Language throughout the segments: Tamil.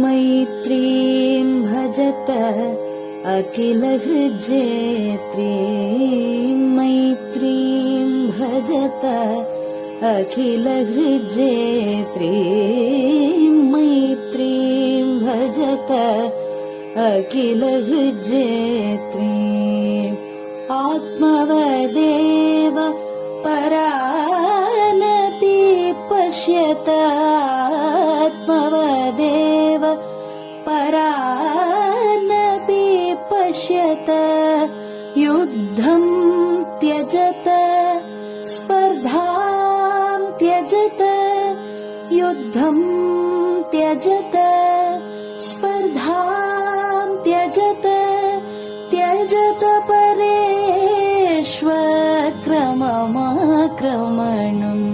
मैत्रीं भजत अखिलहृज्जेत्रीं मैत्रीं भजत अखिलहृज्जेत्रीं मैत्रीं भजत अखिलहृज्जेत्रीम् आत्मवदेव परानपि पश्यत आत्मवदेव परानपि पश्यत युद्धं त्यजत स्पर्धां त्यजत युद्धं त्यजत स्पर्धां त्यजत त्यजत परेष्वक्रममाक्रमणम्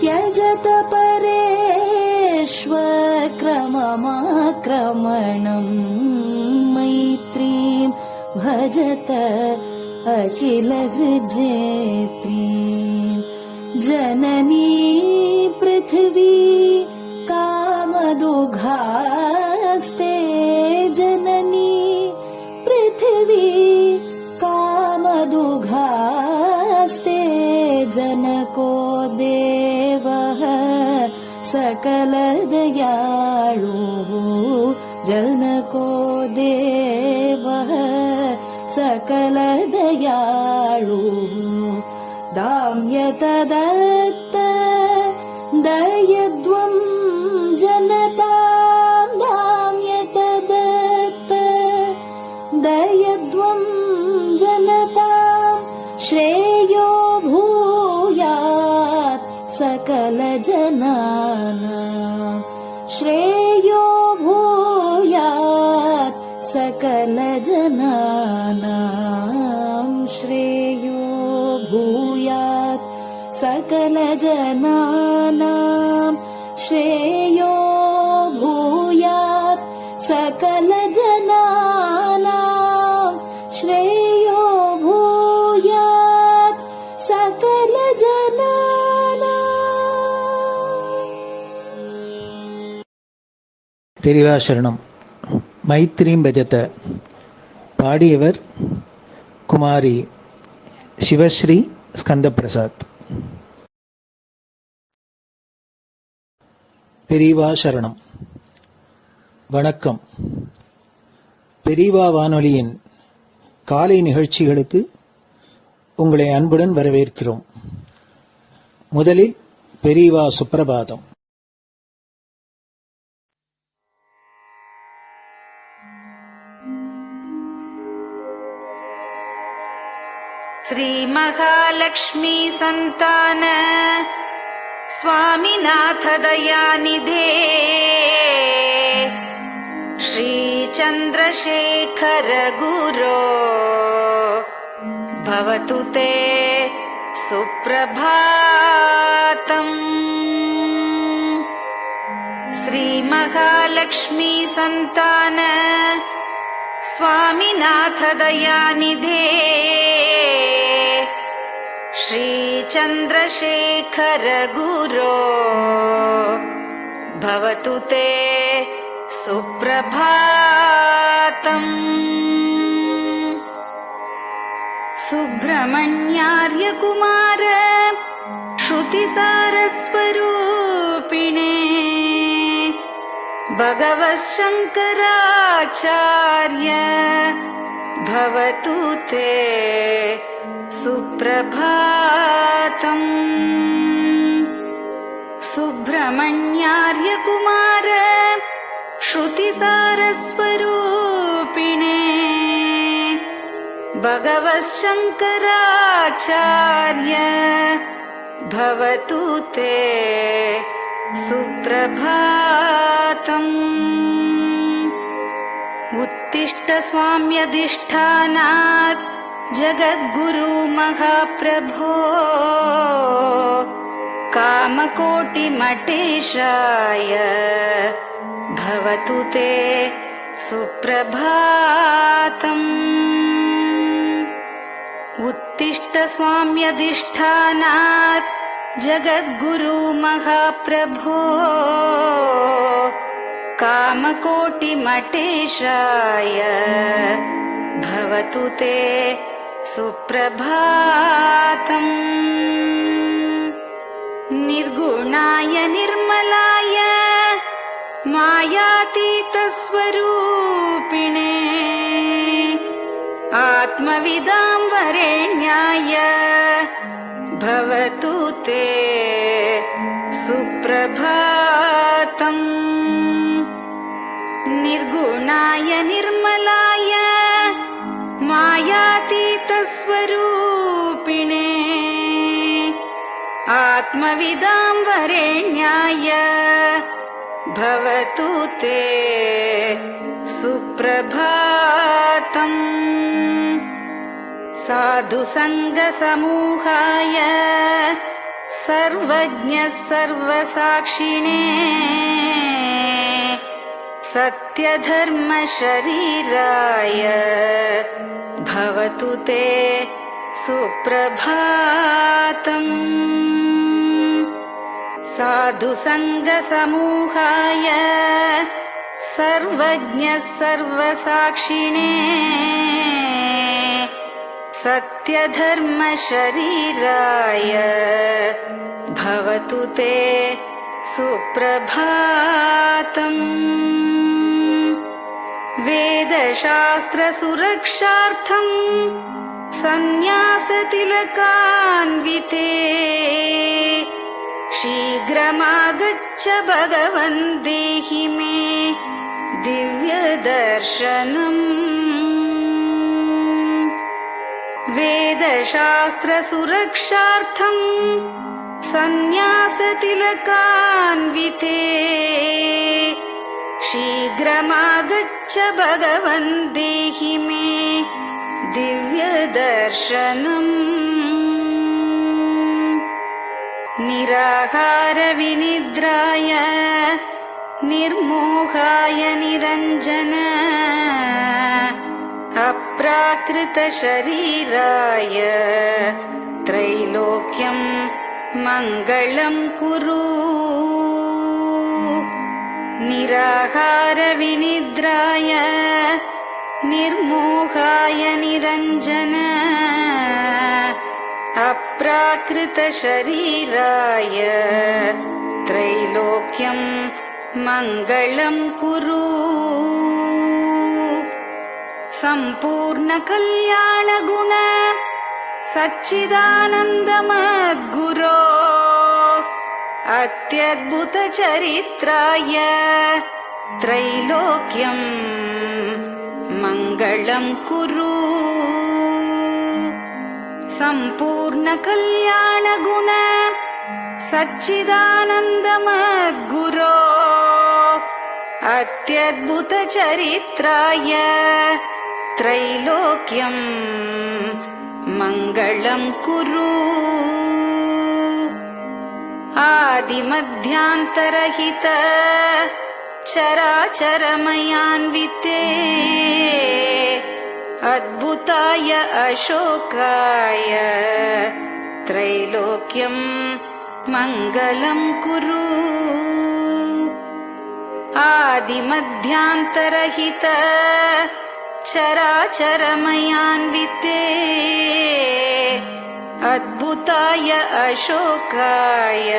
त्यजत परेष्वक्रममाक्रमणम् मैत्रीं भजत अखिलहृज्जेत्रीं जननी पृथिवी कामदुघास्ते जननी पृथिवी कामदुघास्ते जनको देवः सकलदयाळुः जनको देवः सकलदयाळुः दाम्यत दत्त दयध्वं जनतां दाम्यत दत्त दयध्वं जनतां श्रेयो भूयात् सकलजनानां श्रेयो भूयात् सकलजनानां श्रेयो भूयात् सकलजनानां श्रेयो भूयात् सकलजनानां श्रेयो भूयात् सकलजनानां. பெரிவாசரணம். மைத்ரீம் பஜத. பாடியவர் குமாரி சிவஸ்ரீ ஸ்கந்தபிரசாத். பெரியவா சரணம். வணக்கம். பெரியவா வானொலியின் காலை நிகழ்ச்சிகளுக்கு உங்களை அன்புடன் வரவேற்கிறோம். முதலில் பெரியவா சுப்பிரபாதம். श्री महालक्ष्मी संतान स्वामीनाथ दयानिधे श्री चंद्रशेखर गुरो भवतु ते सुप्रभातम्. श्री महालक्ष्मी संतान स्वामीनाथ दयानिधे श्री चंद्रशेखर गुरो भवतु ते सुप्रभातम्. सुब्रह्मण्यार्य कुमार श्रुतिसारस्वरूपिणे भगवच्छंकराचार्य भवतु ते सुप्रभातम्. सुब्रह्मण्यार्य कुमार श्रुतिसारस्वरूपिणे भगवच्छंकराचार्य भवतु ते सुप्रभातम्. उत्तिष्ठ स्वाम्यधिष्ठानात् जगद्गुरु महाप्रभो कामकोटिमठेशाय भवतु ते सुप्रभातम्. उत्तिष्ठ स्वाम्यधिष्ठानात् जगद्गुरु महाप्रभो कामकोटिमटेशाय भवतु ते सुप्रभातम्। निर्गुणाय निर्मलाय मायातीतस्वरूपिणे आत्मविदां वरेण्याय भवतु ते सुप्रभातम्। निर्गुणाय निर्मलाय मायातीतस्वरूपिणे आत्मविदां वरेण्याय भवतु ते सुप्रभातम्। साधुसङ्गसमूहाय सर्वज्ञः सर्वसाक्षिणे सत्यधर्मशरीराय भवतु ते सुप्रभातम्। साधुसङ्गसमूहाय सर्वज्ञः सर्वसाक्षिणे सत्यधर्मशरीराय भवतु ते सुप्रभातम्। वेदशास्त्रसुरक्षार्थं सन्न्यासतिलकान्विते शीघ्रमागच्छ भगवन् देहि मे दिव्यदर्शनम्। वेदशास्त्रसुरक्षार्थं सन्न्यासतिलकान्विते शीघ्रमागच्छ भगवन् देहि मे दिव्यदर्शनम्। निराहारविनिद्राय निर्मोहाय निरञ्जन अप्राकृतशरीराय त्रैलोक्यं मङ्गलं कुरु। निराहारविनिद्राय निर्मोहाय निरञ्जन अप्राकृतशरीराय त्रैलोक्यं मङ्गलं कुरु। सम्पूर्णकल्याणगुण सच्चिदानन्दमद्गुरो अत्यद्भुतचरित्राय त्रैलोक्यं मङ्गलं कुरु। सम्पूर्णकल्याणगुण सच्चिदानन्दमद्गुरो अत्यद्भुतचरित्राय त्रैलोक्यं मङ्गलं कुरु। आदिमध्यान्तरहित चराचरमयान्विते अद्भुताय अशोकाय त्रैलोक्यं मङ्गलं कुरु। आदिमध्यान्तरहित चराचरमयान्विते अद्भुताय अशोकाय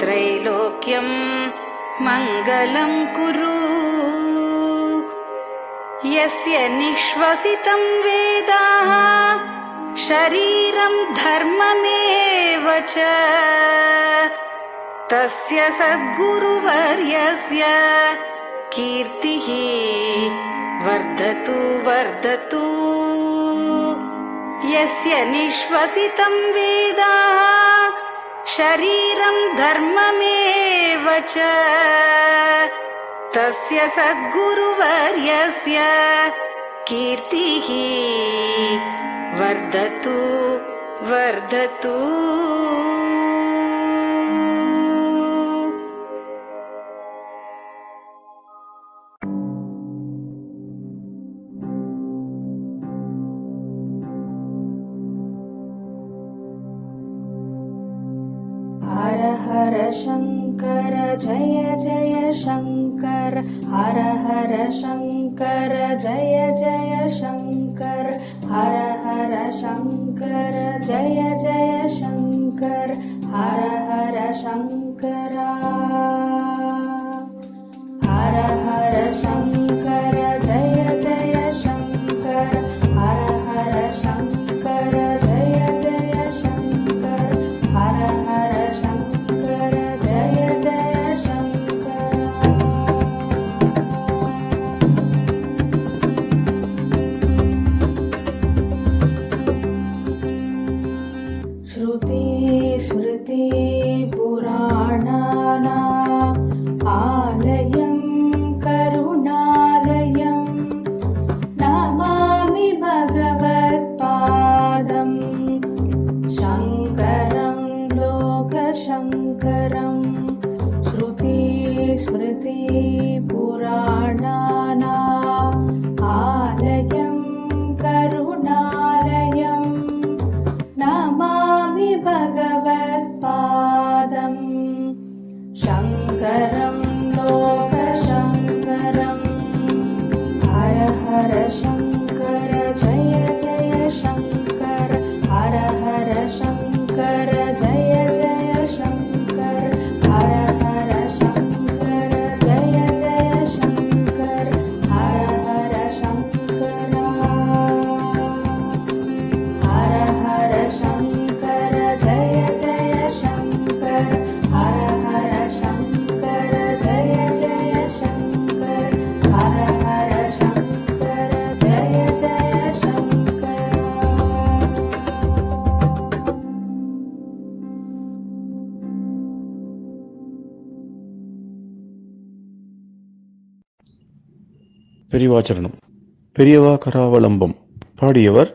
त्रैलोक्यं मङ्गलं कुरु। यस्य निःश्वसितं वेदाः शरीरं धर्ममेव च तस्य सद्गुरुवर्यस्य कीर्तिः वर्धतु वर्धतु। यस्य निःश्वसितं वेदाः शरीरं धर्ममेव च तस्य सद्गुरुवर्यस्य कीर्तिः वर्धतु वर्धतु। हर हर शङ्कर जय जय शङ्कर हर हर शङ्कर जय जय शङ्कर हर हर शङ्कर जय जय शङ्कर हर हर शङ्करा हर हर शङ्कर जय जय शङ्कर हर हर शङ्कर जय जय शङ्कर हर हर शङ्कर जय जय शङ्कर श्रुति स्मृति पुराणानाम् आलयं करुणालयं नमामि भगवत्पादं शङ्करं लोकशङ्करं श्रुति स्मृति पुराणानाम् आलयं करुणालयं नमामि भगवत्पादं शङ्करं लोकशङ्करम् हर हर शङ्कर जय जय शङ्कर हर हर शङ्कर जय जय शङ्कर हर हर शङ्कर जय जय शङ्कर हर हर शङ्करा हर हर शङ्कर जय जय शङ्कर हर हर शङ्कर जय जय शङ्कर हर हर शङ्कर जय जय शङ्कर பெரியவாச்சரணம். பெரியவா கராவலம்பம். பாடியவர்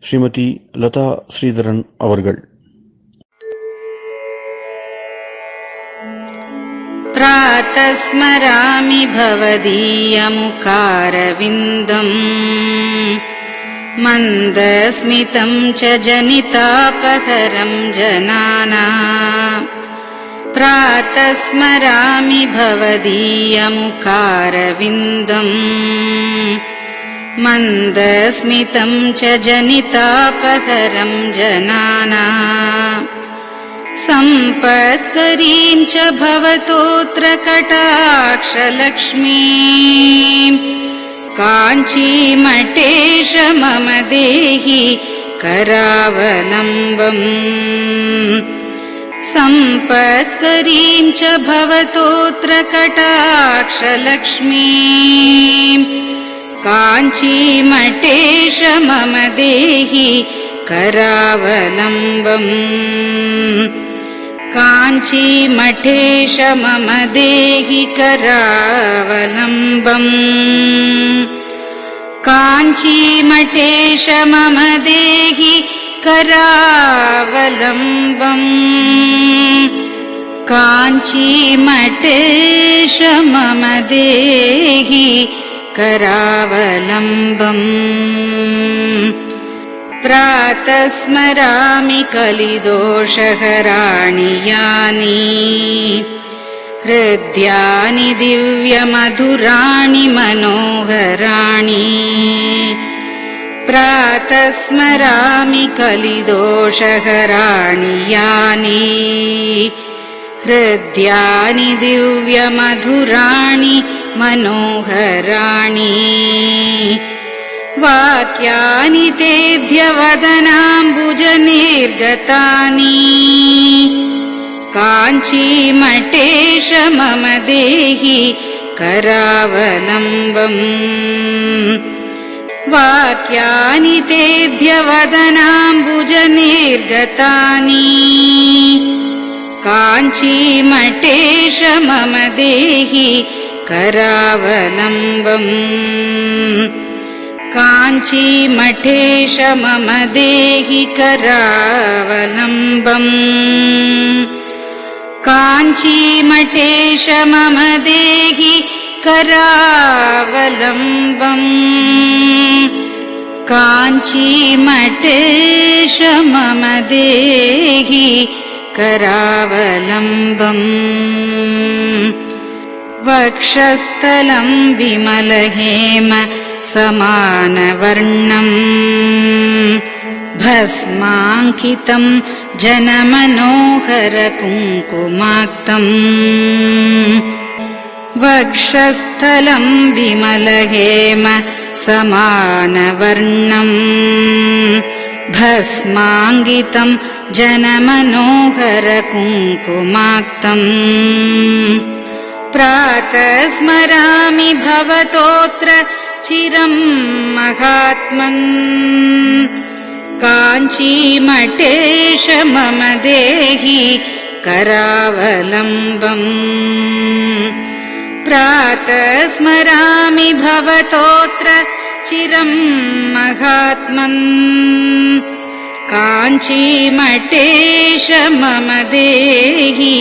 ஸ்ரீமதி லதா ஸ்ரீதரன் அவர்கள். प्रातः स्मरामि भवदीयमुखारविन्दम् मन्दस्मितं च जनितापहरं जनानाम् प्रातः स्मरामि भवदीयमुखारविन्दम् मन्दस्मितं च जनितापहरं जनानाम् सम्पत्करीं च भवतोऽत्र कटाक्षलक्ष्मीं काञ्चीमठेश मम देहि करावलम्बम् सम्पत्करीं च भवतोऽत्र कटाक्षलक्ष्मीं काञ्चीमठेश मम देहि करावलम्बम् काञ्चीमठेश मम देहि करावलम्बम् काञ्चीमठेश मम देहि करावलम्बम् काञ्चीमठेश मम देहि करावलम्बम् प्रातः स्मरामि कलिदोषहराणि यानि हृद्यानि दिव्यमधुराणि मनोहराणि प्रातः स्मरामि कलिदोषहराणि यानि हृद्यानि दिव्यमधुराणि मनोहराणि वाक्यानि तेऽध्यवदनाम्बुजनिर्गतानि काञ्चीमठेश मम देहि करावलम्बम् वाक्यानि तेऽध्यवदनाम्बुजनिर्गतानि काञ्चीमठेश मम देहि करावलम्बम् काञ्चीमठेश मम देहि करावलम्बम् काञ्चीमठेश मम देहि करावलम्बम् काञ्चीमठेश मम देहि करावलम्बम् वक्षस्थलं विमलहेम समानवर्णम् भस्माङ्कितं जनमनोहर कुङ्कुमाक्तम् वक्षस्थलं विमलहेम समानवर्णम् भस्माङ्कितं जनमनोहर कुङ्कुमाक्तम् प्रातः स्मरामि भवतोऽत्र चिरं महात्मन् काञ्चीमठेश मम देहि करावलम्बम् प्रातः स्मरामि भवतोऽत्र चिरं महात्मन् काञ्चीमठेश मम देहि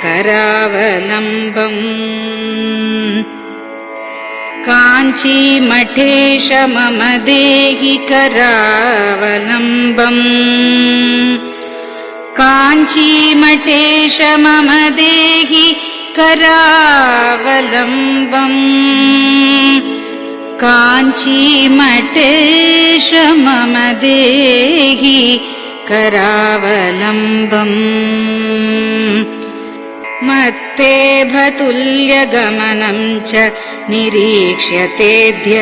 करावलम्बम् काञ्चीमठेश मम देहि करावलम्बम् काञ्चीमठेश मम देहि करावलम्बम् काञ्चीमठेश मम देहि करावलम्बम् मत्तेभतुल्यगमनं च निरीक्ष्यतेऽद्य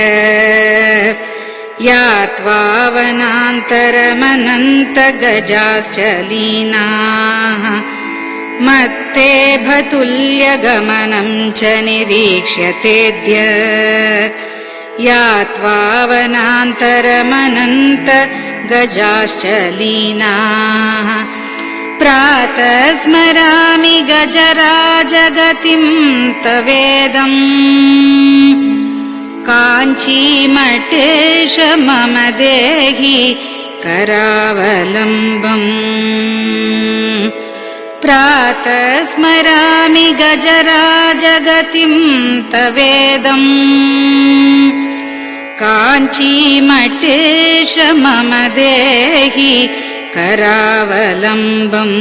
यात्वा वनान्तरमनन्तगजाश्च लीनाः मत्तेभतुल्यगमनं च निरीक्ष्यतेऽद्य यात्वा वनान्तरमनन्तगजाश्च लीनाः प्रातः स्मरामि गजराजगतिं तवेदम् काञ्चीमठेश मम देहि करावलम्बम् प्रातः स्मरामि गजराजगतिं तवेदम् काञ्चीमठेश मम देहि करावलम्बम्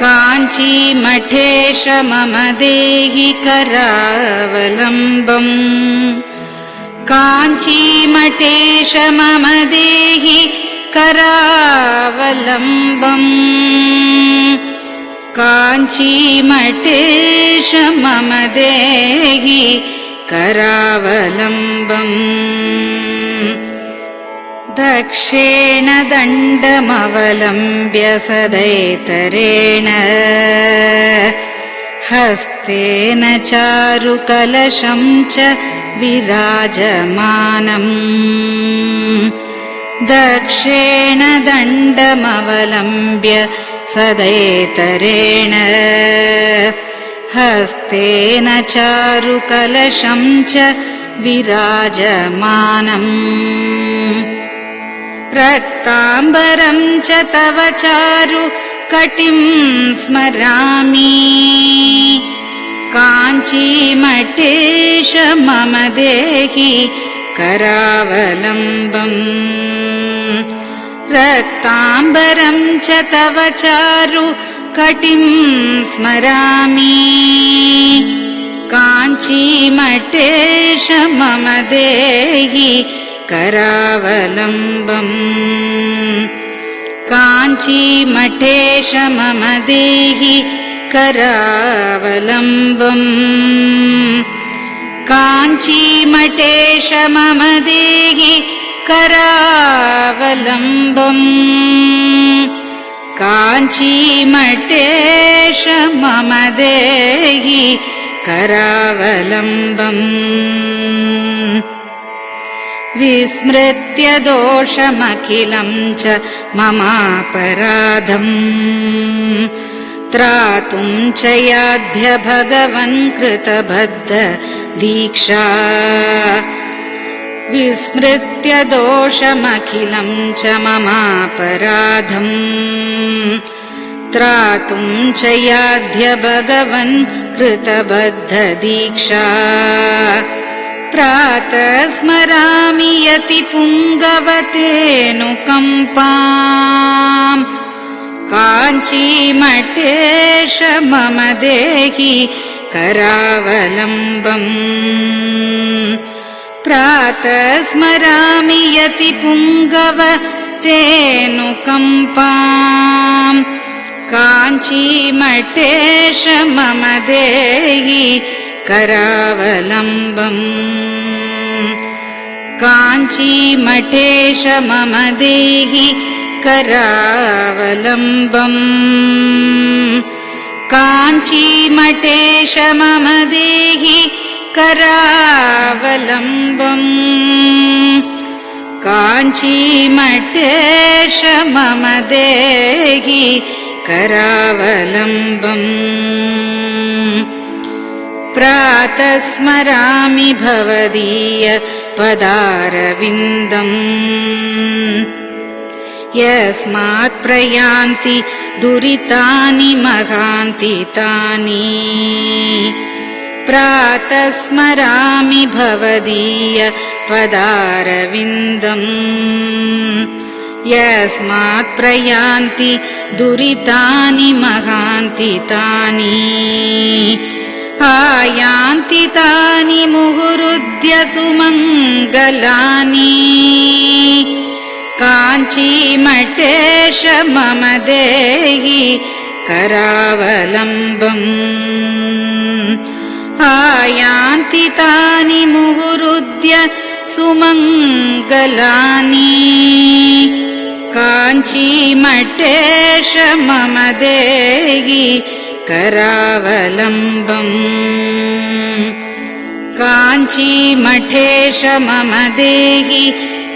काञ्चीमठेश मम देहि करावलम्बम् काञ्चीमठेश मम देहि करावलम्बम् काञ्चीमठेश मम देहि करावलम्बम् दक्षेण दण्डमवलम्ब्य सदैतरेण हस्तेन चारुकलशं च विराजमानम् दक्षेण दण्डमवलम्ब्य सदैतरेण हस्तेन चारुकलशं च विराजमानम् रक्ताम्बरं च तव चारु कटिं स्मरामि काञ्चीमठेश मम देहि करावलम्बम् रक्ताम्बरं च तव चारु कटिं स्मरामि काञ्चीमठेश मम देहि करावलम्बम् काञ्चीमठेश मम देहि करावलम्बम् काञ्चीमठेश मम देहि करावलम्बम् काञ्चीमठेश मम देहि करावलम्बम् विस्मृत्य दोषमखिलं च ममापराधम् त्रातुं च याध्य भगवन् कृतबद्ध दीक्षा विस्मृत्य दोषमखिलं च ममापराधम् त्रातुं च याध्य भगवन् कृतबद्ध दीक्षा प्रातः स्मरामि यति पुङ्गवतेऽनुकम्पाम् काञ्चीमठेश मम देहि करावलम्बम् प्रातः स्मरामि यतिपुङ्गव तेऽनुकम्पाम् काञ्चीमठेश मम देहि करावलम्बम् काञ्चीमठेश मम देहि करावलम्बम् काञ्चीमठेश मम देहि करावलम्बम् काञ्चीमठेश मम देहि करावलम्बम् प्रातः स्मरामि भवदीय पदारविन्दम् यस्मात् प्रयान्ति दुरितानि महान्ति तानि प्रातः स्मरामि भवदीय पदारविन्दम् यस्मात् प्रयान्ति दुरितानि महान्ति तानि आयान्ति तानि मुहुरुद्य सुमङ्गलानि काञ्चीमठेश मम देहि करावलम्बम् आयान्ति तानि मुहुरुद्य सुमङ्गलानि काञ्चीमठेश मम देहि करावलम्बम् काञ्चीमठेश मम देहि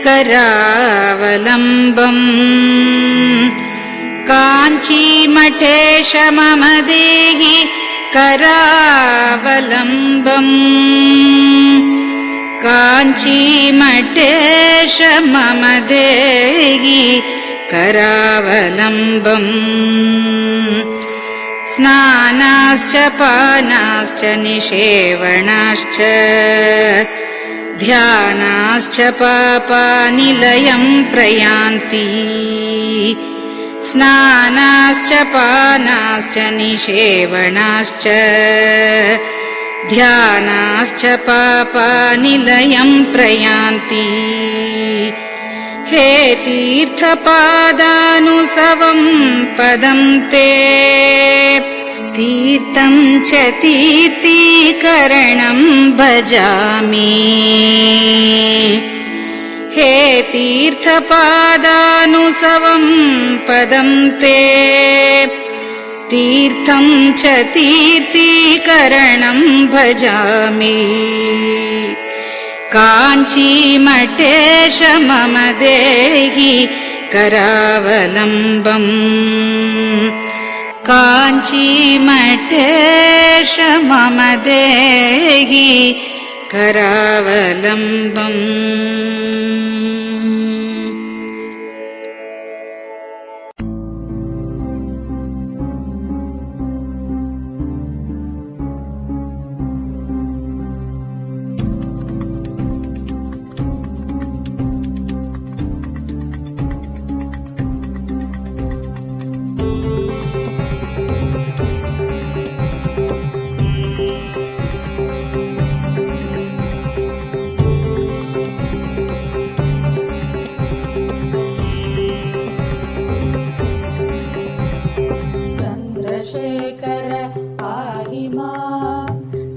करावलम्बम् काञ्चीमठेश मम देहि करावलम्बम् काञ्चीमठेश मम देहि करावलम्बम् स्नानाश्च पानाश्च निषेवणाश्च ध्यानाश्च पापानिलयं प्रयान्ति स्नानाश्च पानाश्च निषेवणाश्च ध्यानाश्च पापानिलयं प्रयान्ति हे तीर्थपादानुसवं पदं ते तीर्थं च तीर्थीकरणं भजामि हे तीर्थपादानुसवं पदं ते तीर्थं च तीर्थीकरणं भजामि काञ्चीमठेश मम देहि करावलम्बम् काञ्चीमठेश मम देहि करावलम्बम्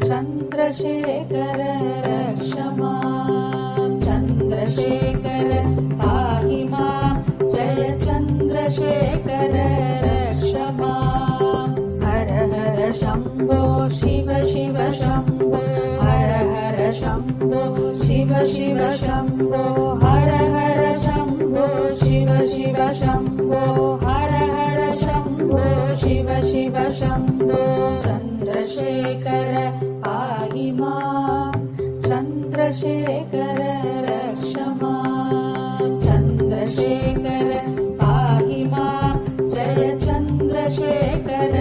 चन्द्रशेखर रक्ष माम् चन्द्रशेखर पाहि माम् जय चन्द्रशेखर रक्ष माम् हर हर शम्भो शिव शिव शम्भो हर हर शम्भो शिव शिव शम्भो हर हर शम्भो शिव शिव शम्भो हर हर शम्भो शिव शिव शम्भो चन्द्रशेखर पाहि माम् चन्द्रशेखर रक्ष माम् चन्द्रशेखर पाहि माम् जय चन्द्रशेखर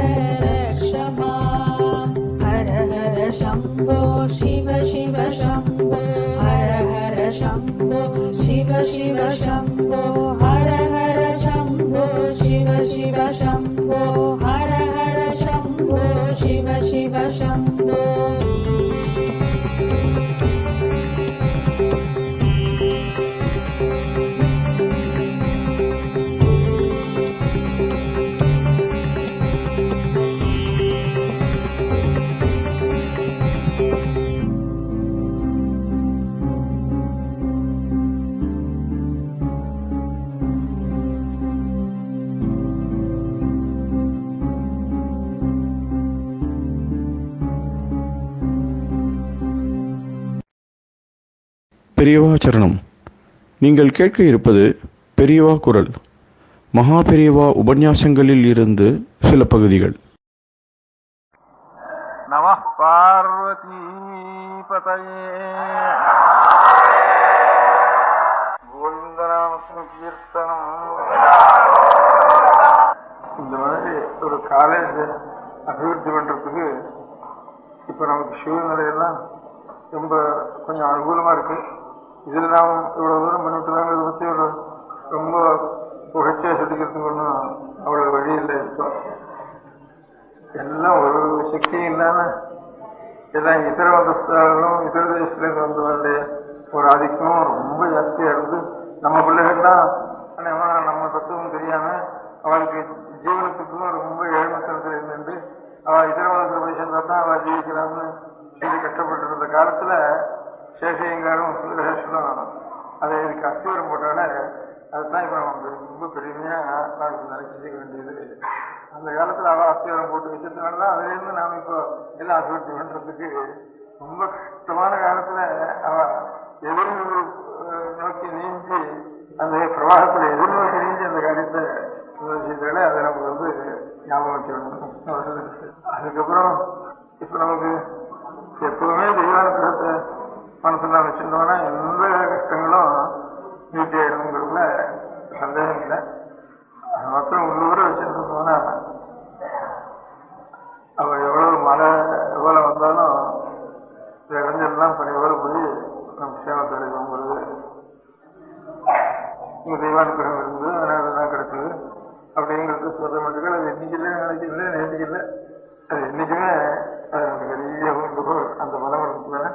रक्ष माम् हर हर शम्भो शिव शिव शम्भो हर हर शम्भो शिव शिव शम्भो हर हर शम्भो शिव शिव शम्भो हर हर शम्भो शिव शिव शम्भो பெரியவா சரணம். நீங்கள் கேட்க இருப்பது பெரியவா குரல். மகா பெரியவா உபன்யாசங்களில் இருந்து சில பகுதிகள். நம பார்வதி பதயே கோவிந்தநாம கீர்த்தனம். இந்த மாதிரி ஒரு காலேஜ் அபிவிருத்தி பண்றதுக்கு இப்ப நமக்கு சூழ்நிலையெல்லாம் ரொம்ப கொஞ்சம் அனுகூலமா இருக்கு. இதுல நாம் இவ்வளவு தூரம் பண்ணிட்டு தாங்க இதை பத்தி ஒரு ரொம்ப புகழ்ச்சியா சொல்லிக்கிறதுக்கு ஒன்றும் அவ்வளவு வழி இல்லை. இருக்கும் எல்லாம் ஒரு சக்தியும் இல்லாம எல்லாம் இதர மதஸ்தர்களும் இதர தேசத்துலேருந்து வந்தவருடைய ஒரு ஆதிக்கமும் ரொம்ப ஜாஸ்தியா இருந்து நம்ம பிள்ளைகள்லாம் நம்ம தத்துவம் தெரியாம அவளுக்கு ஜீவனத்துக்கும் ரொம்ப ஏழ்மத்தனத்தில் இருந்து அவள் இதர மதத்தில் போய் சேர்ந்தா தான் அவள் ஜீவிக்கலாம்னு சொல்லி கஷ்டப்பட்டு இருந்த காலத்துல சேஷையங்காரும் சுந்தரேஸ்வரம் அதை இதுக்கு அஸ்திவரம் போட்டால அதுதான் இப்ப நமக்கு ரொம்ப பெருமையா நாளைக்கு நினைச்சிக்க வேண்டியது. அந்த காலத்துல அவ அஸ்திவரம் போட்டு வச்சதுனால அதுல இருந்து நாம இப்போ எல்லாம் அபிவிருத்தி பண்றதுக்கு ரொம்ப கஷ்டமான காலத்துல அவ எதிர் நோக்கி நீஞ்சி அந்த பிரவாகத்துல எதிர்நோக்கி நீஞ்சி அந்த காரியத்தை செய்தாலே அதை நமக்கு ஞாபகம் வச்சுக்கணும். அதுக்கப்புறம் இப்ப நமக்கு எப்பவுமே தெய்வானுகிரகத்தை மனசுல வச்சிருந்தோம்னா எந்த கஷ்டங்களும் நீட்டி ஆயிடுங்கிறதுல சந்தேகம் இல்லை. அது மாத்திரம் உள்ளூர வச்சிருந்தோம்னா அவ எவ்வளவு மழை எவ்வளவு வந்தாலும் இடைஞ்செல்லாம் பணியோடு போய் நம்ம சேமத்தை அடைவோங்கிறது இங்க தெய்வானுகிரகம் இருந்தது, அதனால தான் கிடைச்சது அப்படிங்கிறது சொல்ற மட்டும். அது இன்னைக்கு நினைக்கல, நேற்றுக்கு இல்லை, அது என்னைக்குமே அது நமக்கு பெரிய வேண்டுகோள். அந்த மனம் இருக்குதுன்னா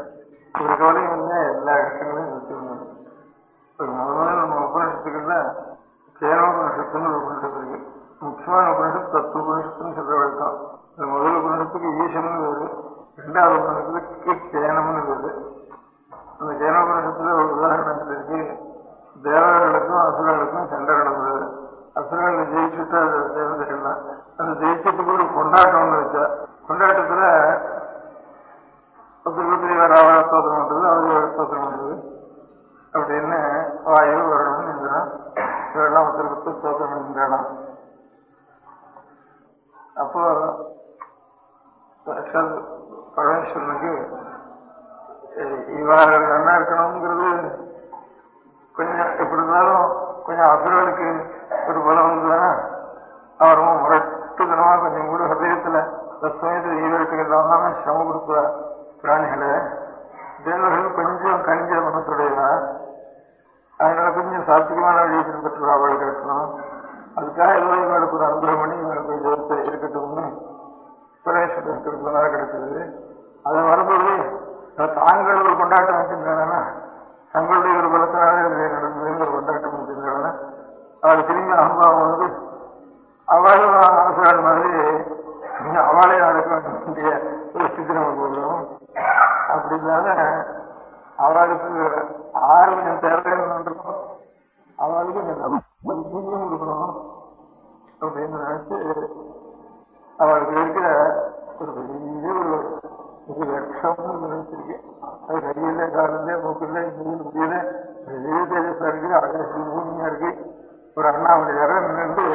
ஒரு கவலையும் இல்லை, எல்லா கஷ்டங்களையும் நிறுத்திடணும். ஒரு முதல்ல நம்ம உபநிஷத்துக்கள்ல கேனோபனிஷத்துன்னு ஒரு உபநிஷத்து இருக்கு. முக்கியமான உபநிஷத்து தத்துவ உபநிஷத்துன்னு சொல்ற வழக்கம். இந்த முதல் உபநிஷத்துக்கு ஈசன்னு வருது, ரெண்டாவது உபநிஷத்துக்கு கேனம்னு வருது. அந்த கேனோபனிஷத்துல ஒரு உதாரணத்துல இருக்கு. தேவர்களுக்கும் அசுரர்களுக்கும் சண்டை நடந்தது. அசுரர்களை ஜெயிச்சுட்டா தேவதைகள்லாம் அந்த ஜெயிச்சதுக்கு ஒரு கொண்டாட்டம்னு வச்சா, கொண்டாட்டத்துல ராவண ஸ்தோத்திரம் பண்றது, அவரு ஸ்தோத்திரம் பண்றது அப்படின்னு வாயு வரணும் இந்திரன் இவரெல்லாம் ஒருத்தருக்கு ஸ்தோத்திரம் பண்ணின்றானாம். அப்போ பரமேஸ்வரனுக்கு இவர்கள் என்ன இருக்கணுங்கிறது கொஞ்சம் எப்படி இருந்தாலும் கொஞ்சம் அசுரர்களுக்கு ஒரு பலம் வந்ததுன்னா அவரும் முரட்டுத்தனமா கொஞ்சம் கூட ஹதயத்துல சமயத்தில் ஈவருக்கு இல்லாம சிரமம் கொடுக்குற பிராணிகளை தேவர்கள் கொஞ்சம் கணிஞ்ச மனசுடையதா, அதனால கொஞ்சம் சாத்தியமான வழியை பின்பற்ற அவள் கட்டணும். அதுக்காக ஏதோ இவளுக்கு ஒரு அனுகிரகம் பண்ணி இவளுக்கு ஜெயத்தை இருக்கட்டும்னு பரமேஸ்வரன் இருக்கிறதுனால கிடைச்சது. அதை வரும்போது தாங்கள் ஒரு கொண்டாட்டம் வச்சிருந்தாங்கன்னா, தங்களுடைய ஒரு பலத்தினால நடந்தது ஒரு கொண்டாட்டம் வச்சிருந்தாங்கன்னா அவள் திரும்பி அனுபவம் அவளும் அரசாள் மாதிரி அவளே நடக்க வேண்டிய ஒரு ஸ்திதி நமக்கு வரும். அப்படின்னால அவளுக்கு ஆரோக்கியம் தேவைன்னு இருக்கும், அவளுக்கு கொஞ்சம் கொடுக்கணும் அப்படின்னு நினைச்சு அவளுக்கு இருக்கிற ஒரு பெரிய ஒரு லட்சம்னு நினைச்சிருக்கேன். அது கையில காலிலே மூக்கில நீர் முடியல பெரிய தேஜஸா இருக்கு, ஆகாசி பூமியா இருக்கு. ஒரு அண்ணாமலையார நின்று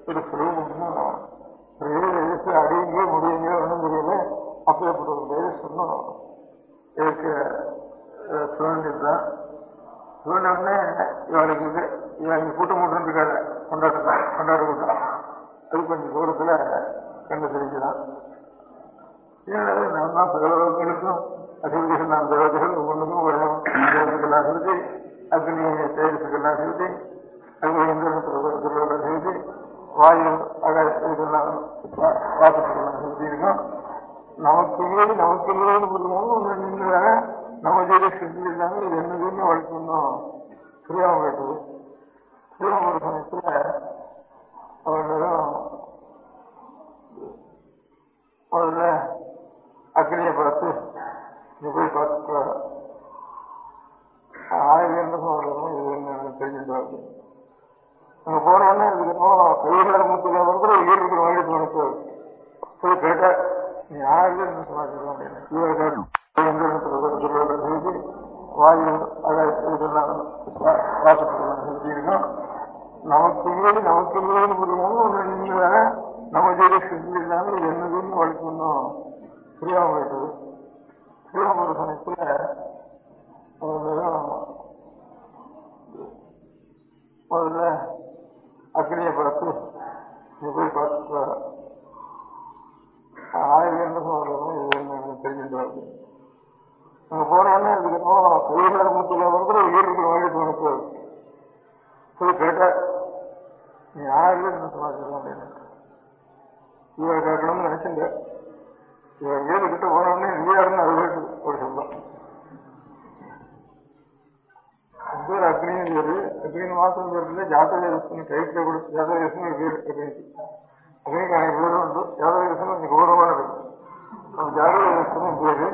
ஒரு சுலபமும் பெரிய தேஜஸ் அடியுங்க முடியுங்க ஒன்றும் தெரியல. அப்பேற்பட்ட ஒரு தேஜஸ் ஒன்றும் எனக்கு சுழண்டிருந்தான். சுழண்ட உடனே இவளுக்கு இவங்க கூட்டம் போட்டு இருக்காரு, கொண்டாட கூட்டம். அது கொஞ்சம் தூரத்துல கண்டு தெரிஞ்சுதான். நம்ம தான் சகலோகங்களுக்கும் அதிபதிகள் நாம் தேவதைகள் ஒவ்வொன்றுக்கும் வரும். தேவதைகள்லாம் செலுத்தி அக்னி தேஜஸுக்கெல்லாம் செலுத்தி அக்னி இந்திரன் செலுத்தி வாயு இதெல்லாம் வாசப்படலாம் எப்படி இருக்கும். நமக்கு இல்லைன்னு புரியாம ஒன்று நின்றுதாங்க நம்ம ஜீவ செஞ்சு இல்லாம இது என்னதுன்னு வளர்க்கணும் புரியாம போயிட்டது. புரியாம ஒரு சமயத்துல அவர்களும் முதல்ல அக்னியை பார்த்து இங்க போய் பார்த்து ஆயுதம் சொல்லணும் இது என்ன தெரிஞ்சுட்டு வருது. அங்க போனோடனே இதுக்கப்புறம் கையில் முத்துல கூட உயிர் இருக்கிற மாதிரி தோணுச்சு. போய் கேட்டா நீ யாரு சொல்லுவோம் அப்படின்னு செய்து வாயு இதெல்லாம் வாசப்படலாம் எப்படி இருக்கும். நமக்கு இல்லைன்னு புரியாம ஒன்று நின்றுதாங்க நம்ம ஜீவ செஞ்சு இல்லாம இது என்னதுன்னு வளர்க்கணும் புரியாம போயிட்டது. புரியாம ஒரு சமயத்துல அவர்களும் முதல்ல அக்னியை பார்த்து இங்க போய் பார்த்து ஆயுதம் சொல்லணும் இது என்ன தெரிஞ்சுட்டு வருது. அங்க போனோடனே இதுக்கப்புறம் கையில் முத்துல கூட உயிர் இருக்கிற மாதிரி தோணுச்சு. போய் கேட்டா நீ யாரு சொல்லுவோம் அப்படின்னு இவரை கேட்கணும்னு நினைச்சுங்க. இவர் வீடு கிட்ட போனோடனே நீ யாருன்னு அது கேட்டு ஒரு சொல்லும். பேர் அக்னின்னு பேரு. அக்னின்னு மாசம் பேருல ஜாதகேசன் டைட்டில் கொடுத்து ஜாதகேசன் ஒரு பேர் அக்னிக்கு. அக்னிக்கு எனக்கு பேரும் உண்டு. ஜாதகேசன் கொஞ்சம் கௌரவமான இருக்கு. அந்த ஜாதகேசன் பேரு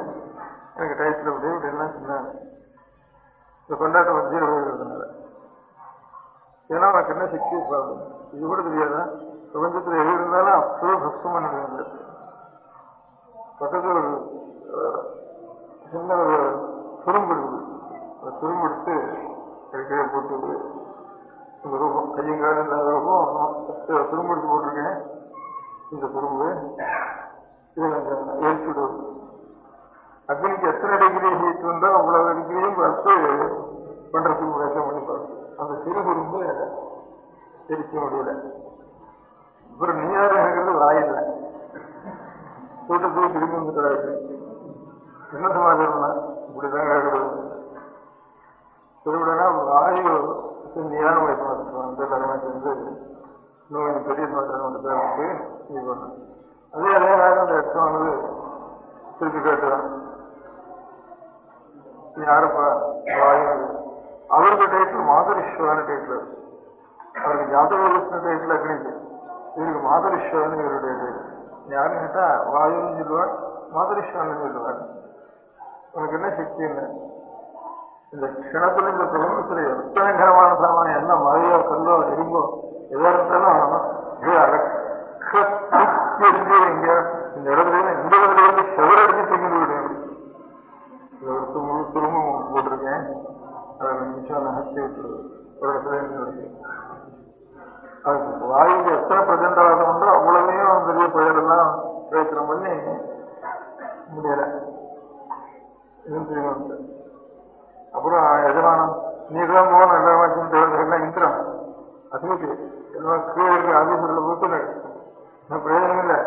எனக்கு டைட்டில் அப்படி இப்படி எல்லாம் சொன்னாங்க. இந்த கொண்டாட்டம் வச்சு இருக்கிறதுனால ஏன்னா உனக்கு என்ன சக்தி ப்ராப்ளம் இது கூட தெரியாதா. பிரபஞ்சத்தில் எது இருந்தாலும் அப்போ பக்ஷம் பண்ணுறது. பக்கத்தில் ஒரு சின்ன ஒரு துரும்பு இருக்குது. அந்த துரும்பு எடுத்து கீழே போட்டு இந்த ரூபம் கையங்கால இல்லாத ரூபம் துரும்பு எடுத்து போட்டிருக்கேன். இந்த துரும்பு இதில் ஏற்றி விடுவது. அக்னிக்கு எத்தனை டிகிரி ஹீட் உண்டோ அவ்வளவு டிகிரியும் பார்த்து பண்றதுக்கு முயற்சி பண்ணி பார்த்து அந்த சிறு துரும்பு எரிக்க முடியல. அப்புறம் நீராகிறது வாயில்லை கூட்டத்துக்கு திரும்பி வந்துட்டு என்ன சமாச்சாரம்னா இப்படிதான் கேட்கறது. திருவிடனா வாயு நீரான வைக்கணும் தலைமை செஞ்சு இன்னும் பெரிய சமாச்சாரம் வந்து பேருக்கு இது பண்ணும். அதே நேரம் அந்த இடமானது திருப்பி கேட்டுதான் யாருப்பா வாயு அவருக்கு டைட்டில் மாதரிஸ்வரான டைட்டில். அவருக்கு ஜாதகோலட்சண டைட்டில் அக்னிக்கு. இவருக்கு மாதரிஸ்வரன் இவருடைய டைட்டில். யாருன்னு கேட்டா வாயுன்னு சொல்லுவார், மாதரிஸ்வரன் சொல்லுவார். உனக்கு என்ன சக்தி என்ன இந்த க்ஷணத்துல இந்த பிரபஞ்சத்துல எத்தனை கரமான சாமானியம் என்ன மழையோ கல்லோ இரும்போ எதா இருந்தாலும் எங்க இந்த இடத்துல இந்த இடத்துல வந்து செவரடிச்சு திங்கிட்டு விடுவேன். முழு திரும்பவும் போட்டிருக்கேன். அதை நிமிஷம் நகர்த்தி விட்டுருது ஒரு இடத்துல இருக்கு. அதுக்கு வாயுக்கு எத்தனை பிரச்சனை உண்டோ அவ்வளவையும் பெரிய புயலெல்லாம் பிரயத்தனம் பண்ணி முடியல. அப்புறம் எஜமானம் நீதான் போன எல்லாமே இந்திரம் அதுக்கு எல்லாம் கீழே ஆபீசர்ல போட்டு பிரயோஜனம் இல்லை.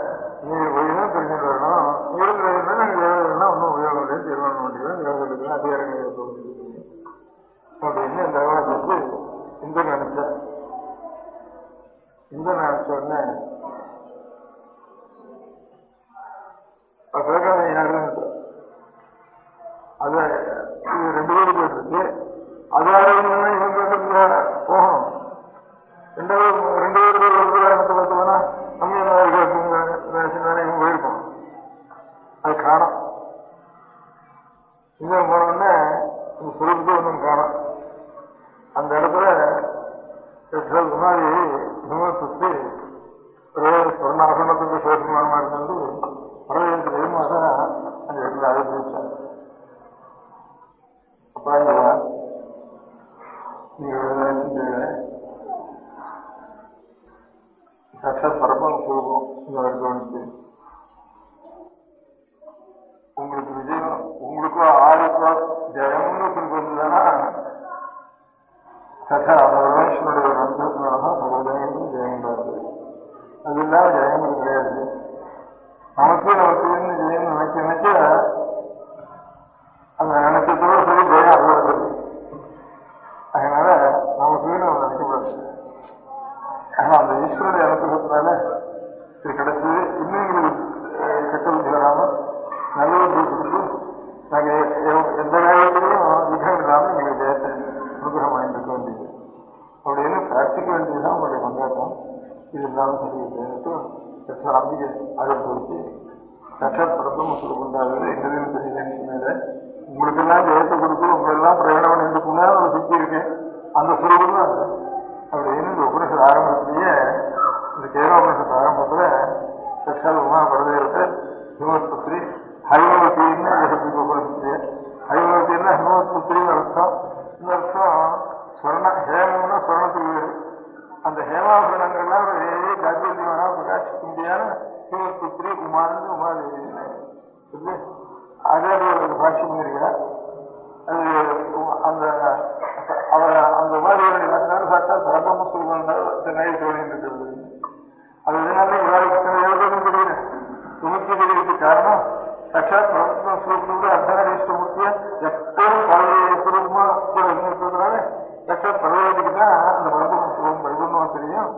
நீ போய்தான் தெரிஞ்சுட்டு வரணும். இருக்கிறதுனா நாங்கள் ஒன்றும் உபயோகம் இல்லை. தீர்மானம் பண்ணிக்கலாம் தேவையில்லை அதிகாரங்கள் அப்படின்னு இந்த வந்து இந்த நினைச்சேன். இந்த நினைச்ச உடனே கேட்காத யாருன்னு அதை இது 2 பேரும் போயிட்டு அதாவது இவங்க போகணும். 2 பேருக்கு பார்த்தோம்னா நம்ம இவங்க போயிருக்கோம். அது காணும். இங்க போனோடனே இந்த சுரூபத்தை ஒன்றும் காணும். அந்த இடத்துல மாதிரி விமர்சித்து ஒரே சொர்ணாசனத்துக்கு சோசமானமா இருந்து பரவாயில்லை தெரியுமாக அந்த இடத்துல அதை பிடிச்சாங்க. அப்பா சாட்சாத் பரப்பம் சுரூபம் இந்த வரைக்கும் உங்களுக்கு விஜயம் உங்களுக்கும் ஆளுக்கோ ஜெயம்னு திருப்பி வந்ததுன்னா சட்டா பரமேஸ்வனுடைய ஒரு அனுபவத்தினால்தான் சகோதரங்களும் ஜெயம் வருது. அது இல்லாத ஜெயங்கள் கிடையாது. நமக்கு ஜெயம் நினைக்க அந்த நினைச்சதோட சரி ஜெயம் அவ்வளவு. அதனால நமக்கு நம்ம நினைக்கக்கூடாது. ஆனா அந்த ஈஸ்வரனுடைய இது கிடைச்சது. இன்னும் எங்களுக்கு கெட்ட புத்தி வராமல் நல்ல புத்தி கொடுத்து நாங்கள் எந்த காரியத்திலையும் விகம் இல்லாமல் எங்களுக்கு ஜெயத்தை அனுகிரகம் வாங்கிட்டு வேண்டியது அப்படின்னு பிரார்த்திக்க வேண்டியதுதான் உங்களுடைய கொண்டாட்டம். இது இல்லாமல் சரி அம்பிகை அழகு கொடுத்து சட்சாத் பிரபம் உங்களுக்கு உண்டாகுது. எங்களையும் தெரியல உங்களுக்கெல்லாம் ஜெயத்தை கொடுத்து உங்களெல்லாம் பிரயாணம் என்று முன்னாடி ஒரு சுத்தி இருக்கேன். அந்த சுரூபம் தான் அது. அப்படின்னு இந்த உபனிஷத் ஆரம்பத்திலேயே இந்த கேரளோபனிஷத் ஆரம்பத்துல சட்சாத் உமா பரதேவத்தை ஹிமவத்புத்திரி ஹைமவத்தின்னு உபனிஷத்து. ஹைமவத்தின்னா ஹிமவத்புத்திரின்னு அர்த்தம். இந்த அர்த்தம் சொர்ண ஹேமம்னா சொர்ணத்துக்கு வேறு. அந்த ஹேமாபரணங்கள்லாம் ஒரு ஜாத்தியமான பிரகாசிக்க முடியாத ஹிமவத்புத்திரி உமான்னு உமாதேவி அதே ஒரு பாஷ்யம் பண்ணிருக்கிறார். அது அந்த அவர் அந்த உபாதிகளுடைய சாட்சா சரபம சுருவங்கள் நை தோழின்னு இருக்கிறது. அது இதனால இவருக்கு எழுதும் தெரியல. சுமத்தி தெரியறதுக்கு காரணம் சாட்சாத் பிரபம சுரூபத்தோடு அர்த்தநாரீஷ்டமூர்த்திய எப்போதும் பழைய சுரூபமா கூட இருக்கிறதுனால சாட்சாத் பரவத்துக்கு தான் அந்த பிரபம சுரூபம் பரிபூர்ணமா தெரியும்.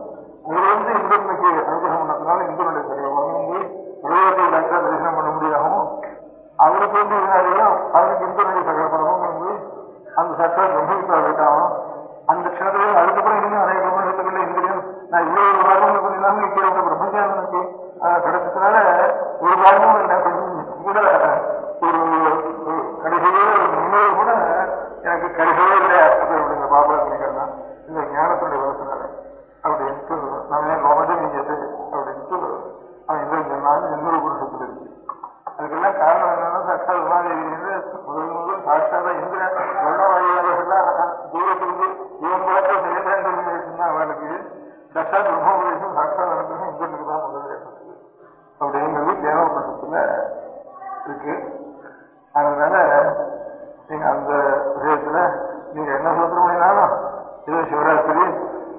அதுல இந்திரனுக்கு அனுகிரகம் பண்ணதுனால இந்திரனுடைய சர்வம் போய் பரவத்தை டாக்டர் தரிசனம் பண்ண முடியாகவும் அவருக்கு இதனாலையும் அவருக்கு இந்திரனுடைய சகல பரவங்களும் போய் அந்த சட்டம் பிரம்மவித்தால் விட்டாலும் அந்த க்ஷணத்துல அதுக்கப்புறம் இன்னும் அநேக பிரம்மவித்தங்கள இந்திரியம் நான் இவ்வளவு பாகங்கள் பண்ணினாலும் இப்ப அந்த பிரம்மஜானனுக்கு கிடைச்சதுனால ஒரு பாகமும் என்ன கூட ஒரு கடைசியே முன்னோடு கூட எனக்கு கடைசியே இல்லை அப்படிங்க பாபா நினைக்கிறேன்னா இந்த ஞானத்துடைய வளர்ச்சினால அப்படின்ட்டு நான் ஏன் லோகத்தை நீங்க எது அப்படின்ட்டு அவன் இந்திரன் சொன்னாலும் இன்னொரு புருஷத்துல இருக்கு. அதுக்கெல்லாம் காரணம் என்னன்னா சாட்சா உமாதேவி முதல் சாட்சாத இந்திர வருணவாதிகள்லாம் தூரத்திலிருந்து இவன் பார்த்து செயல்தான் அவளுக்கு சாட்சாத் பிரம்மோபதேசம் சாட்சா நடந்ததும் இந்திரனுக்கு தான் முதல் ஏற்பட்டது அப்படிங்கிறது தேவபட்சத்துல இருக்கு. அதனால நீங்க அந்த விஷயத்துல நீங்க என்ன சோத்திரம் பண்ணினாலும் இது சிவராத்திரி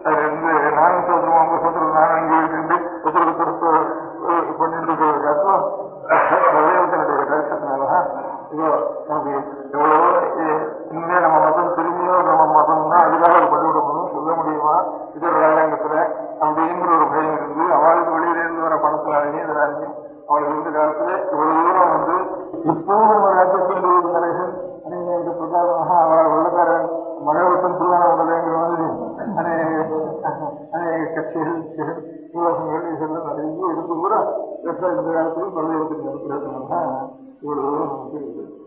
அதுல இருந்து நானும் சோத்திரம் அவங்க சோத்திரம் நானும் இங்கே இருந்து பண்ணிட்டு இருக்கிறதுக்காக தேவதனுடைய கருத்தத்தினாலதான் இதோ நமக்கு எவ்வளவோ இனிமே நம்ம மதம் திரும்பியோ நம்ம மதம்னா அதுக்காக ஒரு பள்ளிவிடணும் சொல்ல முடியுமா இது ஒரு ராஜாங்கத்துல அப்படிங்கிற ஒரு பயம் இருந்து அவளுக்கு வெளியில இருந்து வர பணத்தினாலேயும் இதனாலையும் அவளுக்கு இருந்த காலத்துல இவ்வளவு தூரம் வந்து இப்போது நம்ம ராஜ்யத்தின் தலைகள் அநேக பிரகாரமாக அவள் வெள்ளக்காரன் மழவட்டம் திருவான உடலைங்கிற மாதிரி அநேக கட்சிகள் விவாசங்கள் இதெல்லாம் நிறைய இருக்கு கூட இந்த காலத்திலும் பள்ளியிடத்தில் நடக்கிறதுனால இவ்வளவு தூரம் நமக்கு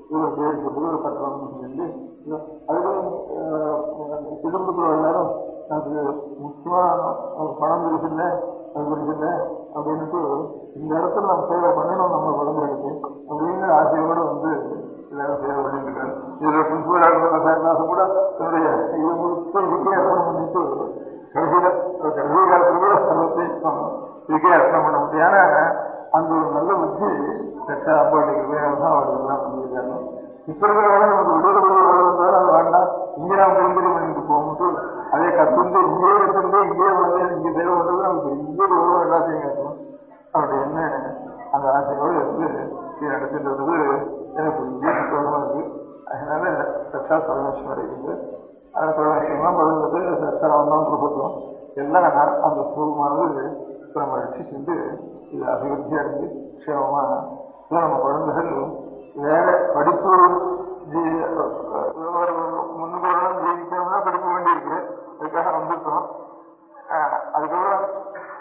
இவ்வளவு பேர் சொல்லி ஒரு பத்திரம் சொல்லி அதுவும் குடும்பத்தில் எல்லாரும் எனக்கு முக்கியமா பணம் இருக்குல்ல அது இருக்குல்ல அப்படின்ட்டு இந்த இடத்துல நம்ம சேவை பண்ணணும் நம்ம குழந்தைகளுக்கு அப்படிங்கிற ஆசையோடு வந்து எல்லாரும் சேவை பண்ணிட்டு இருக்காரு. இதுல பிரின்சிபல் சார்நாசம் கூட என்னுடைய இதுக்கே அர்ப்பணம் பண்ணிட்டு கடைசி காலத்துல கூட சர்வத்தையும் இதுக்கே அர்ப்பணம் பண்ண முடியாத அந்த ஒரு நல்ல புத்தி சட்ட அப்பாட்டுக்கு தான் அவருக்கு எல்லாம் பண்ணியிருக்காங்க. இப்ப இருக்கிற வேலை நமக்கு விடுதலை வந்தாலும் அது வேண்டாம் இங்கே நாம் திரும்பி பண்ணிட்டு போகும்போது அதே கத்துந்து இங்கே வச்சிருந்து இங்கே வந்து இங்கே சேவை பண்றது நமக்கு இங்கே எவ்வளவு எல்லாத்தையும் கேட்கணும் அப்படின்னு அந்த ஆசையோடு இருந்து நடத்தின்றது எனக்கு இங்கே சுத்தமாக இருக்கு. அதனால சட்டா பரமேஸ்வரம் இருக்குது. அந்த பரமேஸ்வரம் பதினெட்டு சட்டம் தான் பிரபுத்துவம் எல்லாம் அந்த சுரூபமானது நம்ம ரட்சிச்சுட்டு இது அபிவிருத்தியா இருக்கு க்ஷேமமா. நம்ம குழந்தைகள் வேற படிப்பு முன்னுக்கு ஜீவிக்கணும்னா படிக்க வேண்டியிருக்கு. அதுக்காக வந்துட்டோம். அதுக்கப்புறம்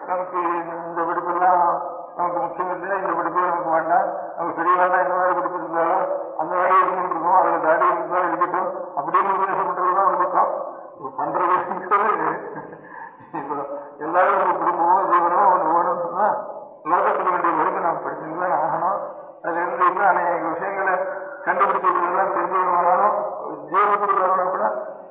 நமக்கு இந்த படிப்பெல்லாம் நமக்கு முக்கியம் இல்லை. இந்த படிப்பு நமக்கு வேண்டாம். நமக்கு பெரியவாதான் இந்த மாதிரி படிப்பு இருந்தாலும் அந்த வேலையை இருந்துருக்கோம். அதில் தாடி இருந்தாலும் இருக்கட்டும் அப்படின்னு உபதேசம் பண்றதுதான் வந்துட்டோம். பண்றது இப்போ எல்லாரும் ஒரு குடும்பமும் ஜீவனமும் ஒன்று வேணும்னு சொன்னா லோகத்துக்கு வேண்டிய வரைக்கும் நாம் படிச்சுதான் ஆகணும். அதுல இருந்து இன்னும் அநேக விஷயங்களை கண்டுபிடிச்சதுலாம் தெரிஞ்சவங்களாலும் ஜீவனத்துக்கு வரணும் கூட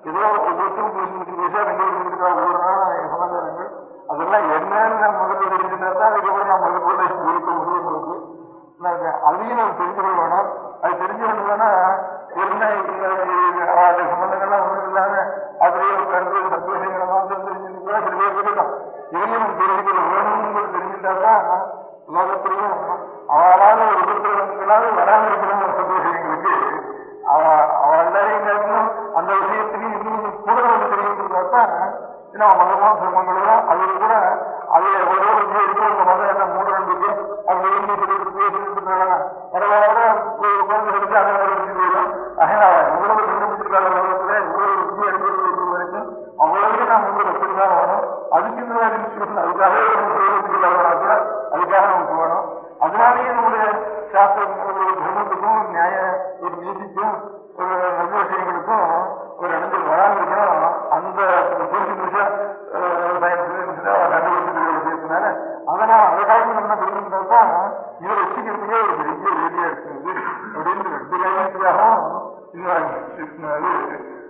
ஏதோ ஒவ்வொருத்தரும் பேசா கண்டுபிடிச்சிருக்கா ஒவ்வொரு நாளும் சமாச்சாரங்கள் அதெல்லாம் என்னன்னு நான் முதல்ல தெரிஞ்சுட்டா தான் அதுக்கப்புறம் நான் முதல்ல இருக்க முடியும். உங்களுக்கு அதையும் நம்ம தெரிஞ்சுக்க வேணும். அது தெரிஞ்சுக்கணும்னா என்ன அவருடைய சம்பந்தங்கள்லாம் ஒன்றும் இல்லாம அதுலேயே ஒரு கருத்து சந்தோஷங்களை மாத்திரம் தெரிஞ்சுருக்கா சில பேர் இருக்கணும். இதையும் நம்ம தெரிஞ்சுக்கிற வேணும்னு தெரிஞ்சுட்டா தான் லோகத்திலையும் அவளால ஒரு உபத்திரவங்களாவது வராமல் இருக்கிற ஒரு சந்தோஷங்களுக்கு அவள் எல்லாரையும் கேட்கணும். அந்த விஷயத்திலையும் இன்னும் கூட வந்து தெரிஞ்சுட்டா தான் ஏன்னா மதமான சிரமங்களும் அது கூட அது எவ்வளோ இருக்கோ அதனாலேயே நம்முடைய சாஸ்திரம் ஒரு தர்மத்துக்கும் நியாய ஒரு நீதிக்கும் ஒரு நல்ல விஷயங்களுக்கும் ஒரு இடத்தில் வராமல் இருக்கணும். அந்த விஷயத்தினால அதனால் அந்த காலத்தில் என்ன புரிஞ்சுட்டா தான் இதை வச்சுக்கிறதுக்கே ஒரு பெரிய வேலையா இருக்குது அப்படின்னு 2 காரணத்துக்காக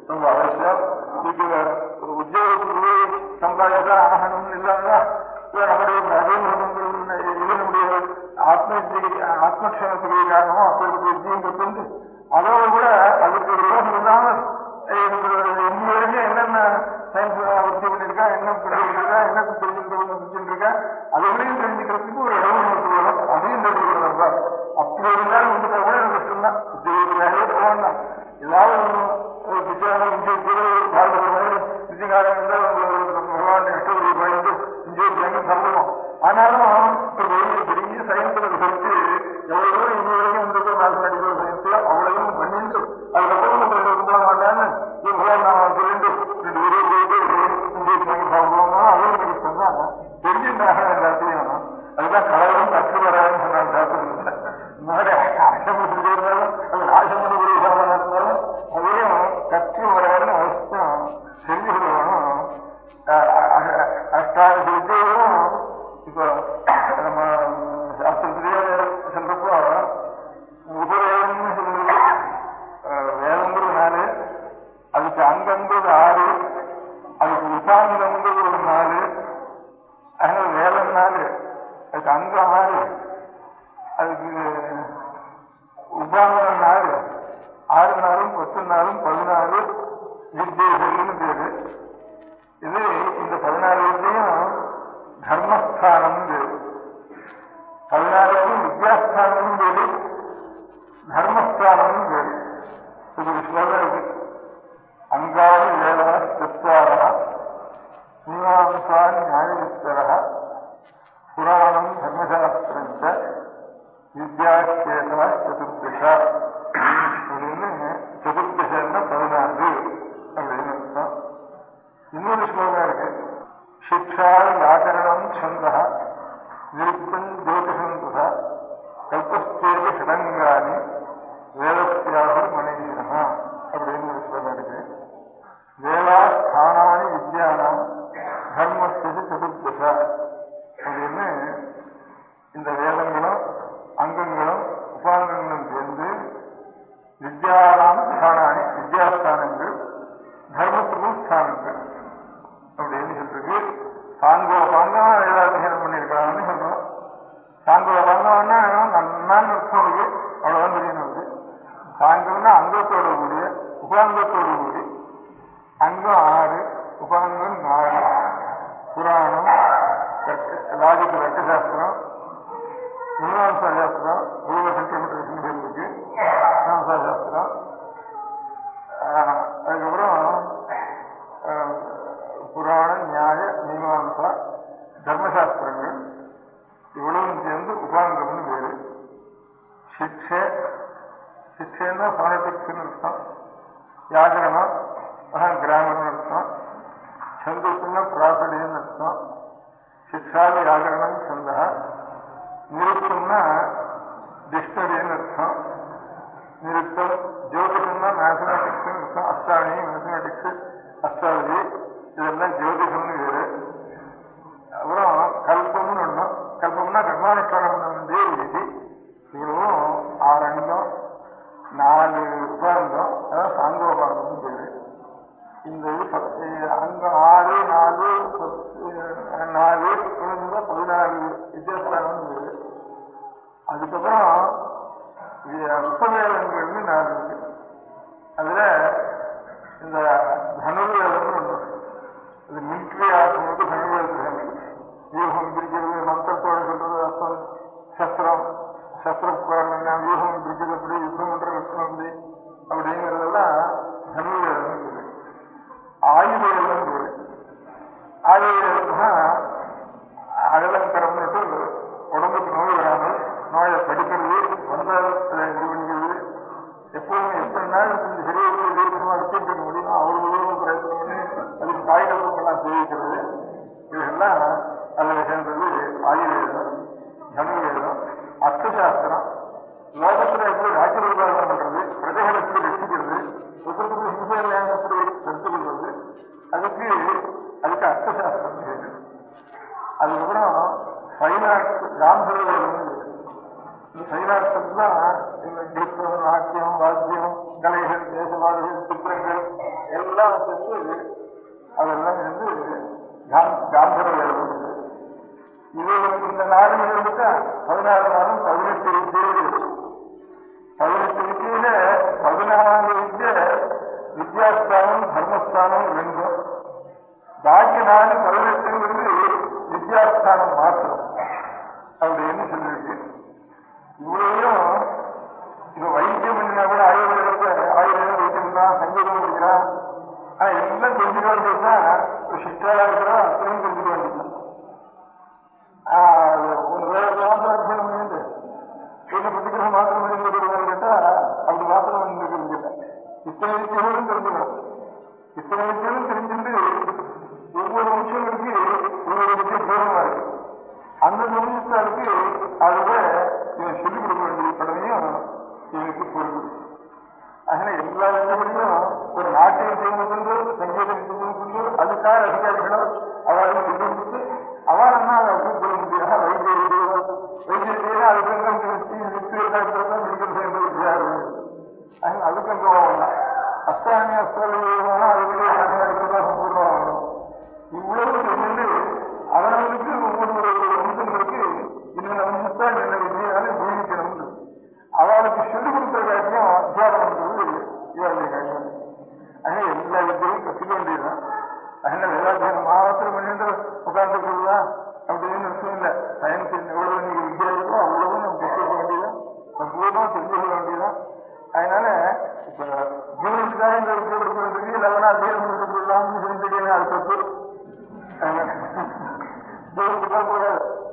ரொம்ப அவசியம். இது உத்தியோகத்துக்கு சம்பாதிச்சா ஆகணும்னு இல்லாதா நம்முடைய இதனுடைய ஆத்மக்ஷேமத்துக்கு காரணமோ அப்படி வித்தியம் கொண்டு அதோடு கூட அதுக்கு ஒரு யோகம் இல்லாமல் இன்னி வரைக்கும் என்னென்ன சயின்ஸ் வர்த்தி பண்ணிருக்கா, என்ன படிச்சிருக்கா, என்ன தெரிஞ்சுருக்கா, அதுகளையும் தெரிஞ்சுக்கிறதுக்கு ஒரு இடம் வரும். அதையும் தெரிஞ்சுக்கிறதா அப்படி இருந்தாலும் வந்துட்டா கூட எனக்கு கஷ்டம்தான். உத்தியோகத்துக்காகவே போகலாம். ஏதாவது விஜயகாரம் பகவான் இஷ்டபடி பயந்து இங்கே சொல்லணும். ஆனாலும் பெரிய சயின்ஸ்ல ரிசர்ச்சு எவ்வளவோ இன்னி வரைக்கும் வந்தது மேத்தமெட்டிக்கல் சயின்ஸ்ல அவ்வளவும் பண்ணிட்டு அதுக்கப்புறம் போக மாட்டான்னு நான் சொல்லிட்டு 2 பேரும் போயிட்டு இங்கே சாப்பிடுவோம்னா அதுவும் எனக்கு சொன்னாங்க. தெரிஞ்சுட்டாங்க எல்லாத்தையும். அதுதான் கடவுளும் கற்று வராதுன்னு சொன்னாங்க. சாப்பிட்டு முன்னாடி ஆசைப்பட்டு அது ஆசைப்படக்கூடிய சாதனத்தினாலும் அதையும் கற்று வராதுன்னு அவசியம் தெரிஞ்சுக்கணும். அஷ்டாதசி வித்தியும் இப்போ நம்ம சாஸ்திரத்திலேயே சொல்றப்போ உபவேதம்னு சொல்றது வேதங்கிறது 4, அதுக்கு அங்கங்கிறது 6, அதுக்கு உபாங்கங்கிறது ஒரு 4, அதனால வேதம் 4, அதுக்கு அங்கம் 6, அதுக்கு உபாங்கம் 4, 6 நாளும் 10 நாளும் 14 வித்தியைகள்னு பேரு. இது இந்த 14 வித்தியும் தர்மஸ்தானம் பேரு. 14 வித்யாஸ்தானம் பேரு, தர்மஸ்தானம் பேரு. இது ஒரு ஸ்லோகம் இருக்கு. அங்காதி வேதா சத்வாரா மீமாம்சா நியாயவிஸ்தரா புராணம் தர்மசாஸ்திரஞ்ச வித்யாக்கேதா சதுர்தசா அப்படின்னு சதுர்தசன்னா 14 அப்படின்னு அர்த்தம். இன்னொரு ஸ்லோகம் இருக்கு. சிக்ஷா வியாக்கரணம் சந்தா நிருத்தம் ஜோதிஷம் ததா கல்பஸ்தேக ஷடங்கானி வேதஸ்யாக மனிதனா அப்படின்னு ஒரு ஸ்லோகம் இருக்கு. வேதா ஸ்தானானி வித்யானாம் தர்மஸ்து சதுர்தசா அப்படின்னு இந்த வேதங்களும் அங்கங்களும் உபாங்கங்களும் சேர்ந்து வித்யானாம் ஸ்தானானி வித்யாஸ்தானங்கள் தர்மத்துக்கும் ஸ்தானங்கள் அப்படின்னு சொல்லிருக்கு. சாங்கோபாங்கமா வேதாத்தியனம் பண்ணியிருக்காங்கன்னு சொல்றோம். சாங்கோபாங்கம்னா நன்னான்னு அர்த்தம் இருக்கு. அவ்வளவுதான் தெரியும் நமக்கு. சாங்கம்னா அங்கத்தோடு கூடிய உபாங்கத்தோடு கூடி. அங்கம் 6, உபாங்கம் 4. புராணம், லாஜிக் ரட்டசாஸ்திரம், மீமாம்சா சாஸ்திரம், பூர்வசங்கிரமத்தில் இருக்கு மீமாம்சா சாஸ்திரம். அதுக்கப்புறம் புராணம், நியாய, மீமாம்சா, தர்மசாஸ்திரங்கள் இவ்வளவும் சேர்ந்து உபாங்கம்னு பேரு. சிக்ஷைன்னா பாலிட்டிக்ஸ்ன்னு அர்த்தம். வியாகரணம் கிராமர்னு அர்த்தம். சந்தோஷம்னா பிராசடின்னு அர்த்தம். சிக்ஷா வியாகரணம் சந்தா. நிருத்தம்னா டிக்ஷனரின்னு அர்த்தம். நிருத்தம். ஜோதிஷம்னா மேத்தமெட்டிக்ஸ்ன்னு அர்த்தம். அஸ்ட்ரானமி, மேத்தமெட்டிக்ஸ், அஸ்ட்ராலஜி இதெல்லாம் ஜோதிஷம்னு வேறு. அப்புறம் கல்பம்னு ஒண்ணும். கல்பம்னா கர்மானுஷ்டானம் பண்ண வேண்டிய விதி. இவ்வளவும் 6 அங்கம் 4 உபாங்கம், அதாவது சாங்கோபாங்கம்னு பேரு. இந்த அங்கம் 6, 4, 4 14 வித்தியாசம் பேரு. அதுக்கப்புறம் உபவேதங்கள்னு 4 இருக்கு. அதுல இந்த தனுர்வேதம்னு ஒன்று. இது மிலிட்ரி ஆக்கும்போது தனுர்வேதம் வியூகம் பிரிக்கிறது, மந்திரத்தோடு சொல்றது, அர்த்தம், சஸ்திரம் வியூகம் பிரிக்கிறது, அப்படி யுத்தம் பண்ற கஷ்டம் அப்படி அப்படிங்கிறதெல்லாம் தனுர்வேதம் பேரு. ஆயுர்வேதம் பேரு. ஆயுர்வேதம்னா அகலங்கரம்னு உடம்புக்கு நோய் வராமல் நோயை படிக்கிறது காந்தர்வம். சைராட்டம் தான் இந்த கீதம், நாட்டியம், வாத்தியம், கலைகள், தேசவாதிகள், சித்திரங்கள் எல்லாம் சேர்ந்து அதெல்லாம் காந்தர்வம். இது இந்த நாடுகள் இருந்துட்டா 16 நாளும் 18 வித்தியை. 18 வித்தியில 14 வித்திய வித்யாஸ்தானம், தர்மஸ்தானம் வேண்டும். பாக்கி 4 18 வித்யாஸ்தானம் மாத்திரம் அப்படின்னு சொல்லியிருக்கு. இவ்வளையும் இப்ப வைத்தியம் பண்ணினா கூட ஆயுர்வேதம் வைத்தியம் தான், சங்கீதம் படிக்கிறான். ஆனா எல்லாம் தெரிஞ்சுக்க வேண்டியதுதான். ஒரு சிஷ்டாலா இருக்கிறோம், அத்தனையும் தெரிஞ்சுக்க வேண்டியது. ஒரு வேற மாத்திரம் அத்தியானம் பண்ணிட்டு என்ன பத்திக்கிற மாத்திரம் பண்ணிருக்கிறான்னு கேட்டா அப்படி மாத்திரம் பண்ணிருக்கிறீங்க. இத்தனை விஷயங்களும் தெரிஞ்சுக்கணும். இத்தனை விஷயங்களும் தெரிஞ்சுட்டு ஒவ்வொரு விஷயங்களுக்கு ஒவ்வொரு விஷயம் தூரமா இருக்கு. அந்த நிமிஷத்துக்கு அதுல இவன் சொல்லிக் கொடுக்க வேண்டிய கடமையும் இவனுக்கு பொறுப்பு. அதனால எல்லா விஷயங்களையும் ஒரு நாட்டியம் செய்யணும்னு, சங்கீதம் செய்யணும்னு அதுக்காக அதிகாரிகளும் அவளும் சொல்லிக் கொடுத்து அவனா அதை சொல்ல முடியாது. வைத்தியம் அதுக்கு மெடிக்கல் செய்யறது. அதுக்கு அங்க அஸ்தானி அஸ்தானா அதுக்குள்ளே சம்பூர்ணமாகணும். இவ்வளவு சொல்லி அவர்களுக்கு ஒவ்வொரு அம்சங்களுக்கு இன்னொரு அம்சத்தா என்ன விஜயால ஜீவிக்கணும். அவளுக்கு சொல்லிக் கொடுத்த காட்டியும் அத்தியாபனம் பண்றது இவருடைய காரியம். அதனால எல்லா வித்தியும் கற்றுக்க வேண்டியதுதான். அதனால வேதாத்தியானம் மாத்திரம் பண்ணிட்டு உட்கார்ந்து கொள்ளலாம் அப்படின்னு விஷயம் இல்லை. சயின்ஸ் எவ்வளவு நீங்க வித்தியா இருக்கோ அவ்வளவு நம்ம கற்றுக்க வேண்டியதான், சம்பூர்ணமா தெரிஞ்சுக்க வேண்டியதான். அதனால இப்ப ஜீவனுக்காக இந்த வித்தியை கொடுக்கறதுக்கு இல்லைன்னா தீரம் கொடுக்கலாம்னு சொல்லிட்டு அது தப்பு.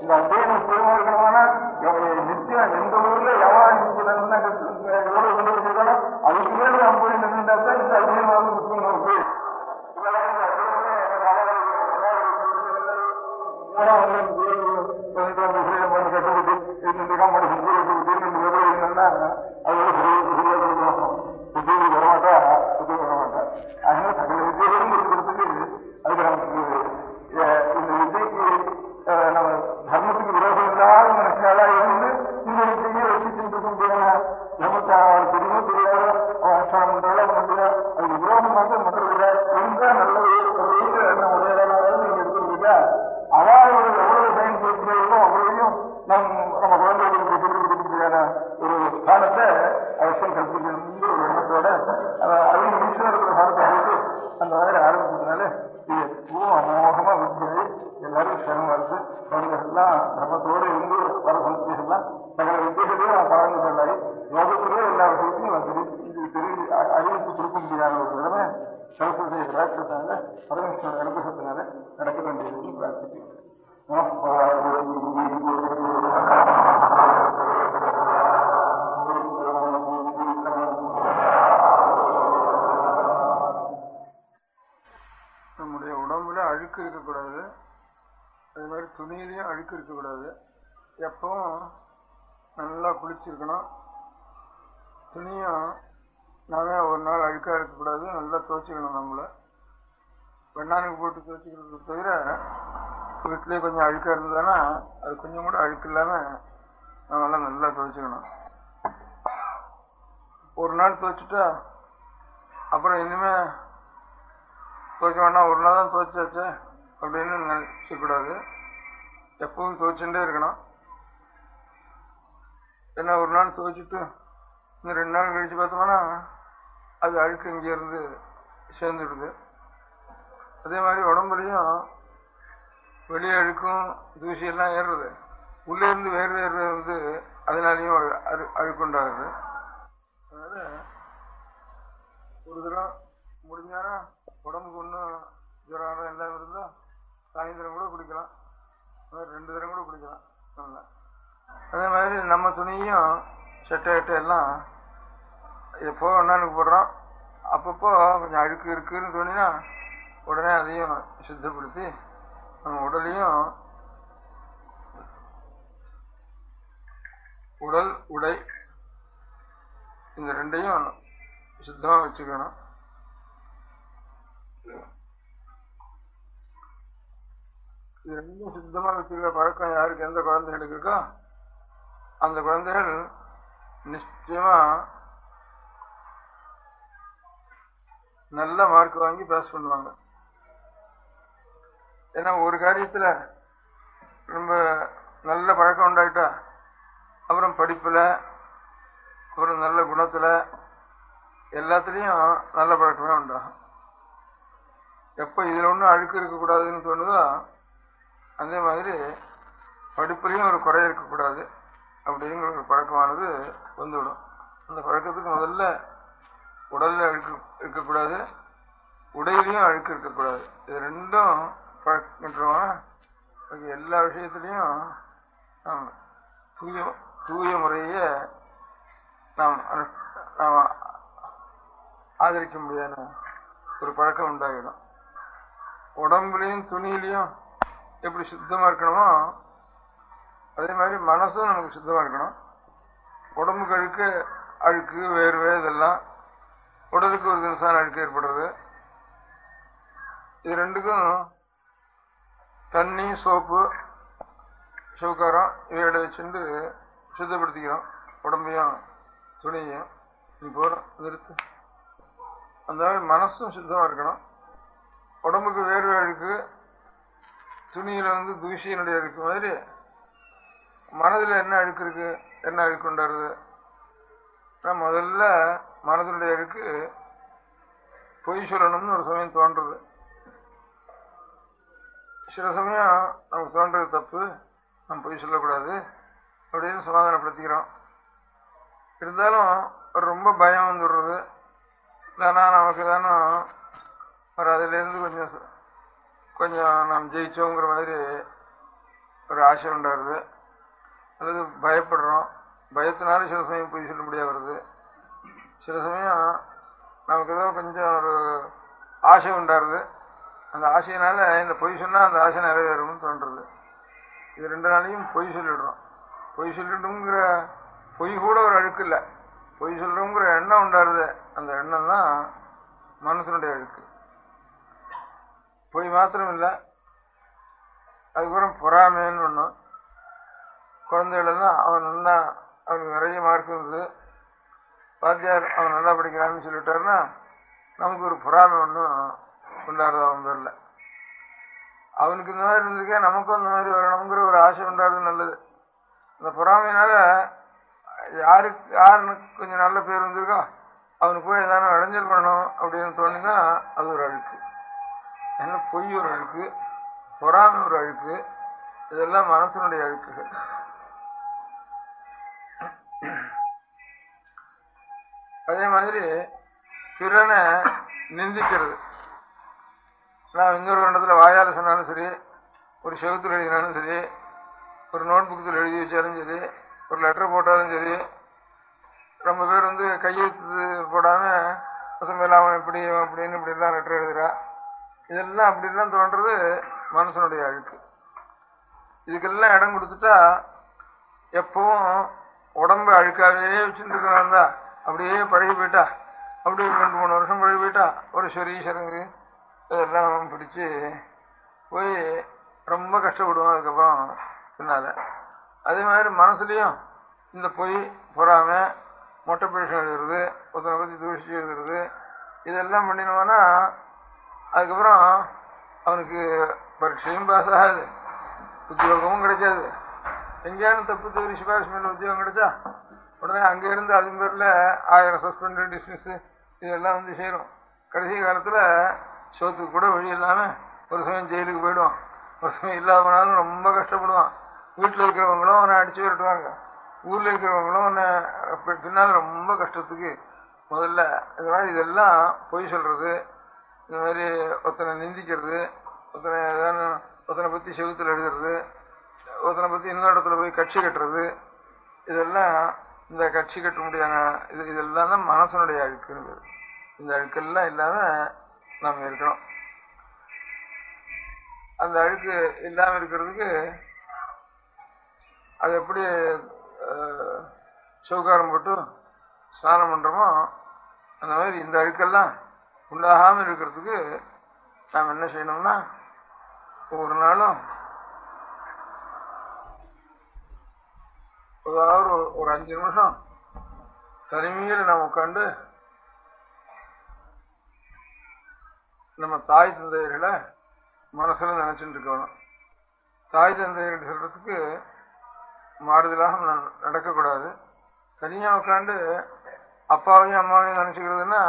இந்த அத்தியானம் பூர்வம் இருக்கணும்னா நிச்சயம் எந்த ஊர்ல எவ்வளவு எவ்வளவு கொண்டு வச்சிருக்கானோ அதுக்கு மேல 50 நின்றுட்டா தான் இந்த அத்தியானம் முக்கியம் இருக்கு. வரமாட்டா அதனால சகல வித்தியாசம் இருக்கிறதுக்கு அதுக்கு நமக்கு இந்த விஜய்க்கு நம்ம தர்மத்துக்கு விரோதம் இல்லாத மனுஷனாலா இருந்து இந்த விஜயை வச்சுட்டு முடியாது. நமக்கு அவன் தெரியுமோ தெரியாது, அவன் அஷ்டானம் பண்றாலும் முடியாது. அதுக்கு விரோதமாக மற்றவர்கள் இருந்தா நல்ல நம்ம உடையவராக நீங்க எடுத்துருக்கீங்க. அவாவோட எவ்வளவு சயின்ஸ் இருக்கிறதோ அவ்வளவையும் நம்ம குழந்தைகளுக்கு சொல்லிக் கொடுக்க முடியாத ஒரு ஸ்தானத்தை அவசியம் கற்பிக்கணும்னு ஒரு எண்ணத்தோட அதையும் ஈஸ்வரத்துல சாதத்தை போட்டு அந்த மாதிரி ஆரம்பிச்சதுனால இது அமோகமா வித்தியை எல்லாரும் சிரமமா இருக்கு. குழந்தைகள்லாம் தர்மத்தோடு இருந்து வர சந்தேகம்லாம் சகல வித்தியர்களையும் பழந்து சொல்லாய் யோகத்திலே எல்லா விஷயத்தையும் அறிவித்து கொடுக்க முடியாத ஒரு நிலைமை சரஸ்வதியை பிரார்த்தித்தாங்க. பரமேஸ்வரன் அனுபவத்தினால நடக்க வேண்டியது பிரார்த்திக்கிறேன். நம்முடைய உடம்புல அழுக்கு இருக்கக்கூடாது, அது மாதிரி துணியிலையும் அழுக்கு இருக்கக்கூடாது. எப்பவும் நல்லா குளிச்சிருக்கணும். துணியும் நாமே ஒரு நாள் அழுக்காக இருக்கக்கூடாது, நல்லா துவைச்சிக்கணும். நம்மளை வெண்ணானுக்கு போட்டு துவைச்சிக்கிறது தவிர வீட்டிலே கொஞ்சம் அழுக்காக இருந்ததுன்னா அது கொஞ்சம் கூட அழுக்கு இல்லாமல் நம்மளாம் நல்லா துவைச்சிக்கணும். ஒரு நாள் துவைச்சிட்டா அப்புறம் இனிமே துவைக்க வேண்டாம், ஒரு நாள் தான் துவைச்சாச்சு அப்படின்னு நினைச்சக்கூடாது. எப்பவும் துவைச்சுட்டே இருக்கணும். ஏன்னா ஒரு நாள் துவைச்சிட்டு இன்னும் 2 நாள் கழிச்சு பார்த்தோம்னா அது அழுக்கு இங்கேருந்து சேர்ந்துடுது. அதே மாதிரி உடம்புலையும் வெளியே அழுக்கும் தூசியெல்லாம் ஏறுறது, உள்ளேருந்து வேறு வேறு அதனாலையும் அழுக்குண்டாகுது. அதனால ஒரு தரம் முடிஞ்சானா உடம்புக்கு ஒன்றும் ஜுரம் எல்லாம் இருந்தால் சாயந்தரம் கூட குடிக்கலாம், 2 தரம் கூட குடிக்கலாம் நல்லா. அதே மாதிரி நம்ம துணியும் சட்டை எல்லாம் எப்போ ஒன்னானுக்கு போடுறோம். அப்பப்போ கொஞ்சம் அழுக்கு இருக்குன்னு தோணினா உடனே அதையும் சுத்தப்படுத்தி நம்ம உடலையும் உடல் உடை இந்த 2ஐயும் சுத்தமாக வச்சுக்கணும். இது ரெண்டும் சுத்தமா வச்சுக்கிற பழக்கம் யாருக்கு எந்த குழந்தைகளுக்கு இருக்கோ அந்த குழந்தைகள் நிச்சயமா நல்ல மார்க் வாங்கி பாஸ் பண்ணுவாங்க. ஏன்னா ஒரு காரியத்துல ரொம்ப நல்ல பழக்கம் உண்டாயிட்டா அப்புறம் படிப்புல அப்புறம் நல்ல குணத்துல எல்லாத்துலயும் நல்ல பழக்கமே உண்டாகும். எப்ப இதுல ஒன்றும் அழுக்கு இருக்கக்கூடாதுன்னு தோணுதோ அதே மாதிரி படிப்புலையும் ஒரு குறை இருக்கக்கூடாது அப்படிங்கிற ஒரு பழக்கமானது வந்துவிடும். அந்த பழக்கத்துக்கு முதல்ல உடல்ல அழுக்கு இருக்கக்கூடாது, உடையிலையும் அழுக்கு இருக்கக்கூடாது. இது ரெண்டும் பழக்கின்றோம். எல்லா விஷயத்திலையும் நாம் தூய முறைய நாம் ஆதரிக்க முடியாத ஒரு பழக்கம் உண்டாகிடும். உடம்புலையும் துணியிலையும் எப்படி சுத்தமா இருக்கணுமோ அதே மாதிரி மனசும் நமக்கு சுத்தமா இருக்கணும். உடம்புக்கு அழுக்கு வேர்வை இதெல்லாம் உடலுக்கு ஒரு தினசான அழுக்கு ஏற்படுறது. இது ரெண்டுக்கும் தண்ணி சோப்பு சவுக்காரம் இவையோட வச்சுட்டு சுத்தப்படுத்திக்கிறோம் உடம்பையும் துணியையும். நீ போறோம் நிறுத்து. அந்த மாதிரி மனசும் சுத்தமா இருக்கணும். உடம்புக்கு வேர்வை அழுக்கு துணியில தூசியினுடைய அழுக்கு மாதிரி மனதில் என்ன அழுக்கு இருக்கு, என்ன அழுக்கு உண்டாருது. முதல்ல மனதினுடைய அழுக்கு பொய் சொல்லணும்னு ஒரு சமயம் தோன்றது. சில சமயம் நமக்கு தோன்றது தப்பு, நம்ம பொய் சொல்லக்கூடாது அப்படின்னு சமாதானப்படுத்திக்கிறோம். இருந்தாலும் ரொம்ப பயம் வந்துடுறது. இல்லைன்னா நமக்கு தானே ஒரு அதிலேருந்து கொஞ்சம் நாம் ஜெயிச்சோங்கிற மாதிரி ஒரு ஆசை உண்டாருது. அல்லது பயப்படுறோம். பயத்தினால சில சமயம் பொய் சொல்ல முடியாது வருது. சில சமயம் நமக்கு ஏதோ கொஞ்சம் ஒரு ஆசை உண்டாருது. அந்த ஆசையினால இந்த பொய் சொன்னால் அந்த ஆசை நிறைவேறும்னு தோன்றுறது. இது ரெண்டு நாளையும் பொய் சொல்லிடுறோம். பொய் சொல்லிடுங்கிற பொய் கூட ஒரு அழுக்கு இல்லை. பொய் சொல்றோங்கிற எண்ணம் உண்டாருது. அந்த எண்ணம் தான் மனசனுடைய அழுக்கு. பொய் மாத்திரம் இல்லை, அதுக்கப்புறம் பொறாமைன்னு ஒன்றும். குழந்தைகளெல்லாம் அவனுக்கு நிறைய மார்க் இருந்தது, வாத்தியார் அவன் நல்லா படிக்கிறான்னு சொல்லிட்டாருன்னா நமக்கு ஒரு பொறாமை ஒன்றும் உண்டாடுறது அவன் பேர்ல. அவனுக்கு இந்த மாதிரி இருந்திருக்கே நமக்கும் இந்த மாதிரி வரணுங்கிற ஒரு ஆசை உண்டாடுறது நல்லது. அந்த பொறாமையினால யாருக்கு கொஞ்சம் நல்ல பேர் வந்திருக்கோ அவனுக்கு போய் ஏதாவது இடைஞ்சல் பண்ணணும் அப்படின்னு தோணுன்னா அது ஒரு அழுக்கு. ஏன்னா பொய் ஒரு அழுக்கு, பொறாமை ஒரு அழுக்கு. இதெல்லாம் மனசனுடைய அழுக்குகள். அதே மாதிரி பிறனை நிந்திக்கிறது. நான் இன்னொரு இடத்துல வாயால் சொன்னாலும் சரி, ஒரு செவத்தில் எழுதினாலும் சரி, ஒரு நோட் புக்கத்தில் எழுதி வச்சாலும் சரி, ஒரு லெட்டர் போட்டாலும் சரி, ரொம்ப பேர் கையெழுத்து போடாமல் பசங்க அவன் இப்படி அப்படின்னு இப்படிலாம் லெட்டர் எழுதுறா. இதெல்லாம் அப்படிலாம் தோன்றது மனசனுடைய அழுக்கு. இதுக்கெல்லாம் இடம் கொடுத்துட்டா எப்பவும் உடம்பு அழுக்காவே வச்சுட்டு இருந்தா அப்படியே பழகி போயிட்டா, அப்படி 2-3 வருஷம் பழகி போயிட்டா ஒரு சரங்கு இதெல்லாம் பிடிச்சி போய் ரொம்ப கஷ்டப்படுவோம் அதுக்கப்புறம் பின்னால. அதே மாதிரி மனசுலையும் இந்த பொய் பொறாம மொட்டை பேஷம் எழுதுறது, ஒருத்தனை பற்றி தூஷிச்சு எழுதுறது, இதெல்லாம் பண்ணினோம்னா அதுக்கப்புறம் அவனுக்கு பரீட்சையும் பாஸ் ஆகாது, உத்தியோகமும் கிடைக்காது. எங்கேயானு தப்பு தவறி சிபாரிசு மேல உத்தியோகம் கிடைச்சா உடனே அங்கேருந்து அது பேரில் 1000 சஸ்பெண்டு டிஸ்மிஸ்ஸு இதெல்லாம் சேரும். கடைசி காலத்தில் சோத்துக்கு கூட வழி இல்லாமல் ஒரு சமயம் ஜெயிலுக்கு போயிடுவான். ஒரு சமயம் இல்லாத போனாலும் ரொம்ப கஷ்டப்படுவான். வீட்டில் இருக்கிறவங்களும் அவனை அடிச்சு விரட்டுவாங்க, ஊரில் இருக்கிறவங்களும் அவனை பின்னால் ரொம்ப கஷ்டத்துக்கு. முதல்ல இந்த மாதிரி இதெல்லாம் பொய் சொல்கிறது, இந்த மாதிரி ஒருத்தனை நிந்திக்கிறது, ஒருத்தனை பற்றி செவுத்தில் எழுதுறது, ஒருத்தனை பற்றி இன்னொரு இடத்துல போய் கட்சி கட்டுறது, இதெல்லாம் இந்த கட்சி கட்ட முடியாத இதெல்லாம் தான் மனசனுடைய அழுக்குங்கிறது. இந்த அழுக்கெல்லாம் இல்லாமல் நாம் இருக்கணும். அந்த அழுக்கு இல்லாமல் இருக்கிறதுக்கு அது எப்படி சௌகாரம் போட்டு ஸ்நானம் பண்ணுறோமோ அந்த மாதிரி இந்த அழுக்கெல்லாம் உண்டாகாமல் இருக்கிறதுக்கு நாம் என்ன செய்யணும்னா ஒவ்வொரு நாளும் ஏதாவது ஒரு 5 நிமிஷம் தனிமையில் நம்ம உட்காந்து நம்ம தாய் தந்தையர்களை மனசுல நினைச்சுட்டு இருக்கணும். தாய் தந்தையர்கள் சொல்றதுக்கு மாறுதலாக நடக்கக்கூடாது. தனியா உட்காந்து அப்பாவையும் அம்மாவையும் நினைச்சுக்கிறதுன்னா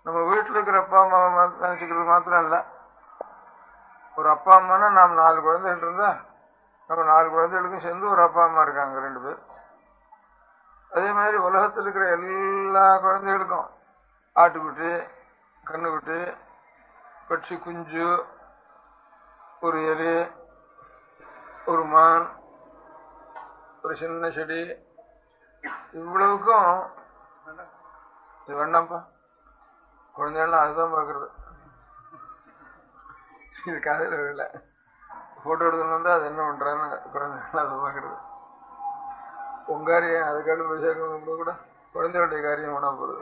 நம்ம வீட்டில் இருக்கிற அப்பா அம்மாவை நினைச்சுக்கிறது மாத்திரம் இல்லை. ஒரு அப்பா அம்மானா நாம் 4 குழந்தைகள் இருந்தா நம்ம 4 குழந்தைகளுக்கும் சேர்ந்து ஒரு அப்பா அம்மா இருக்காங்க 2 பேர். அதே மாதிரி உலகத்தில் இருக்கிற எல்லா குழந்தைகளுக்கும் ஆட்டுக்குட்டி, கண்ணுக்குட்டி, பட்சி குஞ்சு, ஒரு எலி, ஒரு மான், ஒரு சின்ன செடி, இவ்வளவுக்கும் இது வேண்டாம்ப்பா. குழந்தைகள்லாம் அதுதான் பார்க்கறது. இது காலையில் இல்லை போட்டோ எடுத்துன்னு வந்தா அது என்ன பண்றான்னு குழந்தைகள் அதை பார்க்கறது. உங்காரியம் அதுக்காக போய் சேர்க்கணும் கூட குழந்தைகளுடைய காரியம் வேணா போகுது.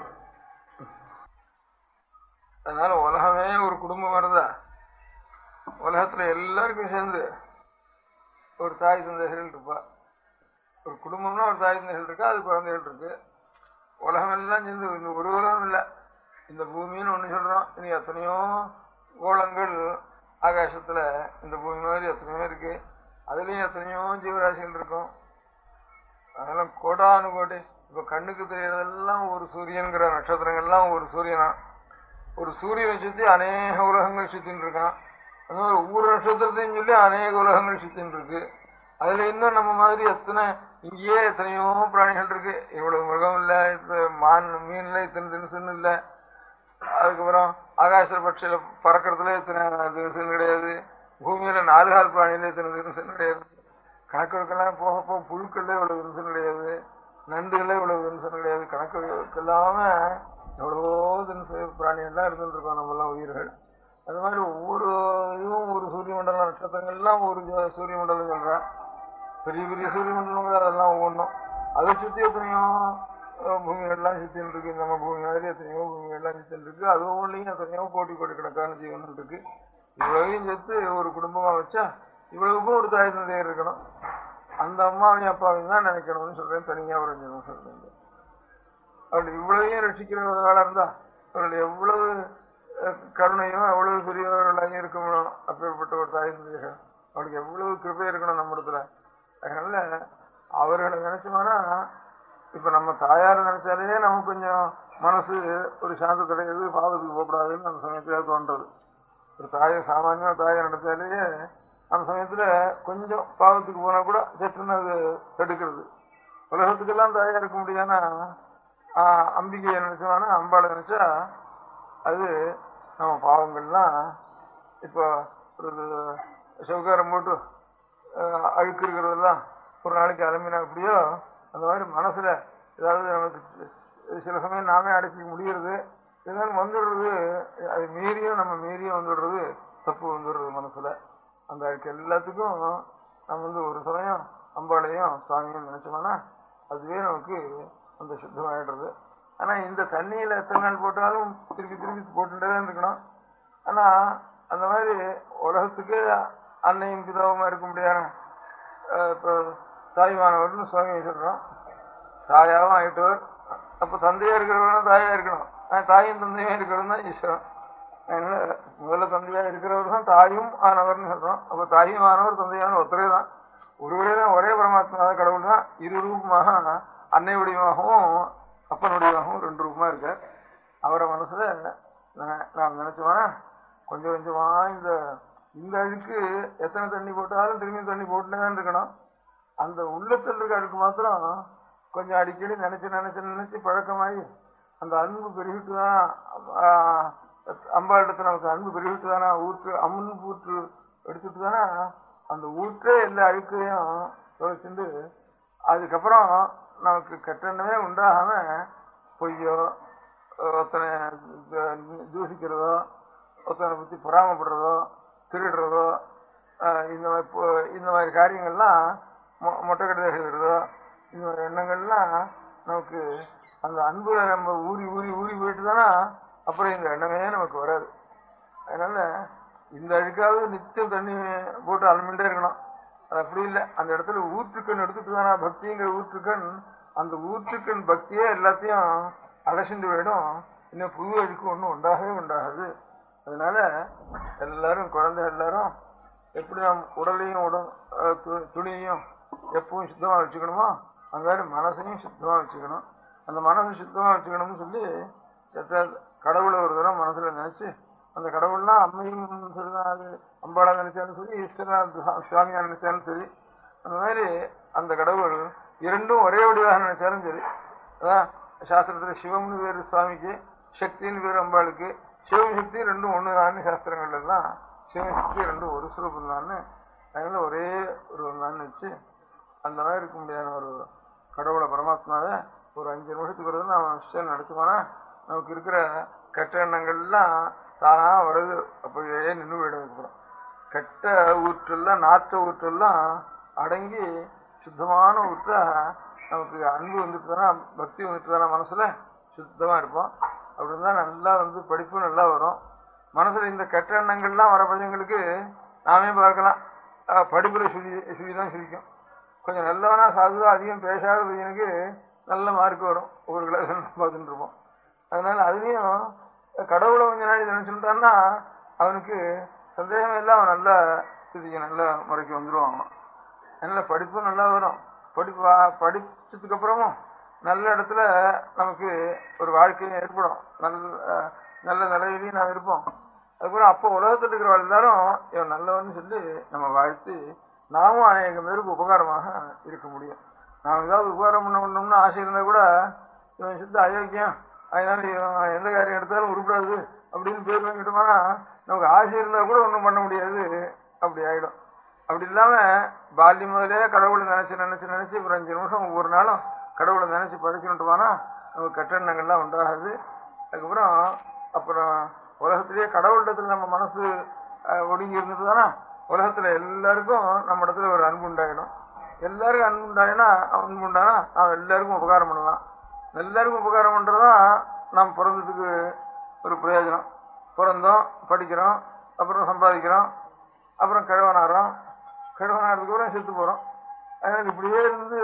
அதனால உலகமே ஒரு குடும்பம் வருதா, உலகத்துல எல்லாருக்கும் சேர்ந்து ஒரு தாய் தந்தைகள் இருப்பா. ஒரு குடும்பம்னா ஒரு தாய் தந்தைகள் இருக்கா, அது குழந்தைகள் இருக்கு. உலகம் எல்லாம் சேர்ந்து இந்த ஒரு உலகம் இல்லை. இந்த பூமின்னு ஒண்ணு சொல்றோம், இனி எத்தனையோ கோளங்கள் ஆகாசத்துல இந்த பூமி மாதிரி எத்தனையோ இருக்கு. அதுலயும் எத்தனையோ ஜீவராசிகள் இருக்கும். அதெல்லாம் கோடானு கோடி. இப்ப கண்ணுக்கு தெரியறதெல்லாம் ஒரு சூரியன்கிற நட்சத்திரங்கள்லாம் ஒரு சூரியனா. ஒரு சூரியனை சுத்தி அநேக உலகங்கள் சுத்தின்னு இருக்கான். அந்த மாதிரி ஒவ்வொரு நட்சத்திரத்தையும் சொல்லி அநேக உலகங்கள் சுத்தின்னு இருக்கு. அதுல இன்னும் நம்ம மாதிரி எத்தனை இங்கேயே எத்தனையோ பிராணிகள் இருக்கு. இவ்வளவு மிருகம் இல்லை, மீன்ல இத்தனை தினசுன்னு இல்லை. அதுக்கப்புறம் ஆகாச பட்சியில பறக்கிறதுல இத்தனை தினசுன்னு கிடையாது. பூமியில 4 கால் பிராணியில இத்தனை தினசுன்னு கிடையாது. கணக்கெடுக்கெல்லாம் போக போக புழுக்கள்ல இவ்வளவு தினசுன்னு கிடையாது, நண்டுகளே இவ்வளவு தினசுன்னு கிடையாது. கணக்கு இல்லாம எவ்வளவோ தினசு பிராணிகள்லாம் இருந்துட்டு இருக்கோம் நம்மெல்லாம் உயிர்கள். அது மாதிரி ஒவ்வொரு இதுவும் ஒரு சூரிய மண்டலம், நட்சத்திரங்கள்லாம் ஒரு சூரிய மண்டலம் சொல்றேன். பெரிய பெரிய சூரிய மண்டலங்கள் அதெல்லாம் ஒவ்வொன்றும். அதை சுற்றி எத்தனையோ பூமிகள்லாம் சுத்தின்னு இருக்கு. நம்ம பூமி மாதிரி எத்தனையோ பூமிகள்லாம் சுத்தின்னு இருக்கு. அது ஒவ்வொன்றையும் எத்தனையோ கோடி கணக்கான ஜீவன் இருக்கு. இவ்வளவையும் சேர்த்து ஒரு குடும்பமா வச்சா இவ்வளவுக்கும் ஒரு தாய் தந்தையர் இருக்கணும். அந்த அம்மாவையும் அப்பாவையும் தான் நினைக்கணும்னு சொல்றேன். தனியா ஒரு சொல்றேன். அப்படி இவ்வளவையும் ரட்சிக்கிறவர்களாக இருந்தா அவர்கள் எவ்வளவு கருணையும் எவ்வளவு பெரியவர்களாக இருக்கணும். அப்பேற்பட்ட ஒரு தாய் தந்தையர்கள் அவளுக்கு எவ்வளவு கிருபை இருக்கணும் நம்ம இடத்துல. அதனால அவர்களை நினைச்சோம்னா இப்ப நம்ம தாயாரை நினைச்சாலே நமக்கு கொஞ்சம் மனசு ஒரு சாந்தத்தடையுது, பாவத்துக்கு போகக்கூடாதுன்னு அந்த சமயத்துல தோன்றது. ஒரு தாயை சாமானியமா தாயை நினைச்சாலேயே அந்த சமயத்துல கொஞ்சம் பாவத்துக்கு போனா கூட சற்றுன்னு அது தடுக்கிறது. உலகத்துக்கெல்லாம் தாயா இருக்க முடியாதுன்னா அம்பிகையை நினைச்சோம்னா, அம்பாளை நினைச்சா அது நம்ம பாவங்கள்லாம் இப்போ ஒரு சவுகாரம் போட்டு அழுக்கு இருக்கிறதெல்லாம் ஒரு நாளைக்கு அலம்பினா எப்படியோ அந்த மாதிரி மனசுல ஏதாவது நமக்கு சில சமயம் நாமே அடைச்சிக்க முடியறது, இதனால வந்துடுறது. அது மீறியும் வந்துடுறது, தப்பு வந்துடுறது மனசுல. அந்த அழுக்கு எல்லாத்துக்கும் நம்ம ஒரு சமயம் அம்பாளையும் சுவாமியும் நினைச்சோம்னா அதுவே நமக்கு அந்த சுத்தமாயிடுறது. ஆனா இந்த தண்ணியில எத்தனை நாள் போட்டாலும் திருப்பி போட்டுட்டேதான் இருக்கணும். ஆனா அந்த மாதிரி உலகத்துக்கு அன்னையும் பிதாவுமா இருக்க முடியாது. இப்போ தாய்மானவர்னு சுவாமி சொல்றோம். தாயாவும் ஆயிட்டவர். அப்ப தந்தையா இருக்கிறவரும் தாயா இருக்கணும். தாயும் தந்தையும் இருக்கிறவரும் தான் ஈஸ்வரன். அதனால முதல்ல தந்தையா இருக்கிறவர் தான் தாயும் ஆனவர்னு சொல்றோம். அப்ப தாயும் ஆனவர் தந்தையான ஒருத்தரே தான், ஒருவரே தான், ஒரே பரமாத்மா கடவுள் தான். 2 ரூபமாக அன்னை வடிவாகவும் அப்பன் வடிவாகவும் 2 ரூபமா இருக்கார். அவரை மனசுல நாம் நினைச்சோம்னா கொஞ்சம் கொஞ்சமா இந்த அழுக்கு எத்தனை தண்ணி போட்டாலும் திரும்பி தண்ணி போட்டுனே தான் இருக்கணும். அந்த உள்ளத்தில் இருக்க அழுக்கு மாத்திரம் கொஞ்சம் அடிக்கடி நினைச்சு பழக்கமாகி அந்த அன்பு பெருகிட்டுதான் அம்பாளிடத்துல நமக்கு அன்பு பெருகிட்டுதானா ஊற்று அம்மன் ஊற்று எடுத்துட்டு தானே அந்த ஊற்றே எல்லா அழுக்கையும் தொலைச்சுண்டு அதுக்கப்புறம் நமக்கு கெட்டெண்ணமே உண்டாகாம பொய்யோ ஒருத்தனை தூஷிக்கிறதோ ஒருத்தனை பற்றி பொறாமப்படுறதோ திருடுறதோ இந்த மாதிரி காரியங்கள்லாம் மொட்டை கடைதோ இந்த மாதிரி எண்ணங்கள்லாம் நமக்கு அந்த அன்பு நம்ம ஊறி போயிட்டு தானே அப்புறம் இந்த எண்ணமே நமக்கு வராது. அதனால இந்த அழுக்காவது நிச்சயம் தண்ணி போட்டு அலமிண்டே இருக்கணும். அது அப்படி இல்லை. அந்த இடத்துல ஊற்றுக்கண் எடுத்துட்டு தானா பக்திங்கிற ஊற்றுக்கண், அந்த ஊற்றுக்கண் பக்தியே எல்லாத்தையும் அலசிண்டு போயிடும். இன்னும் புது அழுக்கு ஒன்றும் உண்டாகவே உண்டாகாது. அதனால எல்லாரும் குழந்தை எல்லாரும் எப்படி நம் உடலையும் துணியையும் எப்பவும் சுத்தமா வச்சுக்கணுமோ அந்த மாதிரி மனசையும் சுத்தமா வச்சுக்கணும். அந்த மனசை சுத்தமா வச்சுக்கணும்னு சொல்லி கடவுளை ஒரு தடவை மனசுல நினைச்சு, அந்த கடவுள்னா அம்மையும் சரிதான், அது அம்பாளா நினைச்சாலும் சரி, ஈஸ்வரநாத் சுவாமியா நினைச்சாலும் சரி, அந்த மாதிரி அந்த கடவுள் இரண்டும் ஒரே வடிவாக நினைச்சாலும் சரி. அதான் சாஸ்திரத்துல சிவம்னு பேரு சுவாமிக்கு, சக்தின்னு பேரு அம்பாளுக்கு. சிவம் சக்தி ரெண்டும் ஒண்ணுதான்னு சாஸ்திரங்கள்ல எல்லாம் சிவசக்தி ரெண்டும் ஒரு சுரூபம் தான்னு, அதனால ஒரே உருவம் தான் வச்சு அந்த மாதிரி இருக்க முடியாத ஒரு கடவுளை பரமாத்மாவை ஒரு 5 நிமிஷத்துக்கு வருது நம்ம விஷயம் நடத்துமானா நமக்கு இருக்கிற கெட்ட எண்ணங்கள்லாம் தானா வருது. அப்போயே நின்று போயிடும். கெட்ட ஊற்றெல்லாம் நாற்ற ஊற்றெல்லாம் அடங்கி சுத்தமான ஊற்றா நமக்கு அன்பு வந்துட்டு தானே, பக்தி வந்துட்டு தானே, மனசுல சுத்தமா இருப்போம். அப்படின்னா நல்லா படிப்பு நல்லா வரும். மனசுல இந்த கெட்ட எண்ணங்கள்லாம் வர பையங்களுக்கு நாமே பார்க்கலாம், படிப்புல சுழிதான் சுழிக்கும். கொஞ்சம் நல்லவனா சாதுவா அதிகம் பேசாத பையனுக்கு நல்ல மார்க் வரும். ஒரு கிளாஸ் பார்த்துட்டு இருப்போம். அதனால அதுலயும் கடவுளை கொஞ்ச நாள் நினைச்சுட்டான்னா அவனுக்கு சந்தேகம் இல்லை, அவன் நல்லா ஸ்திதிக்கு நல்ல முறைக்கு வந்துடுவான். அதனால படிப்பும் நல்லா வரும். படிச்சதுக்கு அப்புறமும் நல்ல இடத்துல நமக்கு ஒரு வாழ்க்கையும் ஏற்படும். நல்ல நிலையிலையும் நாம் இருப்போம். அதுக்கப்புறம் அப்போ உலகத்தில் இருக்கிற எல்லாரும் இவன் நல்லவன்னு சொல்லி நம்ம வாழ்த்தி நாமும் அநேக பேருக்கு உபகாரமாக இருக்க முடியும். நாம் ஏதாவது உபகாரம் பண்ணணும்னு ஆசை இருந்தா கூட இவன் சித்த அயோக்கியம், அதனால இவன் எந்த காரியம் எடுத்தாலும் உருப்படாது அப்படின்னு பேர் வாங்கிட்டோம்னா நமக்கு ஆசை இருந்தா கூட ஒன்றும் பண்ண முடியாது. அப்படி ஆயிடும். அப்படி இல்லாம பால்யம் முதலே கடவுளை நினைச்சு ஒரு 5 நிமிஷம் ஒவ்வொரு நாளும் கடவுளை நினைச்சு படிச்சுட்டுவானா நமக்கு கட்டணங்கள்லாம் உண்டாகாது. அப்புறம் உலகத்திலேயே கடவுளிடத்துல நம்ம மனசு ஒடுங்கி இருந்துட்டு தானா உலகத்துல எல்லாருக்கும் நம்ம இடத்துல ஒரு அன்பு உண்டாயிடும். எல்லாருக்கும் அன்பு உண்டானா நாம் எல்லாருக்கும் உபகாரம் பண்ணலாம். எல்லாருக்கும் உபகாரம் பண்றதுதான் நாம் பிறந்ததுக்கு ஒரு பிரயோஜனம். பிறந்தோம், படிக்கிறோம், அப்புறம் சம்பாதிக்கிறோம், அப்புறம் கிழவனாகிறதுக்கு அப்புறம் செத்து போறோம். அதனால இப்படியே இருந்து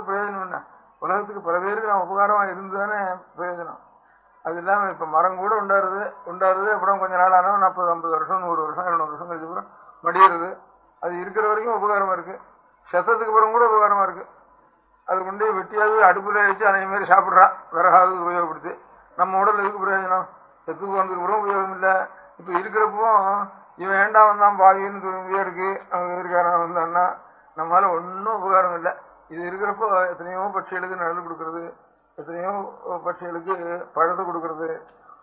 பிரயோஜனம் என்ன? உலகத்துக்கு பல பேருக்கு நம்ம உபகாரமா இருந்துதானே பிரயோஜனம். அது இல்லாம இப்ப மரம் கூட உண்டாருது அப்புறம் கொஞ்ச நாள் ஆனோம் 40, 50 வருஷம், 100 வருஷம், 200 வருஷம் கழிச்சு அப்புறம் மடியிறது. அது இருக்கிற வரைக்கும் உபகாரமா இருக்கு. சத்தத்துக்கு அப்புறம் கூட உபகாரமா இருக்கு. அது கொண்டு வெட்டியாவது அடுப்புல வச்சு அதே மாதிரி சாப்பிட்றான், விறகாவது உபயோகப்படுத்தி. நம்ம உடல் எதுக்கு பிரயோஜனம்? செத்துக்கு வந்ததுக்கு அப்புறம் உபயோகம் இல்லை. இப்ப இருக்கிறப்போ இவன் வேண்டாம் வந்தான் பாவின்னு துணியா இருக்கு, அவன் எதிர்காரம் வந்தான்னா நம்மளால ஒன்றும் உபகாரம் இல்லை. இது இருக்கிறப்போ எத்தனையோ பட்சிகளுக்கு நிழல் கொடுக்கறது, எத்தனையோ பட்சிகளுக்கு பழத்தை கொடுக்கறது.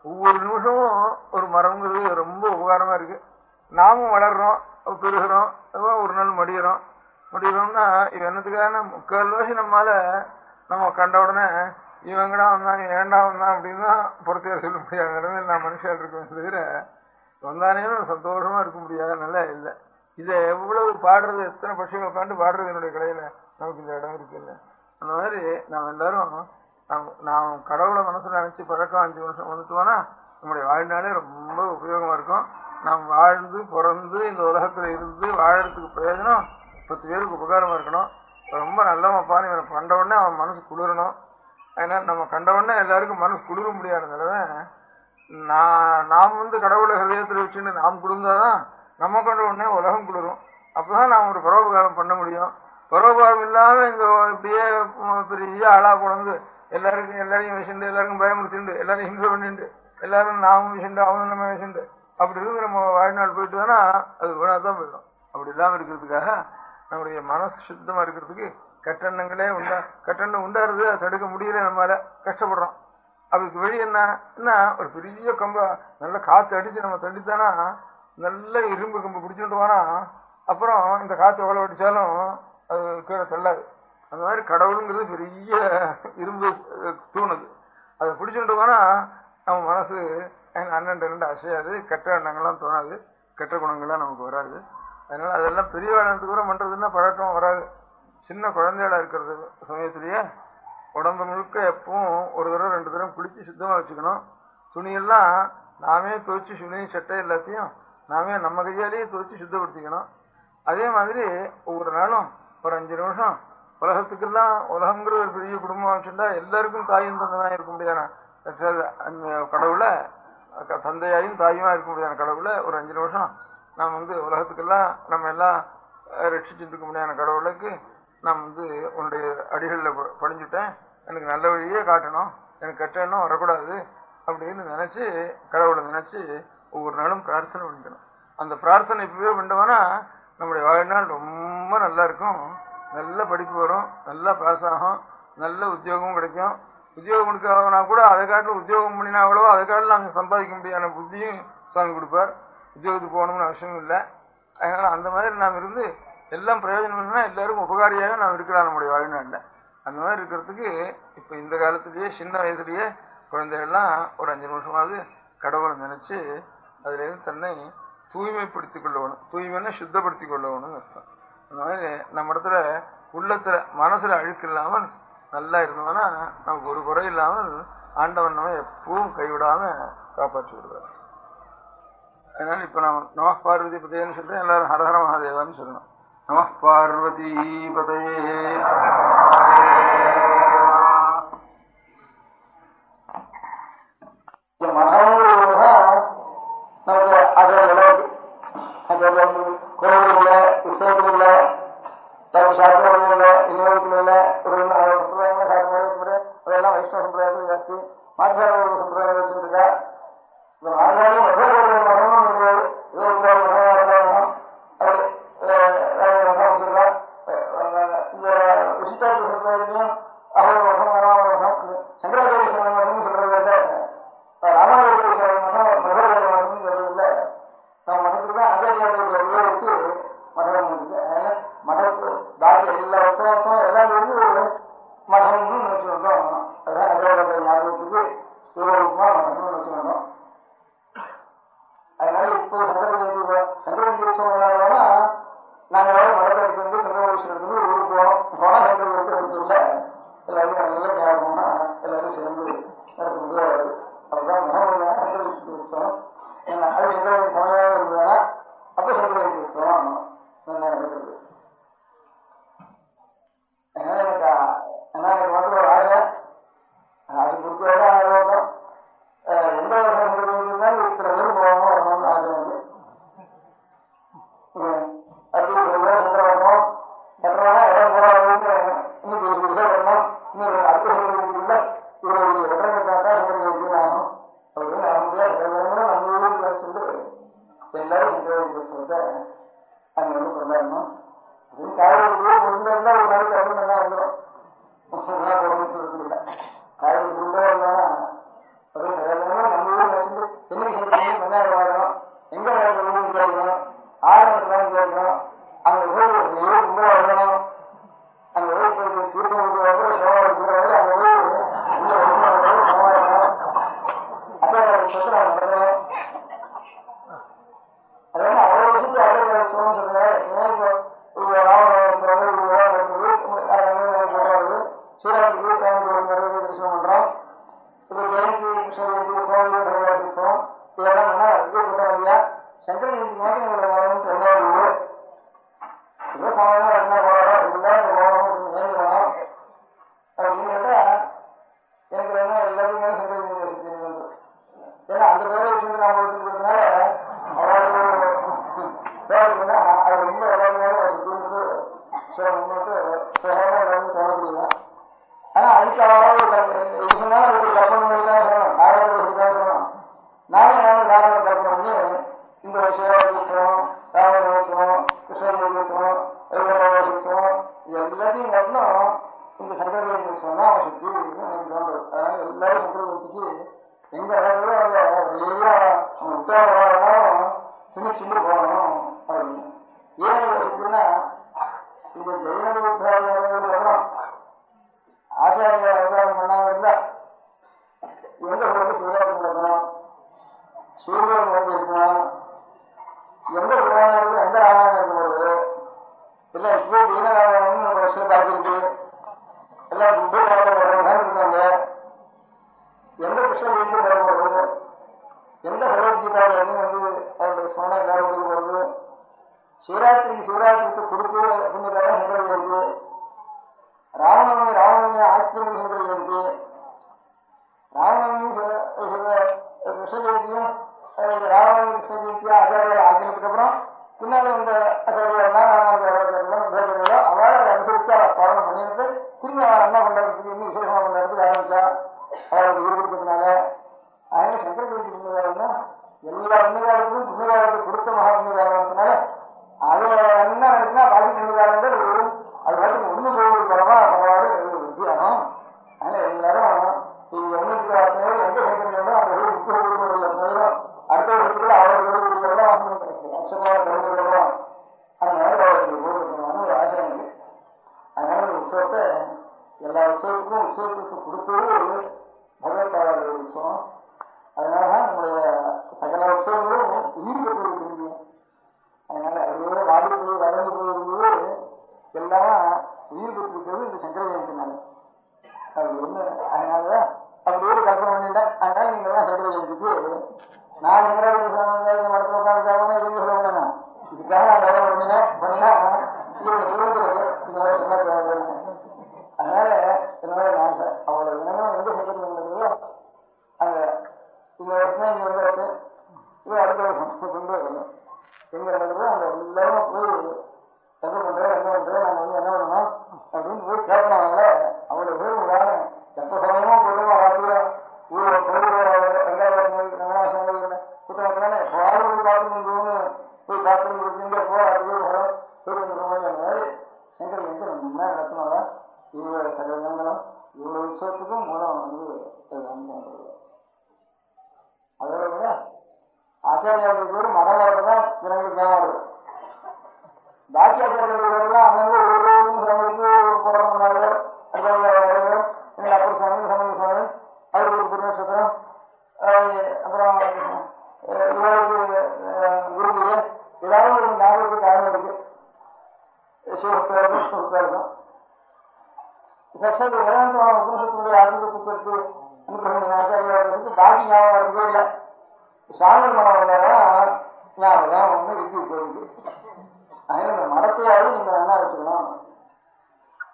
ஒவ்வொரு நிமிஷமும் ஒரு மரம்ங்கிறது ரொம்ப உபகாரமா இருக்கு. நாமும் வளர்றோம், பெருகிறோம், ஒரு நாள் மடிகிறோம்னா இவன் என்னத்துக்கான 3/4 வருஷம் நம்ம கண்ட உடனே இவங்கடா வந்தான், ஏண்டா வந்தான் அப்படின்னு தான் பொறுத்தையார் சொல்ல முடியாது. நான் மனுஷால் இருக்கேன் தவிர வந்தானே சந்தோஷமா இருக்க முடியாத நல்லா இல்லை. இதை எவ்வளவு பாடுறது, எத்தனை பட்சிகள் உட்காந்து பாடுறது என்னுடைய கலையில நமக்கு இந்த இடம் இருக்குல்ல. அந்த மாதிரி நாம் எல்லாரும் நாம் கடவுளை மனசுல நினைச்சு பழக்கம் 5 நிமிஷம் வந்துட்டோம்னா நம்முடைய வாழ்நாளே ரொம்ப உபயோகமா இருக்கும். நாம் வாழ்ந்து பிறந்து இந்த உலகத்துல இருந்து வாழறதுக்கு பிரயோஜனம் 10 பேருக்கு உபகாரமா இருக்கணும். ரொம்ப நல்லவன்ப்பான்னு இவனை கண்ட உடனே அவன் மனசு குளிரணும். அதனால நம்ம கண்ட உடனே எல்லாருக்கும் மனசு குளிர முடியாதுனால நாம் கடவுளை ஹிருதயத்தில் வச்சுன்னு நாம் குளிர்ந்தாதான் நம்ம கண்ட உடனே உலகம் குளிரும். அப்பதான் நாம் ஒரு பரோபகாரம் பண்ண முடியும். பரோபகாரம் இல்லாம இந்த இப்படியே பெரிய ஆளா கொண்டு எல்லாரையும் விஷண்டு, எல்லாருக்கும் பயமுறுத்திண்டு, எல்லாரும் ஹிம்சை பண்ணிண்டு, எல்லாரும் நாமும் விஷண்டு அவனும் நம்ம விஷண்டு அப்படி இருந்து நம்ம வாழ்நாள் போயிட்டு தானா அது குணாதான் போயிடும். அப்படி இல்லாம இருக்கிறதுக்காக நம்முடைய மனசு சுத்தமா இருக்கிறதுக்கு கட்டணங்களே கட்டணம் உண்டாருது, அதை தடுக்க முடியல, நம்மளால கஷ்டப்படுறோம். அதுக்கு வழி என்ன ஒரு பெரிய கம்ப நல்ல காற்று அடிச்சு நம்ம தண்டித்தானா நல்ல இரும்பு கம்பு பிடிச்சுட்டுவானா அப்புறம் இந்த காற்று எவ்வளவு அடிச்சாலும் அது கீழே தள்ளாது. அந்த மாதிரி கடவுளுங்கிறது பெரிய இரும்பு தூணுது. அதை பிடிச்சுட்டுவானா நம்ம மனசு 12 அசையாது, கெட்ட எண்ணங்கள்லாம் தோணாது, கெட்ட குணங்கள்லாம் நமக்கு வராது. அதனால அதெல்லாம் பெரிய வேலைக்கு கூட பண்றதுன்னா பழக்கம் வராது. சின்ன குழந்தைகளா இருக்கிறது சமயத்திலேயே உடம்பு முழுக்க எப்பவும் ஒரு தடவை 2 தடவை குளிச்சு சுத்தமா வச்சுக்கணும். துணியெல்லாம் நாமே துவைச்சு, சுனி சட்டை எல்லாத்தையும் நாமே நம்ம கையாலேயே துவைச்சு சுத்தப்படுத்திக்கணும். அதே மாதிரி ஒவ்வொரு நாளும் ஒரு 5 நிமிஷம் உலகத்துக்கெல்லாம் உலகங்கிறது ஒரு பெரிய குடும்பம் வச்சுட்டா எல்லாருக்கும் தாயும் தந்தையா இருக்க முடியாத கடவுளை தந்தையாயும் தாயுமா இருக்க முடியாத கடவுளை ஒரு 5 நிமிஷம் நாம் உலகத்துக்கெல்லாம் நம்ம எல்லாம் ரட்சிச்சுட்டு இருக்க முடியாத கடவுளுக்கு நான் உன்னுடைய அடிகளில் பணிஞ்சுட்டேன், எனக்கு நல்ல வழியே காட்டணும், எனக்கு கட்டணும் வரக்கூடாது அப்படின்னு நினைச்சு கடவுளை நினைச்சு ஒவ்வொரு நாளும் பிரார்த்தனை பண்ணிக்கணும். அந்த பிரார்த்தனை இப்பவே பண்ணோம்னா நம்முடைய வாழ்நாள் ரொம்ப நல்லா இருக்கும். நல்ல படிப்பு வரும், நல்லா பாஸ் ஆகும், நல்ல உத்தியோகமும் கிடைக்கும். உத்தியோகம் கொடுக்காதனா கூட அதை காட்டில் உத்தியோகம் பண்ணினா அவ்வளவோ அதை காட்டில் நாங்கள் சம்பாதிக்க முடியாத புத்தியும் சுவாமி கொடுப்பார். உத்தியோகத்துக்கு போகணும்னு அவசியம் இல்லை. அதனால அந்த மாதிரி நாம் இருந்து எல்லாம் பிரயோஜனம் பண்ணா எல்லாருக்கும் உபகாரியாக நாம் இருக்கலாம் நம்முடைய வாழ்நாளில். அந்த மாதிரி இருக்கிறதுக்கு இப்போ இந்த காலத்திலேயே சின்ன வயசுலேயே குழந்தைகள்லாம் ஒரு 5 நிமிஷமாவது கடவுளை நினைச்சு அதுலேருந்து தன்னை தூய்மைப்படுத்திக் கொள்ளணும். தூய்மைன்னா சுத்தப்படுத்திக் கொள்ளணும்னு அர்த்தம். அந்த மாதிரி நம்ம இடத்துல உள்ளத்துல மனசுல அழுக்கு இல்லாமல் நல்லா இருந்தோம்னா நமக்கு ஒரு குறை இல்லாமல் ஆண்டவன் நம்ம எப்பவும் கைவிடாம காப்பாற்றி விடுவார். அதனால இப்ப நம்ம நம பார்வதி பதையன்னு சொல்றேன், எல்லாரும் ஹரஹர மகாதேவான்னு சொல்லணும். நம பார்வதி பதையே. கோவில்ல விசேஷங்கள்ல சாஸ்திரங்கள்ல இனிவகத்துல ஒரு சம்பிரதாயங்கள சாஸ்திரம் அதெல்லாம் வைஷ்ணவ சம்பிரதாயங்கள் ஜாஸ்தி, மாற்றாள சம்பிரதாயம் வச்சுருக்கா. இந்த மாற்றாலும் மதம் கிடையாது, ஏதோ இந்த விசிஷ்டாத்வ சம்பிரதாயத்தையும் அகோர மதம் வராம மதம் சங்கராச்சாரிய மதம்னு சொல்றத ராமானுஜ மதம் மதம் சொல்றதில்ல. நம்ம மதத்துக்கு தான் ஆச்சாரியாளர்கள் வச்சு மதம் இருக்கு. அதனால மதத்து பாக்கி எல்லா வருஷம் எல்லாம் மதம்னு நினைச்சு வந்தோம். அதான் ஆச்சாரியாளர்கள் ஞாபகத்துக்கு ஸ்ரீரூபமா மதம்னு நினைச்சு வந்தோம். அதனால இப்போ சங்கரஞ்சீஸ்வரனா நாங்கள் எல்லாரும் மதத்தை எடுத்து சங்கரவீஸ்வரத்துக்கு ஊருக்கு போனோம். போனா சங்கரவீரத்தை எடுத்துல எல்லாரும் நல்ல ஞாபகம்னா எல்லாரும் சேர்ந்து நடக்க முடியாது. அதுதான் மதம் சங்கரவீஸ்வரம். அது சங்கரன் சமயம் இருந்ததுன்னா அப்ப சங்கரவீஸ்வரம் நல்லா நடக்கிறது. அதனால எனக்கு மட்டும் ஒரு ஆசை கொடுத்ததான் ஆகட்டும். எந்த வருஷம் இருந்தாலும் இத்தனை பேர் போகணும் வரணும்னு ஆசை வந்து அப்படி சந்திரவரணம் எட்டனா இடம் போறாங்க. இன்னைக்கு ஒரு விஷயம் வரணும், இன்னொரு அடுத்த சங்கரவீதிக்குள்ள இவ்வளவு இடம் கட்டாக்கா சங்கரவீதி ஆகும் அப்படின்னு ஆக முடியாது. நம்ம ஊருக்கு வச்சுட்டு எல்லாரும் சங்கரவீதி அங்க வந்து கொண்டாடணும். காலையில் இருந்தா ஒரு நாளைக்கு வந்து நல்லா வந்துடும். இல்லை காலையில் இருந்தா அதே சரியான நம்ம ஊர் வச்சுட்டு என்னைக்கு சங்கரவீதி கொண்டாட வரணும், எங்க நடக்கணும் விசாரிக்கணும், ஆரம்பத்தான் விசாரிக்கணும். அங்க போய் ரொம்ப வரணும். அங்க போய் தீர்க்கம் கூட சோழ அங்க போய் சமாளிக்கணும். அதே சொத்து நான் நடக்கணும். அதனால அவ்வளவு விஷயத்தை அதே சொல்றேன். சூராத்துக்கு சுவாமி தரிசனம் பண்றோம். இப்ப ஜெயந்தி கிருஷ்ணகிரி சுவாமி தரிசனம் இதெல்லாம் விஜயபுரம் இல்லையா சங்கரஜெயந்தி மாதிரி எங்களோட வரணும். 2வது ஊர் இதோ சமயம் என்ன போறோம் போகணும் வேண்டிக்கணும் அப்படின்னு கேட்டா எனக்கு என்ன எல்லாத்தையுமே சங்கரஜெயந்தி வந்து ஏன்னா அந்த பேரை விஷயத்தை நான் கொடுத்துக்கிறதுனால அவ்வளவு பேருக்குன்னா அது ரொம்ப எல்லாருமே தூண்டு சில முன்னோட்டு சுகமாக எல்லாரும் தோணக்கூடியது. ஆனா அதுக்காக சொன்னாலும் அதுக்கு கற்பனை தான் சொல்லணும், காரணத்துக்காக சொல்லணும். நானே காரணத்தை கற்பனை பண்ணி இந்த சிவராஜோத்சவம், ராமோத்சவம், கிருஷ்ணோத்சவம், ரவிவாசோத்சவம் இது எல்லாத்தையும் வரணும். இந்த சங்கரஜெயந்தி தான் அவன் சுற்றி எனக்கு தோன்றுது. அதனால எல்லாரும் சங்கரஜெயந்திக்கு எங்க இடத்துல அந்த உத்தரவாதம் சின்ன போகணும் அப்படின்னு. ஏன் இருக்குன்னா இந்த ஜெயின உத்தாரம் ஆச்சாரிய அவதாரம் பண்ணாம இருந்தா எந்த பொருள் சிவராஜம் நடக்கணும், சூரியன் வந்து இருக்கணும், எந்த புராணம் இருக்கு, எந்த ராமாயணம் இருக்க போறது இல்ல இப்போ தீனராமாயணம் ஒரு வருஷம் பார்த்துருக்கு எல்லாம் ஆச்சரிய இருக்கு. ராவணனையும் கிருஷ்ண ஜெயந்தியும் ராவணன் கிருஷ்ண ஜெயந்தியா ஆச்சாரியோட ஆக்கினதுக்கு அப்புறம் பின்னாடி இந்த ஆச்சாரியெல்லாம் ராமாச்சாரியோ அவளை அனுசரிச்சு அவளை பாரணம் பண்ணிட்டு திரும்பி அவன் என்ன பண்றதுக்கு இன்னும் விசேஷமா பண்றதுக்கு ஆரம்பிச்சா அவளுக்கு ஈடுபடுறதுனால. அதனால சங்கர ஜெயந்தி புண்ணியகாரம்னா எல்லா புண்ணியகாரத்துக்கும் புண்ணியகாரத்தை கொடுத்த மகா புண்ணியகாரத்தினால அதை என்ன நடக்குன்னா பாக்கி புண்ணியகாரங்கள் அது பாட்டுக்கு ஒண்ணு போவது பரவா பரவாறு வித்தியாசம். அதனால எல்லாரும் இங்க ஒண்ணுக்கு எந்த சங்கரங்களோ அந்த முக்கிய அடுத்த இடத்துல அவர்களுடைய வருஷமாக கலந்துக்கிறோம். அதனால அவர்களுக்கு போடுறதுமான ஒரு ஆசை இருக்கு. அதனால இந்த உற்சவத்தை எல்லா உற்சவத்துக்கும் உற்சவத்துக்கு கொடுத்தது பகவத்பாதர்களுடைய உற்சவம். அதனாலதான் நம்முடைய சகல உற்சவங்களும் ஈடுபட்டு தெரியும். அதனால அதுவே வாடி போய் வளர்ந்து போயிருந்தது எல்லாம் ஈடுபட்டு இருக்கிறது இந்த சங்கர ஜெயந்தினால. அது என்ன அதனாலதான் அப்படியே கல்பனை பண்ணிட்டேன். அதனால நீங்க எல்லாம் சங்கர ஜெயந்திக்கு நான் சங்கராச்சாரிய மடத்துல உட்காந்துக்காக எதுவும் சொல்ல முடியும். இதுக்காக நான் வேலை பண்ணினா இவங்க சொல்லுறது. அதனால என்னோட ஆசை அவளோட இனமும் எந்த சங்கரங்களோ அந்த இந்த வருஷம் இங்க வந்தாச்சு. இது அடுத்த வருஷம் கொண்டு வரணும். எங்க நடக்குது அந்த எல்லாரும் போய் என்ன பண்றோம் என்ன பண்றோம் நாங்க வந்து என்ன பண்ணணும் அப்படின்னு போய் கேட்கறாங்கல்ல. அவளோட பேர் வேலை எத்த சமயமா போட்டோம் ராத்திரில ஊரை வெங்காயம் ரங்கநாசம் குற்றத்தானே போய் பார்த்து நீங்க போய் பார்த்து நீங்க போய் மாதிரி சங்கர் வந்து ரொம்ப நடத்தினால இவ்வளவு சகலங்களும் இவ்வளவு விஷயத்துக்கும் மூலம் வந்து அதோட விட ஆச்சாரியாவுடைய பேர் மடம் வரதான் ஜனங்களுக்கு தான் வருது. பாக்கி ஆச்சாரியர்கள்லாம் அங்கங்க ஒரு சிரமத்துக்கு போடுறதுனால எங்களை அப்புறம் சுவாமி சமந்த சுவாமி அவருக்கு ஒரு திருநட்சத்திரம் அப்புறம் குருகுல ஏதாவது ஒரு ஞாபகத்துக்கு காரணம் இருக்கு. சிவபக்தருக்கும் சுகத்தாருக்கும் சட்சத்து வேதாந்தமான உபனிஷத்துடைய அறிவுக்கு அனுப்பின ஆச்சாரியாளர்களுக்கு பாக்கி ஞாபகம் வரதே இல்லை. சாமி மடம் வந்தாதான் ஞாபகம் ஒன்று விக்கி போயிருக்கு. அதனால இந்த மடத்தையாவது நீங்க நல்லா வச்சுக்கணும்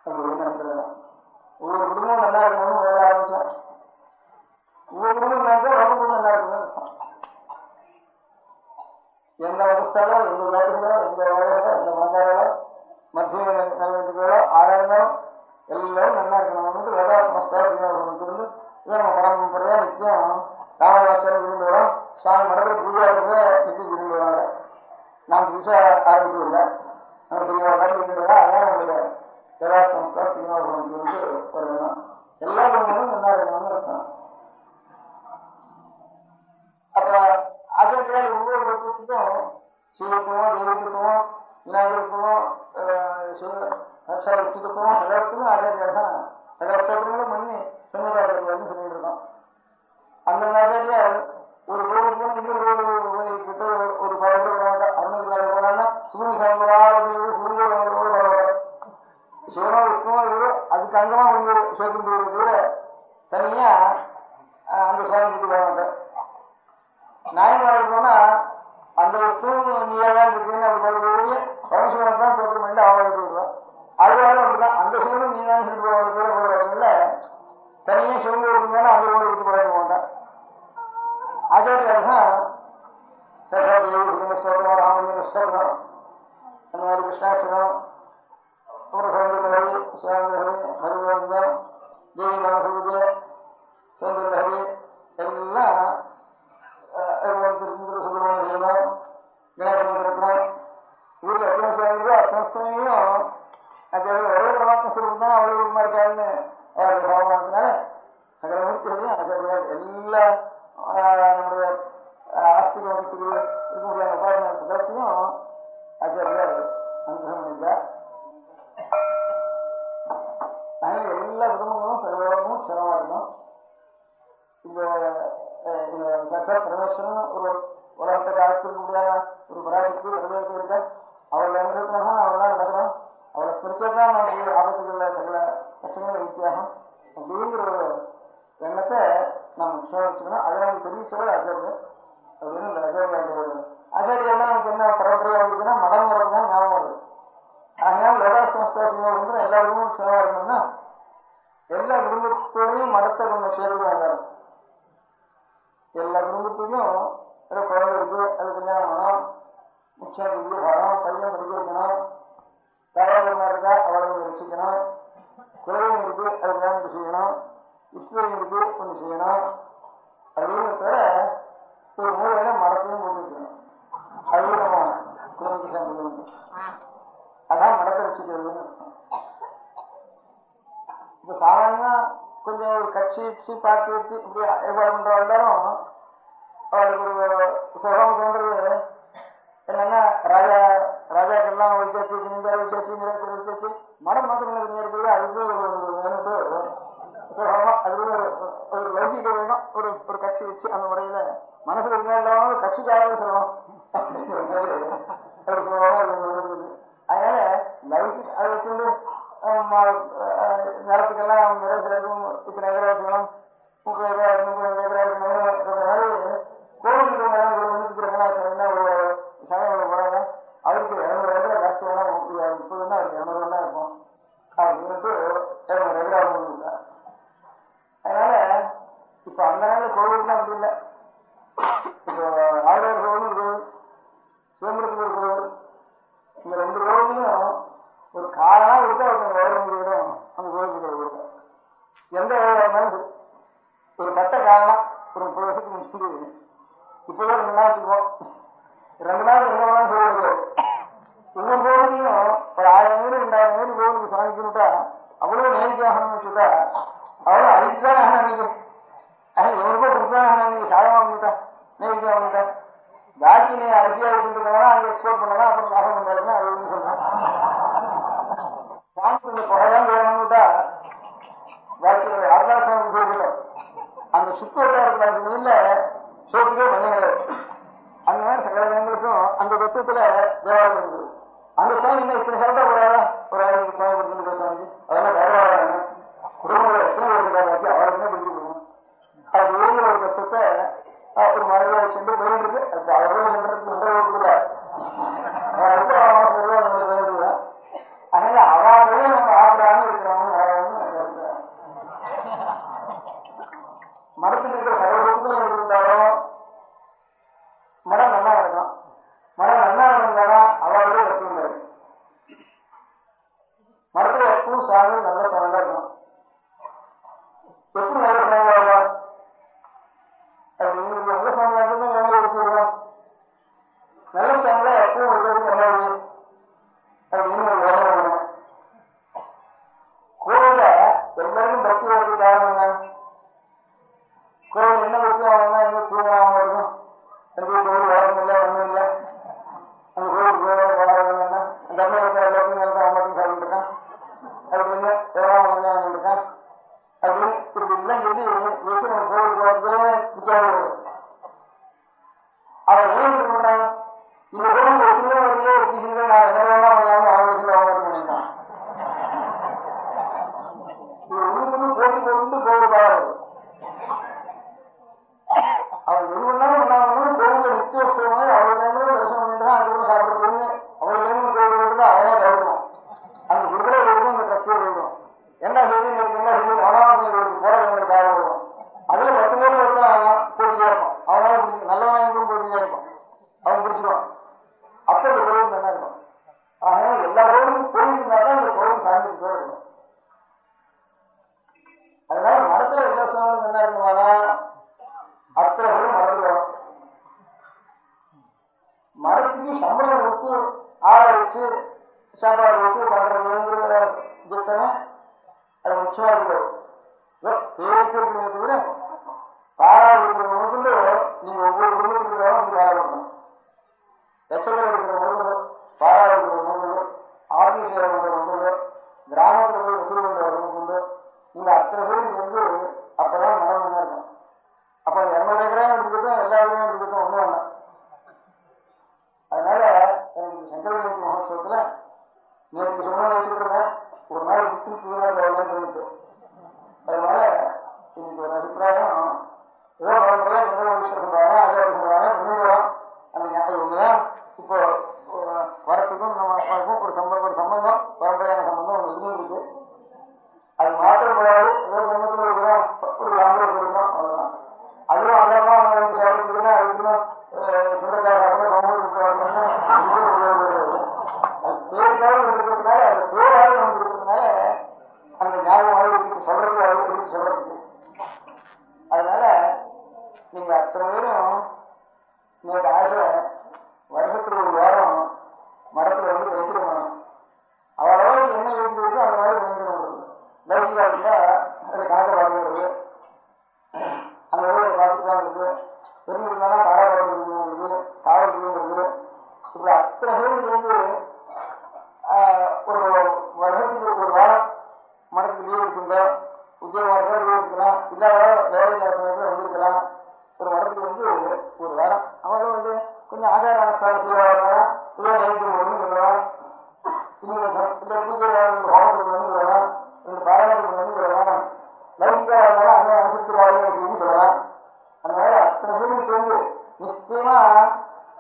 அப்படின்னு நினைக்கிறேன். ஒவ்வொரு குடும்பமும் நல்லா இருக்கணும்னு வேலை ஆரம்பிச்சேன். ஒவ்வொரு குடும்பம் ரொம்ப குடும்பம் நல்லா இருக்கணும்னு எந்த அவஸ்தாலோ எந்த ஜாதிகளோ எந்த வேலைகளோ எந்த மதங்களோ மத்திய நிலையத்துகளோ ஆராயணும் எல்லாரும் நல்லா இருக்கணும். வேதா சமஸ்தா இருந்து இதை நம்ம பரம்பரையா நித்தியம் ராமதாசன் விரும்பி வரோம். சுவாமி மடத்தில் பூஜாவுக்கு நித்தியம் விரும்பி வராங்க. நாம் புதுசா ஆரம்பிச்சதில்லை. நம்ம பெரியவர்கள் விரும்பி வரோம். அதான் நம்முடைய வேதா சமஸ்தா திருநாபுரம் இருந்து வரணும். எல்லா குடும்பங்களும் நல்லா இருக்கணும்னு இருக்கணும். அப்புறம் ஆச்சாரியால் ஒவ்வொரு வருஷத்துக்கும் சிவத்துவம் தெய்வத்துவம் விநாயகத்துவம் விஷ்ணுத்துவம் சகலத்துக்கும் ஆச்சாரியால் தான் சகல ஸ்தோத்திரங்களும் பண்ணி சமுதாயத்தில் சொல்லிட்டு இருக்கோம். அந்த ஆச்சாரியால் ஒரு கோடு போன இன்னொரு கோடு கிட்ட ஒரு படம் அருணகிரி போனான்னா சிவனி சிவனோ விஷ்ணுவோ இவரோ அதுக்கு அங்கமா வந்து சேர்த்து தவிர தனியா அந்த சுவாமி பற்றி போக மாட்டேன். நாயன்மார்கள் போனா அந்த நீதான் இருக்கீங்கன்னு அப்படி பரமசிவனை தான் தோற்றம் பண்ணி அவங்களுக்கு விடுறோம். அதுவாலும் அப்படிதான் அந்த சிவனும் நீதான் சொல்லிட்டு போகிறதுல தனியா சிவங்க இருந்தாலும் அந்த ஊரை விட்டு போயிட மாட்டேன். ஆச்சாரியால் தான் சரஸ்வதி ராமலிங்க ஸ்தோத்திரம் அந்த மாதிரி கிருஷ்ணாஷ்டகம் சௌந்தரஹரி சிவாங்கஹரி ஹரிகோவிந்தம் தேவி நாமசூரிய சௌந்தரஹரி எல்லாம் சுப்பிரமணியம் கணேசமந்திரத்னம் ஊரில் எத்தனை சுவாமிகளோ அத்தனையும் அது ஒரே பரமாத்ம சுரூபம் தான் அவ்வளவு ரூபமா இருக்காருன்னு சாதனத்தினால சகல மூர்த்திகளையும் ஆச்சாரியார் எல்லா நம்முடைய ஆஸ்திக வகுப்புக்கு இருக்கக்கூடிய உபாசன சதத்தையும் ஆச்சாரியார் அனுகிரகம் பண்ணிட்டார். அதனால எல்லா குடும்பங்களும் சர்வமும் சிரமமா இருக்கும். இந்த பரமேஸ்வரன் ஒரு உலகத்தை காலத்திற்கு முடியாத ஒரு பராசக்தி பிரதேசத்தில் இருக்க அவளை அனுபவத்தினாக அவளால் நடக்கிறோம். அவளை ஸ்பிரிச்சுவல் நமக்கு ஆபத்துகளில் சகல கஷ்டங்கள் வித்தியாசம் அப்படிங்கிற ஒரு எண்ணத்தை நாம் வச்சுக்கணும். அதை நமக்கு தெரிவிச்சவர்கள் ஆச்சாரியர் அப்படின்னு இந்த ஆச்சாரியாருடைய ஆச்சாரியெல்லாம் நமக்கு என்ன பரம்பரையாக இருக்குன்னா மடம் வரது தான் ஞாபகம் வருது. அதனால லோகா சமஸ்தா வந்து எல்லா இடமும் சேவா இருக்கணும்னா எல்லா இருக்கு, அது வேணும் செய்யணும், இஷ்டம் இருக்கு ஒன்று செய்யணும் அப்படின்னு தவிர ஒரு மூலையில மடத்தையும் போட்டு வச்சுக்கணும். அதுவும் நம்ம கோவிலுக்கு சாமி அதான் மடத்தை வச்சுக்கிறதுன்னு அர்த்தம். இப்ப சாதாரண கொஞ்சம் ஒரு கட்சி வச்சு பார்த்து வச்சு இப்படி ஏற்பாடு பண்றவங்களும் அவளுக்கு ஒரு சுகம் தோன்றது என்னன்னா ராஜாக்கள்லாம் வச்சாச்சு, ஜமீன்தார் வச்சாச்சு, மிராசர் வச்சாச்சு, மடம் மாத்திரம் இருக்குது. அதுக்கு வேணுட்டு சுகமா அதுக்கு ஒரு லௌகிக வேணும். ஒரு கட்சி வச்சு அந்த முறையில மனசுல இருந்தாலும் கட்சிக்காக சொல்லணும் அப்படிங்கிற மாதிரி ஒரு சுகமா இருக்குது. அதனால லௌகிக் அதை வச்சுட்டு நிலத்துக்கெல்லாம் மிராசரும் இத்தனை ஏக்கரா வச்சுக்கணும், 30 ஏக்கரா 30 ஏக்கரா மாதிரி கோவிலுக்கு ஒரு சமயம் போறாங்க. அவருக்கு 200 ஏக்கரா காசு வேணா 30 தான் இருக்கு, 200 தான் இருக்கும். அப்படின்ட்டு 200 ஏக்கரா கொடுங்க. அதனால இப்ப அந்த நாள் கோவிலுக்குலாம் அப்படி இல்லை. இப்போ ஆயுதர் கோவில் ஒரு கோவில், சிதம்பரத்துக்கு ஒரு கோவில், இந்த 2 கோவிலையும் ஒரு காலெல்லாம் கொடுத்தா அவங்க விடும். அந்த கோவிலுக்கு கொடுக்க எந்த இருந்தாலும் சரி ஒரு கட்ட காலம் ஒரு 30 வருஷத்துக்கு முடிச்சுட்டு இப்போதான் 2 நாள் வச்சுக்குவோம். 2 நாள் எங்க வேணாலும் சொல்லிடுது. ஒவ்வொரு கோவிலையும் ஒரு 1000 மீன் 2000 மீன் கோவிலுக்கு சாமிக்கிட்டா அவ்வளவு நேரிக்கை ஆகணும்னு வச்சுட்டா அவ்வளவு அழிச்சுதான் ஆகணும். அன்னைக்கு எவருக்கோ கொடுத்தான் அன்னைக்கு சாதகம் வாங்கிட்டா நேரிக்கை வாங்கிட்டா பாக்கி நீ அரிசியா வச்சுருக்கா அங்கே எக்ஸ்போர்ட் பண்ணலாம் அப்புறம் லாபம் பண்ணாருன்னா அது ஒன்று சொல்லலாம். சாமி இந்த புகைதான் வேணும்னுட்டா பாக்கி ஆத்மாசாமி போய்கிட்டோம். அந்த சுத்து வட்டாரத்தில் அந்த மீன்ல சோத்துக்கே மஞ்சள் கிடையாது. அந்த மாதிரி சகல ஜனங்களுக்கும் அந்த தத்துவத்துல தேவாலயம் இருக்குது. அந்த சாமி இன்னும் இத்தனை சாப்பிட்டா போறாதா ஒரு 1000 சாமி கொடுத்துட்டு சாமி அதெல்லாம் தேவாலயம் குடும்பங்களை எத்தனை பேருக்கு அவருக்குமே பிடிச்சி கொடுக்கணும். அது வேறு ஒரு தத்துவத்தை ஒரு மரபியா சென்று போயிட்டு இருக்கு. அது அவ்வளவு சென்றதுக்கு கொடுக்கல வேண்டுதான். அதனால அவாவே நம்ம ஆடாம இருக்கிறவங்க மரத்தில் இருக்கிற சகோதரத்துக்கும் இருந்தாலும் மரம் நல்லா இருக்கும். மரம் நல்லா இருந்தாலும் அவாவே வச்சுருந்தாரு. மரத்துல எப்பவும் சாமி நல்ல சாமியா இருக்கும். எப்படி நல்ல சாமியா அது நல்ல சாமியா இருந்தா எவ்வளவு எடுத்துருக்கோம். நல்ல சாமியா எப்பவும் இருக்கிறது நல்லது அப்படின்னு ஒரு வேலை பண்ணணும். கோவில எல்லாருக்கும் பக்தி வரது காரணம் என்ன? கோவில் என்ன பக்தி ஆகணும்னா இன்னும் தூங்குறாம இருக்கும். கோவில் வளர்க்கும் இல்லை ஒன்றும் இல்லை. அந்த கோவில் வளர்க்கணும்னா அந்த அண்ணன் எல்லாருக்கும் நல்லா மட்டும் சாப்பிட்டு இருக்கான் அப்படின்னு எவ்வளவு நல்லா இருக்கான் அப்படின்னு இப்படி எல்லாம் சொல்லி வச்சு நம்ம கோவிலுக்கு வரதே வித்தியாசம். அவன் என்ன பண்றான்? இந்த கோவில் ஒற்றுமையா வரலையே ஒட்டிச்சுங்க நான் என்ன வேணா பண்ணாம அவன் வச்சு அவங்க மட்டும் பண்ணிட்டான். இது ஒண்ணுக்கு போட்டி போட்டு கோவில் பாடாது. அவன் எது பண்ணாலும் பண்ணாலும் கோவில நித்தியோத்சவம் அவ்வளவு நேரம் தரிசனம் பண்ணிட்டு தான் அதுக்கப்புறம் சாப்பிடுறதுன்னு அவ்வளவு நேரம் கோவில் போட்டு அவனே தவிர்க்கணும். அந்த குருக்களே இருக்கும் அந்த கஷ்டம் இருக்கும். என்ன செய்தி என்ன செய்தி அவனாவது போராட்டங்களுக்கு ஆகும். அதுல 10 பேர் ஒருத்தன் போட்டியா இருக்கும். அவனால பிடிக்கும் நல்லவனாயும் போட்டியா இருக்கும். அவன் பிடிச்சிருவான். அப்ப இந்த கோவில் நல்லா இருக்கும். அதனால எல்லா கோவிலும் கோவில் இருந்தாதான் இந்த கோவில் சார்ந்து கோவில் இருக்கும். அதனால மரத்துல எல்லா சமயம் என்ன இருக்குமானா அத்தனை பேரும் மரத்துல வரும். மரத்துக்கு சம்பளம் கொடுத்து ஆளை வச்சு சாப்பாடு கொடுத்து பண்றதுங்கிற திட்டமே அது முக்கியமா இருக்கிறது. பேருக்கு தவிர பாராடு இருக்கிற முதற்கொண்டு நீங்க ஒவ்வொரு குடும்பத்துக்கு பாராடணும். எச்சக்கரை இருக்கிற முதற்கொண்டு பாராடு இருக்கிற முதற்கொண்டு ஆர்மி சேவை பண்ற முதற்கொண்டு கிராமத்துல போய் வசூல் பண்ற முதற்கொண்டு இந்த அத்தனை பேருக்கு வந்து அப்பதான் நடந்துதான் இருக்கும். அப்ப 200 ஏக்கரா இருக்கட்டும் எல்லா ஏக்கரையும் இருக்கட்டும் ஒண்ணு வேண்டாம். அதனால எனக்கு சங்கர ஜெயந்தி மகோத்சவத்துல நேற்று சொன்ன வச்சுட்டு இருந்தேன். ஒரு நாள் விட்டு சொல்லிட்டு அதனால இன்னைக்கு ஒரு அபிப்பிராயம் ஏதோ பரம்பரையா சங்கர விஷயம் சொல்றாங்க அதே சொல்றாங்க பண்ணிடுறோம். அந்த ஞாபகம் இப்போ வரத்துக்கும் நம்ம ஒரு சம்பந்தம் பரம்பரையான சம்பந்தம் ஒன்று இருக்கு. அது மாற்றப்படாது. ஏதோ சம்பந்தத்தில் மாதிரி சொல்றதுக்கு. அதனால நீங்க அத்தனை பேரும் இன்னைக்கு ஆசை வருஷத்துல ஒரு வாரம் மடத்துல வந்து வைத்திருக்கணும். அவளவு என்ன வேண்டியது அந்த மாதிரி வேண்டியது. லௌகிகா இருந்தா அது காக்க வாங்குறது, அந்த ஊரை பார்த்துக்கலாம் இருக்கு, பெருமிருந்தாலும் காராபாரம் காவல் புரியுங்கிறது. இப்படி அத்தனை பேருக்கு வந்து ஒரு வருஷத்துக்கு ஒரு வாரம் மடத்துக்கு லீவ் இருக்குங்க, உத்தியோகம் லீவ் இருக்கலாம், இல்லாத வேலை இல்லாத சமயத்தில் வந்துருக்கலாம். ஒரு மடத்துக்கு வந்து ஒரு வாரம் அவங்க வந்து கொஞ்சம் ஆதார அனுஷ்டானத்தில் இதே நைட்டு ஒன்று சொல்லலாம், இல்லை பூஜை ஹோமத்துக்கு வந்து சொல்லலாம், இந்த பாராயணத்துக்கு வந்து சொல்லலாம், லௌகிகா இருந்தாலும் அங்கே அனுசரிக்கிறாரு அப்படின்னு சொல்லலாம். அதனால அத்தனை பேரும் சேர்ந்து நிச்சயமா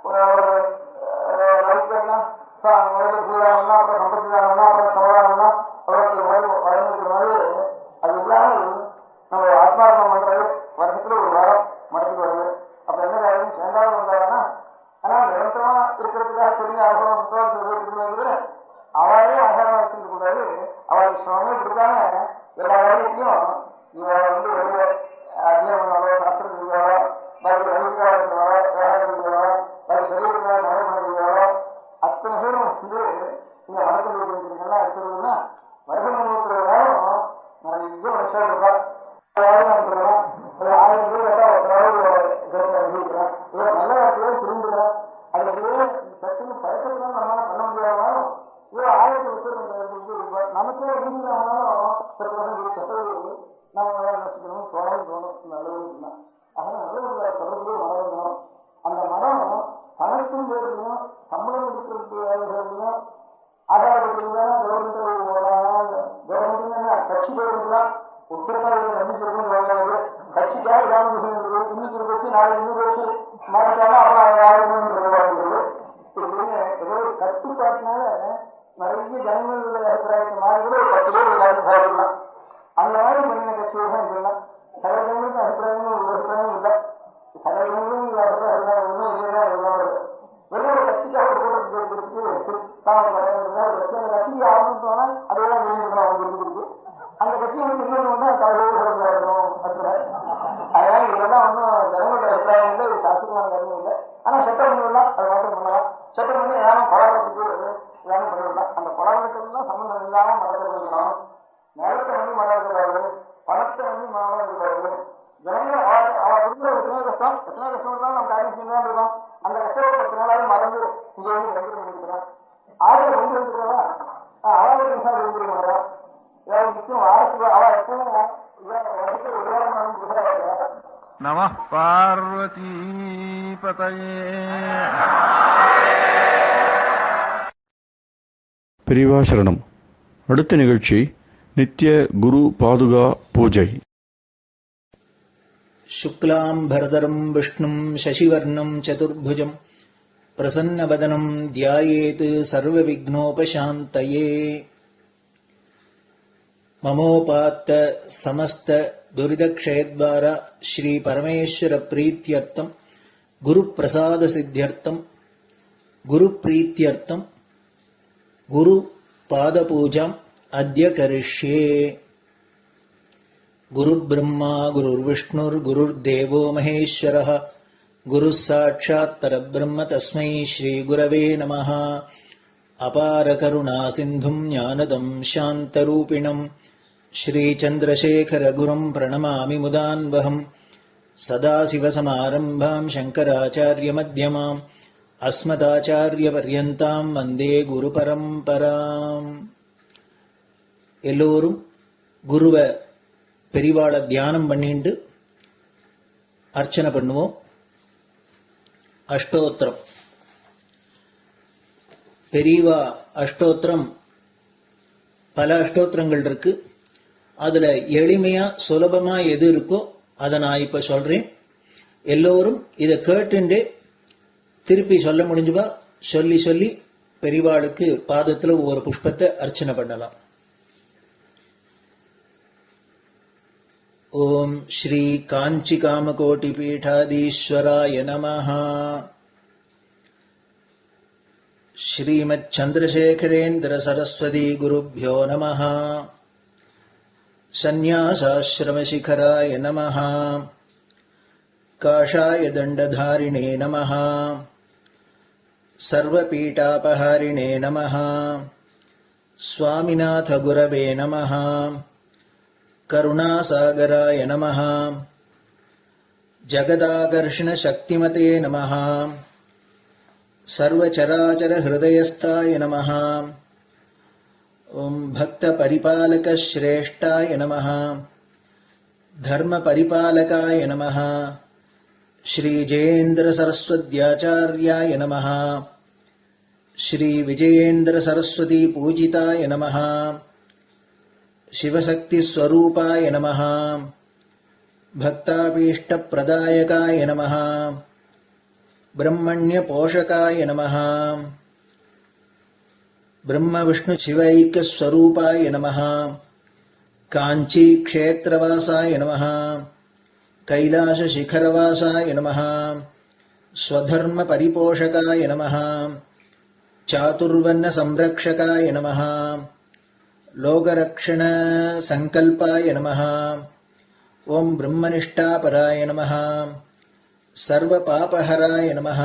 ஒரு லௌகிகா முதல்ல பூதாரம்னா அப்புறம் சம்பத்தி தாரம்னா அப்புறம் சமதாரம்னா அவருக்கு வழங்கிருக்கிற மாதிரி அது இல்லாமல் நம்ம ஆத்மார்ப்பணம் பண்றது வருஷத்துல ஒரு வாரம் மடத்துக்கு வருது. அப்ப என்ன காரணம் சேர்ந்தாவது வந்தாங்கன்னா, ஆனா நிரந்தரமா இருக்கிறதுக்காக தெரிஞ்ச ஆகணும் சொல்றது அவளே ஆகாரம் வச்சுக்க கூடாது. அவளுக்கு சிரமமே கொடுத்தாங்க எல்லா வேலையத்தையும் இவ வந்து வெளியே அத்தியம் பண்ணாலோ சாஸ்திரம் செய்வாளோ பாக்கி வழிகாலோ வேகாலோ பாக்கி சரீரங்களோ மழை செய்வாளோ அத்தனை பேரும் வந்து இந்த வழக்கம் இருக்கிறதெல்லாம் எடுத்துருந்தா வருஷம் 300 வேலையும் நிறைய வருஷம் இருக்கா. 1000 பேர் 1000 பேர் நல்ல வார்த்தையே திரும்புகிறேன். அதுல சட்டுன்னு பழக்கத்தான் நம்மளால பண்ண முடியாதாலும் இவ்வளோ 1000 பேர் நமக்கே இருந்தாலும் சட்டங்கள் நம்ம நஷ்டணும் தோணும் நல்லது தான். அதனால நல்ல தொடர்பு மரம் இருக்கணும். அந்த மரம் பணத்தின் பேர்லையும் சம்பளம் எடுக்கிறதுலையும் ஆதாரப்பட்டிருந்தாலும் கவர்மெண்ட் கட்சி பேருக்குலாம் உத்தரவாதம் நம்பிக்கை கட்சிக்காக ஏதாவது இன்னைக்கு வச்சு நாளைக்கு 100 வச்சு மாறிட்டாலும் அப்புறம் ஏதோ ஒரு கட்டுப்பாட்டினால நிறைய ஜனங்களுடைய அபிப்பிராயத்தை மாறி கூட ஒரு 10 பேர் எல்லாரும் சாப்பிடலாம். அந்த மாதிரி பண்ணின கட்சியை தான் சொல்லலாம். சில ஜனங்களுக்கு அபிப்பிராயமும் ஒரு அபிப்பிராயம் இல்லை, சில ஜனங்களும் அபிப்பிராயம் ஒன்றும் இல்லைதான் இருந்தாலும் வெளியோட கட்சிக்காக போட்டு கட்சிக்கு ஆரம்பிச்சோம்னா அதெல்லாம் இருக்கு. அந்த கட்சி வந்து இன்னொன்று அதனால இதெல்லாம் ஒன்றும் ஜனங்களோட அபிப்பிராயம் இல்லை, இது சாஸ்திரமான கருமும் இல்லை. ஆனால் சட்டம் பண்ணலாம், அது மாற்றம் பண்ணலாம். சட்டம் பண்ணி ஏதாவது கொலாபரத்துக்கு ஏதாவது பண்ணிவிடலாம். அந்த கொலாபரத்துலாம் சம்பந்தம் இல்லாமல் மடத்தை பண்ணிக்கலாம். நிலத்தை வந்து மழை இருக்கக்கூடாது, பணத்தை வந்து மழை இருக்கக்கூடாது. ஜனங்கள் அவள் கொடுக்குற எத்தனை கஷ்டம் இருந்தாலும் நம்ம காரியம் செஞ்சுதான் இருக்கோம். அந்த கஷ்டப்பட்ட 10 நாளாவது மறந்து இங்கே வந்து வெங்கடம் பண்ணிக்கிறோம். ஆறு வந்து வந்துருக்கா அவாவது நிமிஷம் வந்துருக்க மாட்டோம். ஏதாவது முக்கியம் வாரத்துக்கு அவள் எப்பவும் வருஷத்துக்கு ஒரு வாரம் புதுசாக நம பார்வதி பதயே. பெரியவா சரணம். அடுத்த நிகழ்ச்சி நித்திய குரு பாதுகா பூஜை. शुक्लाम्भरधरम् विष्णुम् शशिवर्णम् चतुर्भुजम् प्रसन्नवदनम् ध्यायेत् सर्वविघ्नोपशान्तये. ममोपात्त समस्त दुरितक्षयद्वारा श्री परमेश्वर प्रीत्यर्थम् गुरुप्रसाद सिद्ध्यर्थम् गुरुप्रीत्यर्थम् गुरुपादपूजाम् अद्य करिष्ये. गुरुर्ब्रह्मा गुरुर्विष्णुर्गुरुर्देवो महेश्वरः गुरुः साक्षात् परब्रह्म तस्मै श्रीगुरवे नमः. अपारकरुणासिन्धुम् ज्ञानदम् शान्तरूपिणम् श्रीचन्द्रशेखरगुरुम् प्रणमामि मुदान्वहम्. सदाशिवसमारम्भाम् शङ्कराचार्यमध्यमाम् अस्मदाचार्यपर्यन्ताम् वन्दे गुरुपरम्पराम्. எல்லோரும் குருவை பெரிவாளை தியானம் பண்ணிட்டு அர்ச்சனை பண்ணுவோம். அஷ்டோத்திரம். பெரியவா அஷ்டோத்திரம் பல அஷ்டோத்திரங்கள் இருக்கு. அதுல எளிமையா சுலபமா எது இருக்கோ அதை நான் இப்ப சொல்றேன். எல்லோரும் இதை கேட்டுண்டே திருப்பி சொல்ல முடிஞ்சுபா சொல்லி சொல்லி பெரிவாளுக்கு பாதத்துல ஒவ்வொரு புஷ்பத்தை அர்ச்சனை பண்ணலாம். ओम श्री कांची कामकोटि पीठाधीश्वराय नमः. श्रीमच्चंद्रशेखरेन्द्र सरस्वती गुरुभ्यो नमः. सन्न्यासाश्रमशिखराय नमः। काषाय दण्डधारिणे नमः। सर्वपीठापहारिणे नमः। स्वामिनाथ गुरवे नमः। करुणासागराय नमः। जगदाकर्षणशक्तिमते नमः। सर्वचराचरहृदयस्थाय नमः। ॐ भक्तपरिपालकश्रेष्ठाय नमः। धर्मपरिपालकाय नमः। श्रीजयेन्द्रसरस्वत्याचार्याय नमः। श्रीविजयेन्द्रसरस्वतीपूजिताय नमः। शिवशक्तिस्वरूपाय नमः। भक्ताभीष्टप्रदायकाय नमः। ब्रह्मण्यपोषकाय नमः। ब्रह्मविष्णुशिवैक्यस्वरूपाय नमः। काञ्चीक्षेत्रवासाय नमः। कैलासशिखरवासाय नमः। स्वधर्मपरिपोषकाय नमः। चातुर्वर्णसंरक्षकाय नमः। लोकरक्षणसङ्कल्पाय नमः। ॐ ब्रह्मनिष्ठापराय नमः। सर्वपापहराय नमः।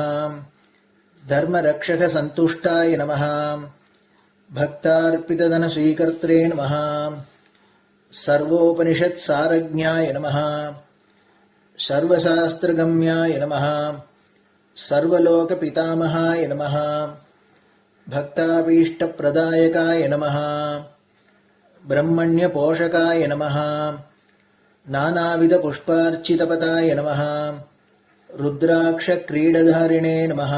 धर्मरक्षकसन्तुष्टाय नमः। भक्तार्पितधनस्वीकर्त्रे नमः। सर्वोपनिषत्सारज्ञाय नमः। सर्वशास्त्रगम्याय नमः। सर्वलोकपितामहाय नमः। भक्ताभीष्टप्रदायकाय नमः। ब्रह्मण्यपोषकाय नमः। नानाविधपुष्पार्चितपताय नमः। रुद्राक्षक्रीडधारिणे नमः।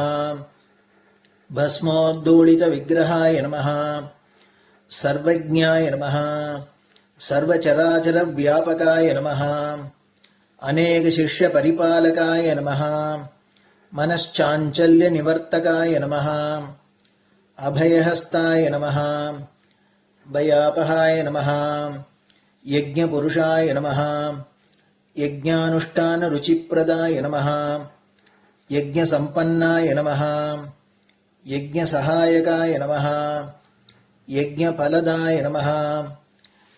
भस्मोद्धूलितविग्रहाय नमः। सर्वज्ञाय नमः। सर्वचराचरव्यापकाय नमः। अनेकशिष्यपरिपालकाय नमः। मनश्चाञ्चल्यनिवर्तकाय नमः। अभयहस्ताय नमः। भयापहाय नमः। यज्ञपुरुषाय नमः। यज्ञानुष्ठानरुचिप्रदाय नमः। यज्ञसम्पन्नाय नमः। यज्ञसहायकाय नमः। यज्ञफलदाय नमः।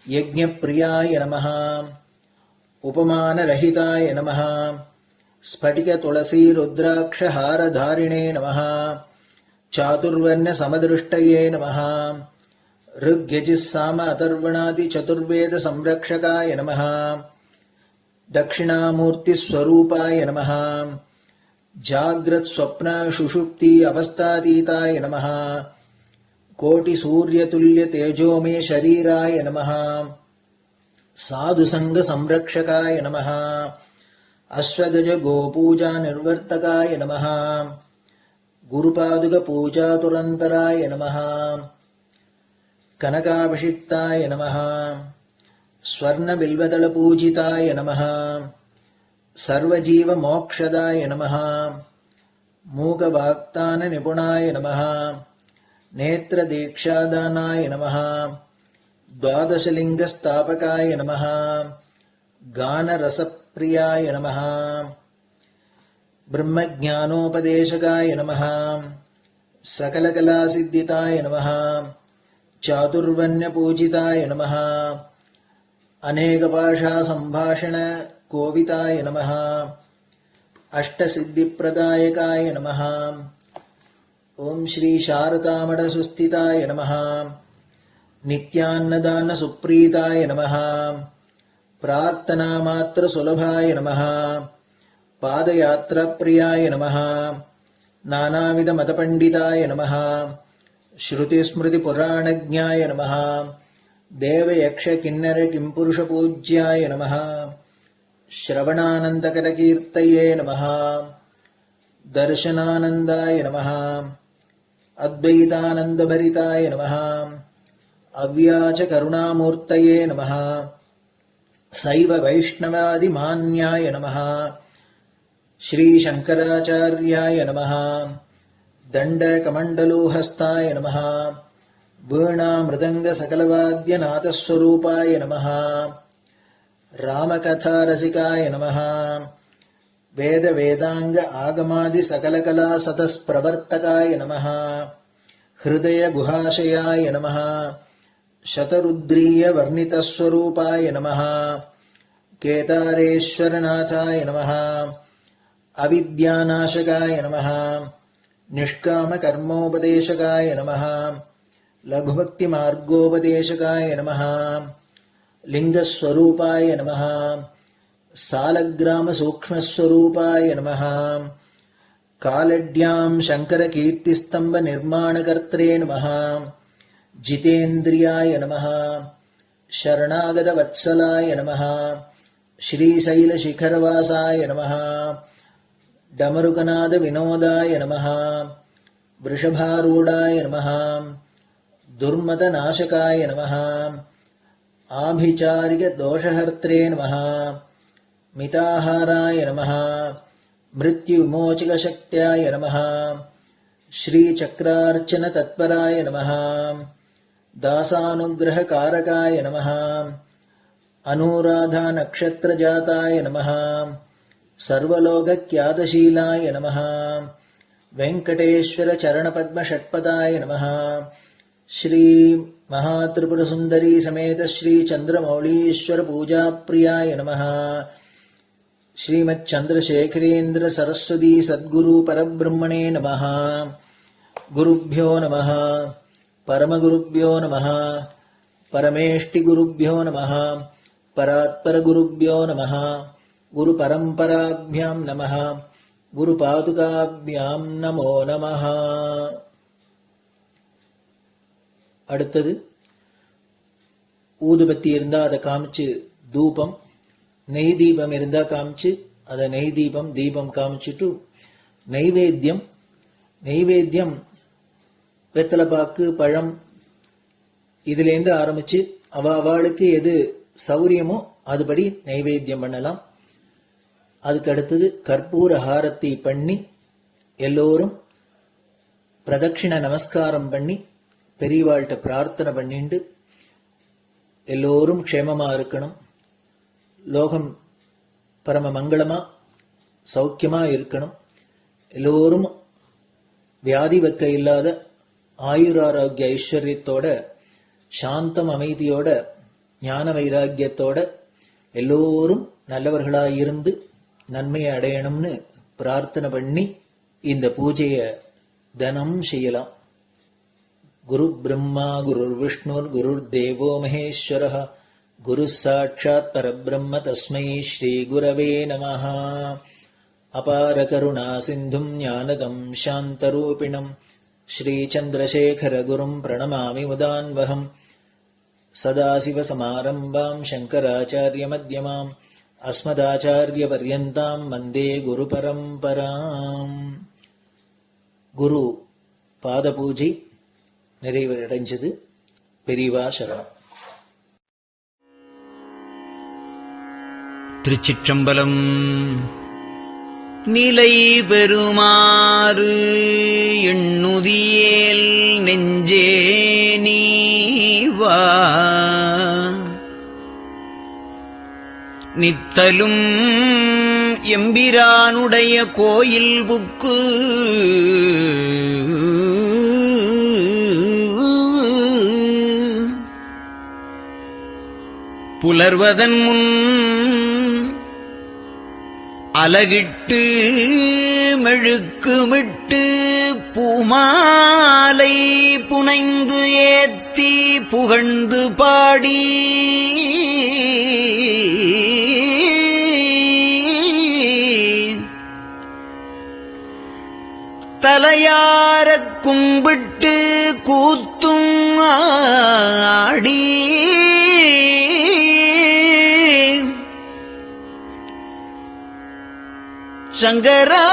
यज्ञप्रियाय नमः। उपमानरहिताय नमः। स्फटिकतुलसीरुद्राक्षहारधारिणे नमः। चातुर्वर्ण्यसमदृष्टये नमः। ऋग्यजुस्साम अथर्वणादिचतुर्वेदसंरक्षकाय नमः। दक्षिणामूर्तिस्वरूपाय नमः। जाग्रत्स्वप्नसुषुप्ति अवस्थातीताय नमः। कोटिसूर्यतुल्यतेजोमे शरीराय नमः। साधुसङ्गसंरक्षकाय नमः। अश्वगजगोपूजानिर्वर्तकाय नमः। गुरुपादुकपूजातुरन्तराय नमः। कनकाभिषिक्ताय नमः। स्वर्णबिल्वदलपूजिताय नमः। सर्वजीवमोक्षदाय नमः। मूकवाक्ताननिपुणाय नमः। नेत्रदीक्षादानाय नमः। द्वादशलिङ्गस्थापकाय नमः। गानरसप्रियाय नमः। ब्रह्मज्ञानोपदेशकाय नमः। सकलकलासिद्धिताय नमः। चातुर्वर्ण्यपूजिताय नमः। अनेकभाषासम्भाषणकोविताय नमः। अष्टसिद्धिप्रदायकाय नमः। ॐ श्रीशारदामठसुस्थिताय नमः। नित्यान्नदानसुप्रीताय नमः। प्रार्थनामात्रसुलभाय नमः। पादयात्राप्रियाय नमः। नानाविधमतपण्डिताय नमः। श्रुतिस्मृतिपुराणज्ञाय नमः। देवयक्षकिन्नरकिंपुरुषपूज्याय नमः। श्रवणानन्दकरकीर्तये नमः। दर्शनानन्दाय नमः। अद्वैतानन्दभरिताय नमः। अव्याचकरुणामूर्तये नमः। शैव वैष्णवादिमान्याय नमः। श्रीशङ्कराचार्याय नमः। दण्डकमण्डलोहस्ताय नमः। वीणामृदङ्गसकलवाद्यनाथस्वरूपाय नमः। रामकथारसिकाय नमः। वेदवेदाङ्ग आगमादिसकलकलासतस्प्रवर्तकाय नमः। हृदयगुहाशयाय नमः। शतरुद्रीय वर्णितस्वरूपाय नमः केदारेश्वरनाथाय नमः अविद्यानाशकाय नमः निष्कामकर्मोपदेशकाय नमः लघुभक्तिमार्गोपदेशकाय नमः लिंगस्वरूपाय नमः सालग्रामसूक्ष्मस्वरूपाय नमः कालड्यां शङ्करकीर्तिस्तम्भनिर्माणकर्त्रे नमः जितेन्द्रियाय नमः शरणागतवत्सलाय नमः श्रीशैलशिखरवासाय नमः डमरुकनादविनोदाय नमः वृषभारूढाय नमः दुर्मदनाशकाय नमः आभिचारिकदोषहर्त्रे नमः मिताहाराय नमः मृत्युविमोचकशक्त्याय नमः श्रीचक्रार्चनतत्पराय नमः दासानुग्रहकारकाय नमः अनुराधानक्षत्रजाताय नमः सर्वलोकख्यातशीलाय नमः वेङ्कटेश्वरचरणपद्मषट्पदाय नमः श्री महात्रिपुरसुन्दरी समेत श्री चन्द्रमौळीश्वर पूजाप्रियाय नमः श्रीमच्चन्द्रशेखरेन्द्र सरस्वती सद्गुरु परब्रह्मणे नमः गुरुभ्यो नमः परमगुरुभ्यो नमः परमेष्टिगुरुभ्यो नमः परात्परगुरुभ्यो नमः गुरुपरम्पराभ्यां नमः गुरुपादुकाभ्यां नमो नमः. அடுத்தது ஊதுபத்தி இருந்தா அதை காமிச்சு தூபம், நெய் தீபம் இருந்தா காமிச்சு அதை நெய் தீபம் தீபம் காமிச்சுட்டு நைவேத்தியம் வெத்தலைப்பாக்கு பழம் இதுலேருந்து ஆரம்பிச்சு அவளுக்கு எது சௌரியமோ அதுபடி நைவேத்தியம் பண்ணலாம். அதுக்கு அடுத்தது கற்பூர ஹாரத்தி பண்ணி எல்லோரும் பிரதட்சிண நமஸ்காரம் பண்ணி பெரியவாள்கிட்ட பிரார்த்தனை பண்ணிண்டு எல்லோரும் க்ஷேமமா இருக்கணும், லோகம் பரம மங்களமா சௌக்கியமா இருக்கணும், எல்லோரும் வியாதி வெக்க இல்லாத ஆயுராரோக்கிய ஐஸ்வர்யத்தோட சாந்தம் அமைதியோட ஞான வைராக்கியத்தோட எல்லோரும் நல்லவர்களாயிருந்து நன்மையை அடையணும்னு பிரார்த்தனை பண்ணி இந்த பூஜையை தினம் செய்யலாம். குரு பிரம்மா குருர் விஷ்ணுர் குருர் தேவோ மகேஸ்வரः குரு சாட்சாத் பரபிரம்ம தஸ்மை ஸ்ரீ குரவே நமः. அபார கருணா சிந்தும் ஞானதம் சாந்தரூபிணம் ஸ்ரீ சந்திரசேகர குரும் பிரணமாமி முதான்வகம். சதாசிவசமாரம்பாம் சங்கராச்சார்ய மத்யமாம் அஸ்மதாச்சார்ய பர்யந்தாம் வந்தே குரு பரம்பராம். குரு பாத பூஜை நிறைவடைஞ்சது. பெரியவா சரணம். திருச்சிற்றம்பலம். நிலை பெறுமாறு எண்ணுதியேல் நெஞ்சே நீவா, நித்தலும் எம்பிரானுடைய கோயில் புக்கு புலர்வதன் முன் அலகிட்டு மெழுக்குமிட்டு பூமாலை புனைந்து ஏத்தி புகழ்ந்து பாடி தலையாரக் கும்பிட்டு கூத்தும் ஆடி சங்கரா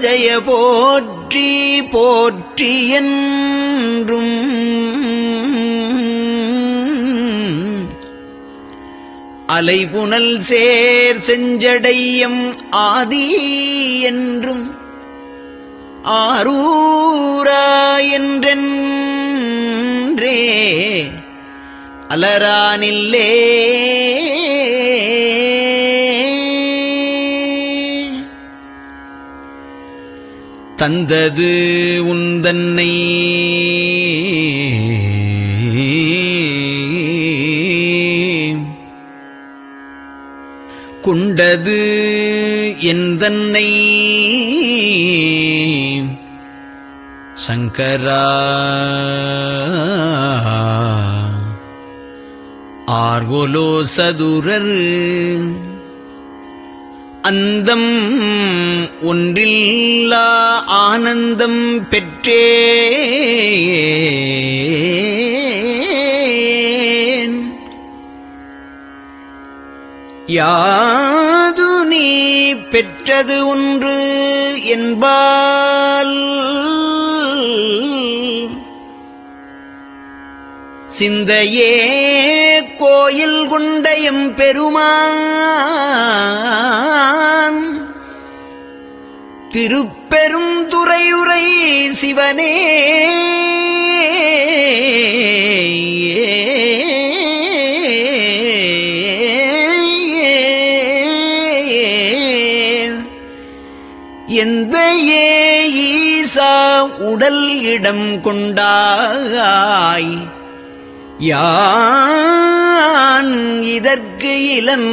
ஜய போற்றி போற்றி என்றும் அலைபுனல் சேர் செஞ்சடையம் ஆதி என்றும் ஆரூரா என்றென்றே அலரானில்லே தந்தது உந்தன்னை கொண்டது எந்தன்னை சங்கரா ஆர்கோலோ சதுரர் அந்தம் ஒன்றில்லா ஆனந்தம் பெற்றேன் யாது நீ பெற்றது ஒன்று என்பால் சிந்தையே கோயில் கொண்ட எம்பெருமான் திருப்பெரும் துறையுரை சிவனே எந்த ஈசா உடல் இடம் கொண்டாய் யான் இதற்கு இலன்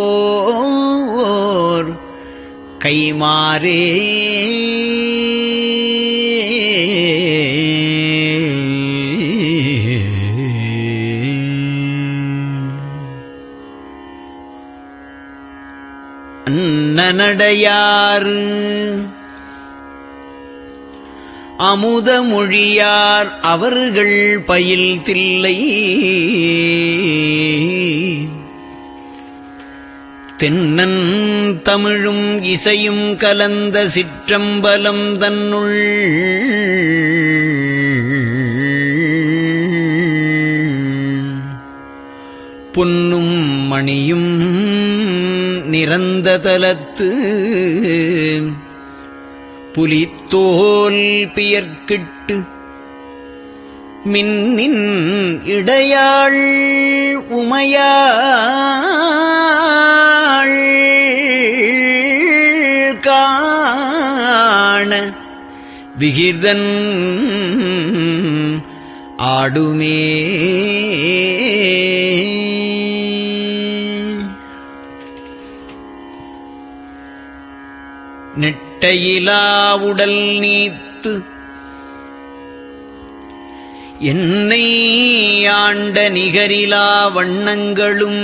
ஓர் கைமாறே அன்னநடையார் அமுத மொழியார் அவர்கள் பயில் தில்லை தென்னன் தமிழும் இசையும் கலந்த சிற்றம்பலம் தன்னுள் பொன்னும் மணியும் நிறந்த தலத்து புலித்தோல் பியர்க்கிட்டு மின்னின் இடையாள் உமையாள் காண விகிர்தன் ஆடுமே நெட்டையிலா உடல் நீத்து என்னை ஆண்ட நிகரிலா வண்ணங்களும்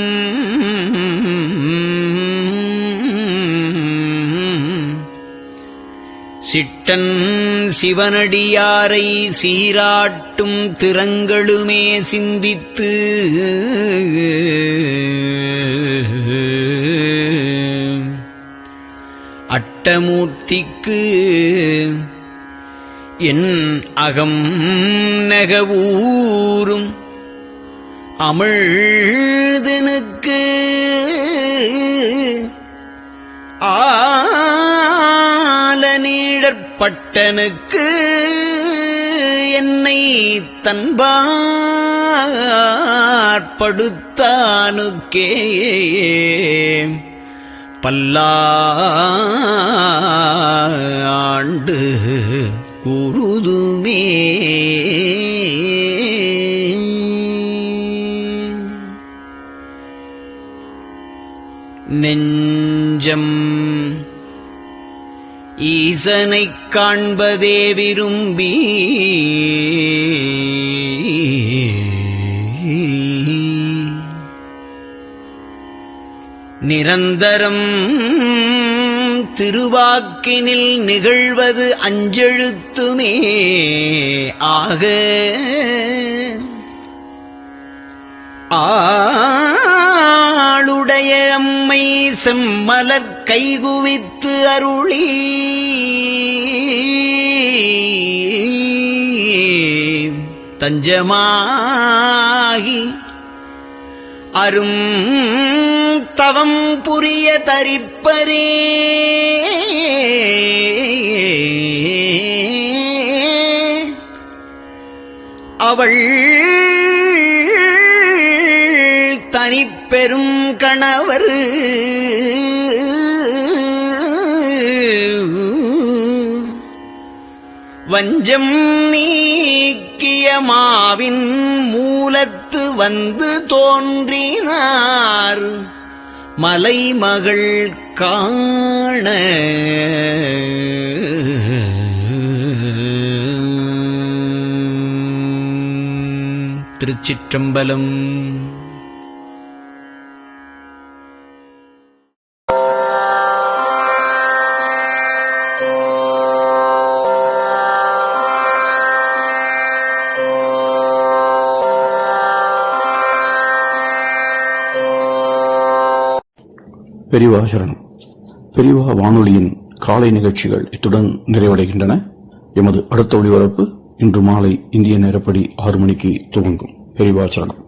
சிட்டன் சிவனடியாரை சீராட்டும் திறங்களுமே சிந்தித்து அட்டமூர்த்திக்கு என் அகம் நெகவூரும் அமிழ்தனுக்கு ஆலநீழற்பட்டனுக்கு என்னை தன்பாற்படுத்தானுக்கே பல்லாண்டு கூறுதுமே நெஞ்சம் ஈசனைக் காண்பதே விரும்பி நிரந்தரம் திருவாக்கினில் நிகழ்வது அஞ்செழுத்துமே ஆக ஆளுடைய அம்மை செம்மலர் கைகுவித்து அருளி தஞ்சமாகி அரும் தவம் புரிய தரிப்பரே அவள் தனிப்பெரும் கணவர் வஞ்சம் நீக்கி முக்கிய மாவின் மூலத்து வந்து தோன்றினார் மலைமகள் காண. திருச்சிற்றம்பலம். பெரியவா சரணம். பெரியவா வானொலியின் காலை நிகழ்ச்சிகள் இத்துடன் நிறைவடைகின்றன. எமது அடுத்த ஒளிபரப்பு இன்று மாலை இந்திய நேரப்படி 6 மணிக்கு துவங்கும். பெரியவா சரணம்.